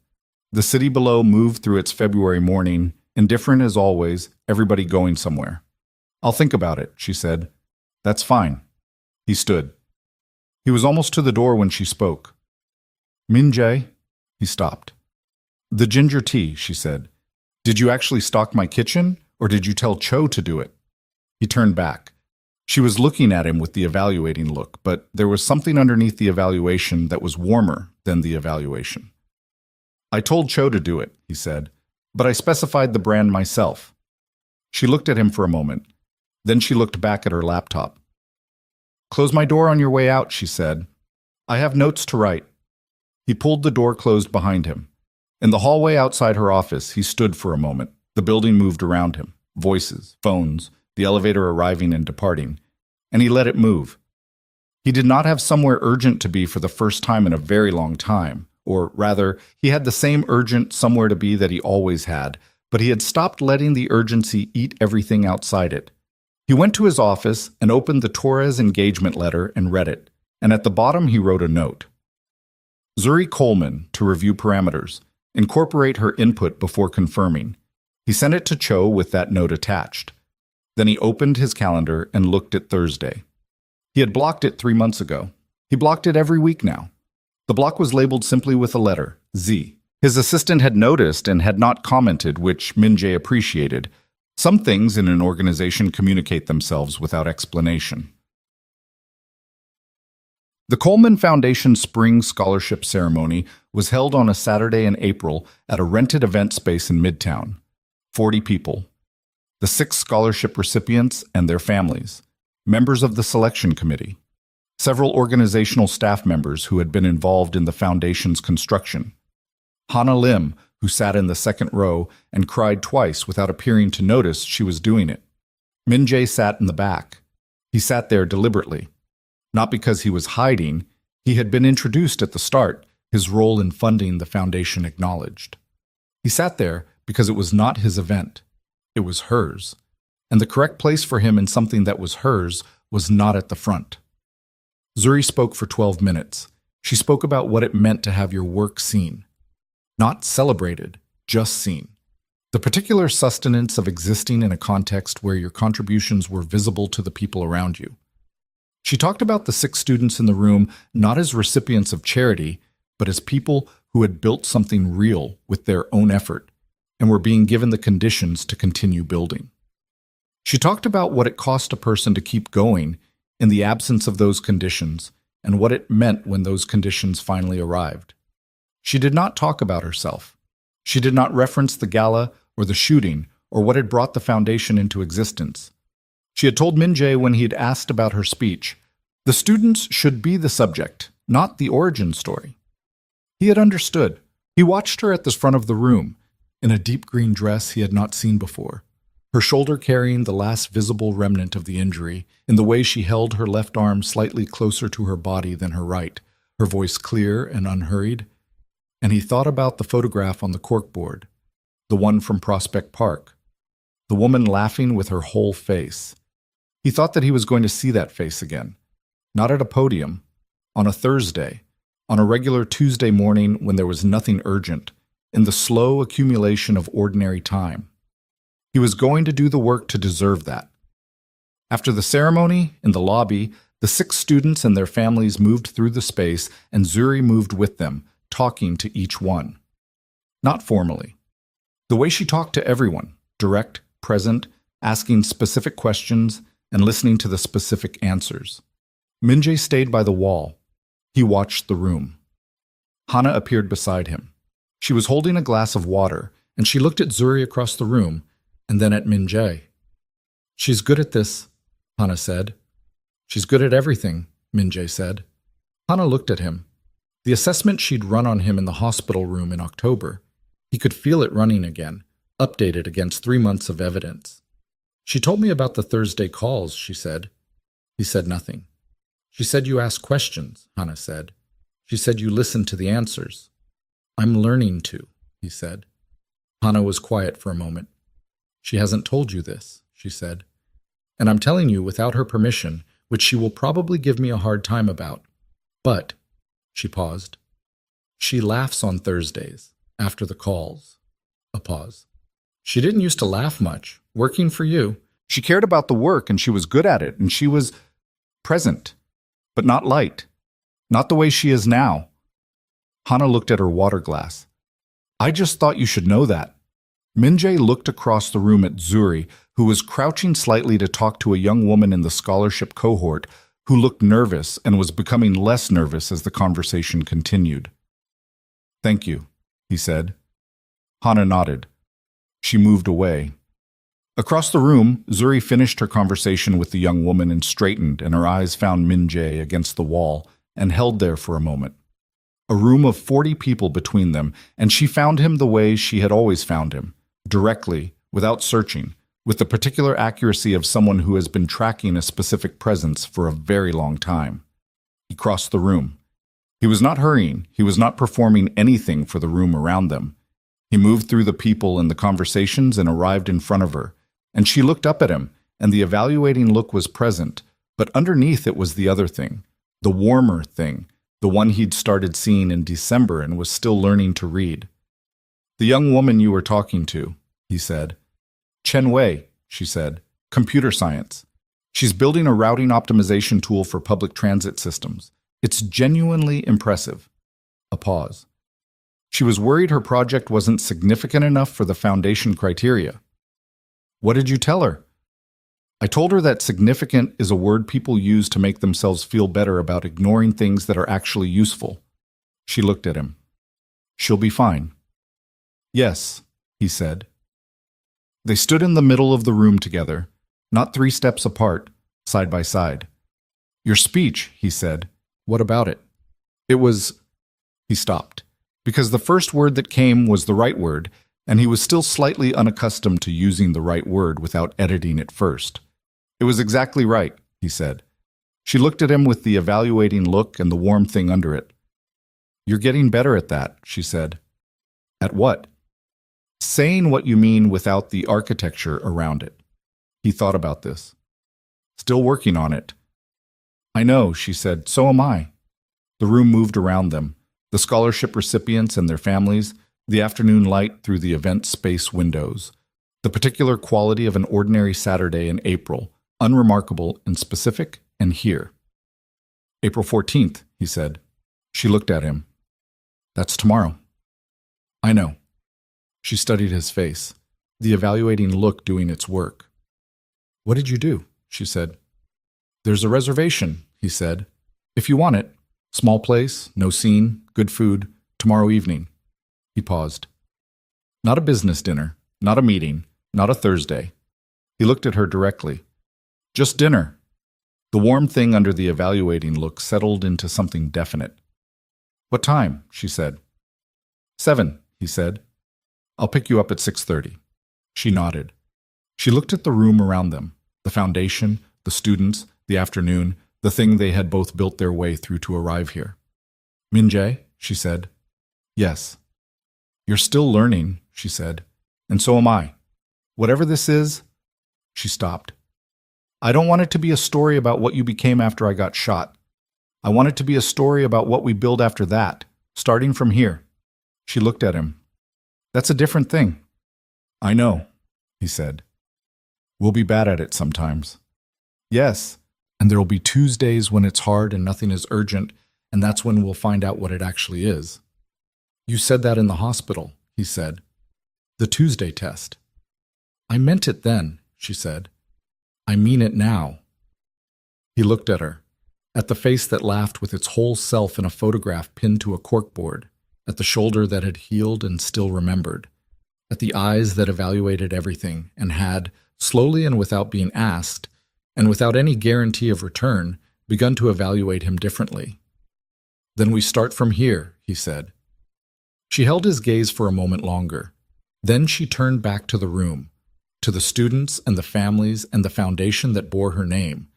The city below moved through its February morning, indifferent as always, everybody going somewhere. "I'll think about it," she said. "That's fine." He stood. He was almost to the door when she spoke. "Min Jae?" He stopped. "The ginger tea," she said. "Did you actually stock my kitchen, Or did you tell Cho to do it? He turned back. She was looking at him with the evaluating look, but there was something underneath the evaluation that was warmer than the evaluation. I told Cho to do it, he said, but I specified the brand myself. She looked at him for a moment. Then she looked back at her laptop. Close my door on your way out, she said. I have notes to write. He pulled the door closed behind him. In the hallway outside her office, he stood for a moment. The building moved around him. Voices, phones, the elevator arriving and departing. And he let it move. He did not have somewhere urgent to be for the first time in a very long time. Or rather, he had the same urgent somewhere to be that he always had, but he had stopped letting the urgency eat everything outside it. He went to his office and opened the Torres engagement letter and read it, and at the bottom he wrote a note. Zuri Coleman, to review parameters. Incorporate her input before confirming. He sent it to Cho with that note attached. Then he opened his calendar and looked at Thursday. He had blocked it 3 months ago. He blocked it every week now. The block was labeled simply with a letter, Z. His assistant had noticed and had not commented, which Min-jae appreciated. Some things in an organization communicate themselves without explanation. The Coleman Foundation Spring Scholarship Ceremony was held on a Saturday in April at a rented event space in Midtown. 40 people. The 6 scholarship recipients and their families. Members of the selection committee. Several organizational staff members who had been involved in the foundation's construction. Hana Lim, who sat in the second row and cried twice without appearing to notice she was doing it. Min-jae sat in the back. He sat there deliberately. Not because he was hiding, he had been introduced at the start, his role in funding the foundation acknowledged. He sat there because it was not his event. It was hers. And the correct place for him in something that was hers was not at the front. Zuri spoke for 12 minutes. She spoke about what it meant to have your work seen. Not celebrated, just seen. The particular sustenance of existing in a context where your contributions were visible to the people around you. She talked about the 6 students in the room not as recipients of charity, but as people who had built something real with their own effort and were being given the conditions to continue building. She talked about what it cost a person to keep going in the absence of those conditions, and what it meant when those conditions finally arrived. She did not talk about herself. She did not reference the gala or the shooting or what had brought the foundation into existence. She had told Min-jae when he had asked about her speech, the students should be the subject, not the origin story. He had understood. He watched her at the front of the room, in a deep green dress he had not seen before. Her shoulder carrying the last visible remnant of the injury, in the way she held her left arm slightly closer to her body than her right, her voice clear and unhurried. And he thought about the photograph on the corkboard, the one from Prospect Park, the woman laughing with her whole face. He thought that he was going to see that face again, not at a podium, on a Thursday, on a regular Tuesday morning when there was nothing urgent, in the slow accumulation of ordinary time. He was going to do the work to deserve that. After the ceremony, in the lobby, the 6 students and their families moved through the space, and Zuri moved with them, talking to each one. Not formally. The way she talked to everyone, direct, present, asking specific questions, and listening to the specific answers. Min-jae stayed by the wall. He watched the room. Hana appeared beside him. She was holding a glass of water, and she looked at Zuri across the room, and then at Min-jae. She's good at this, Hana said. She's good at everything, Min-jae said. Hana looked at him. The assessment she'd run on him in the hospital room in October. He could feel it running again, updated against 3 months of evidence. She told me about the Thursday calls, she said. He said nothing. She said you ask questions, Hana said. She said you listen to the answers. I'm learning to, he said. Hana was quiet for a moment. She hasn't told you this, she said. And I'm telling you without her permission, which she will probably give me a hard time about. But, she paused, she laughs on Thursdays, after the calls. A pause. She didn't used to laugh much, working for you. She cared about the work and she was good at it and she was present, but not light. Not the way she is now. Hana looked at her water glass. I just thought you should know that. Minjae looked across the room at Zuri, who was crouching slightly to talk to a young woman in the scholarship cohort who looked nervous and was becoming less nervous as the conversation continued. "Thank you," he said. Hana nodded. She moved away. Across the room, Zuri finished her conversation with the young woman and straightened, and her eyes found Minjae against the wall and held there for a moment. A room of 40 people between them, and she found him the way she had always found him, directly, without searching, with the particular accuracy of someone who has been tracking a specific presence for a very long time. He crossed the room. He was not hurrying. He was not performing anything for the room around them. He moved through the people and the conversations and arrived in front of her, and she looked up at him, and the evaluating look was present, but underneath it was the other thing, the warmer thing, the one he'd started seeing in December and was still learning to read. "The young woman you were talking to," he said. "Chen Wei," she said, "computer science. She's building a routing optimization tool for public transit systems. It's genuinely impressive." A pause. She was worried her project wasn't significant enough for the foundation criteria. "What did you tell her?" "I told her that significant is a word people use to make themselves feel better about ignoring things that are actually useful." She looked at him. "She'll be fine." "Yes," he said. They stood in the middle of the room together, not 3 steps apart, side by side. "Your speech," he said. "What about it?" "It was—" He stopped, because the first word that came was the right word, and he was still slightly unaccustomed to using the right word without editing it first. "It was exactly right," he said. She looked at him with the evaluating look and the warm thing under it. "You're getting better at that," she said. "At what?" "Saying what you mean without the architecture around it." He thought about this. "Still working on it." "I know," she said. "So am I." The room moved around them, the scholarship recipients and their families, the afternoon light through the event space windows, the particular quality of an ordinary Saturday in April, unremarkable and specific and here. "April 14th, he said. She looked at him. "That's tomorrow." "I know." She studied his face, the evaluating look doing its work. "What did you do?" she said. "There's a reservation," he said. "If you want it. Small place, no scene, good food, tomorrow evening." He paused. "Not a business dinner, not a meeting, not a Thursday." He looked at her directly. "Just dinner." The warm thing under the evaluating look settled into something definite. "What time?" she said. 7, he said. "I'll pick you up at 6:30. She nodded. She looked at the room around them, the foundation, the students, the afternoon, the thing they had both built their way through to arrive here. "Minjae," she said. "Yes." "You're still learning," she said. "And so am I. Whatever this is—" She stopped. "I don't want it to be a story about what you became after I got shot. I want it to be a story about what we build after that, starting from here." She looked at him. "That's a different thing." "I know," he said. "We'll be bad at it sometimes." "Yes, and there'll be Tuesdays when it's hard and nothing is urgent, and that's when we'll find out what it actually is." "You said that in the hospital," he said. "The Tuesday test." "I meant it then," she said. "I mean it now." He looked at her, at the face that laughed with its whole self in a photograph pinned to a corkboard, at the shoulder that had healed and still remembered, at the eyes that evaluated everything and had, slowly and without being asked, and without any guarantee of return, begun to evaluate him differently. "Then we start from here," he said. She held his gaze for a moment longer. Then she turned back to the room, to the students and the families and the foundation that bore her name,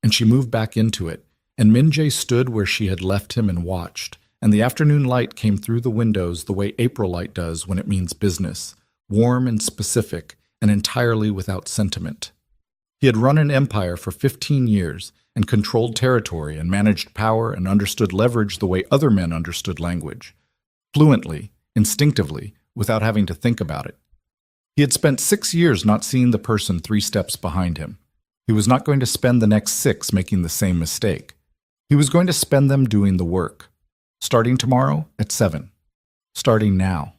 and she moved back into it, and Minjae stood where she had left him and watched, and the afternoon light came through the windows the way April light does when it means business, warm and specific, and entirely without sentiment. He had run an empire for 15 years and controlled territory and managed power and understood leverage the way other men understood language, fluently, instinctively, without having to think about it. He had spent 6 years not seeing the person 3 steps behind him. He was not going to spend the next 6 making the same mistake. He was going to spend them doing the work. Starting tomorrow at 7. Starting now.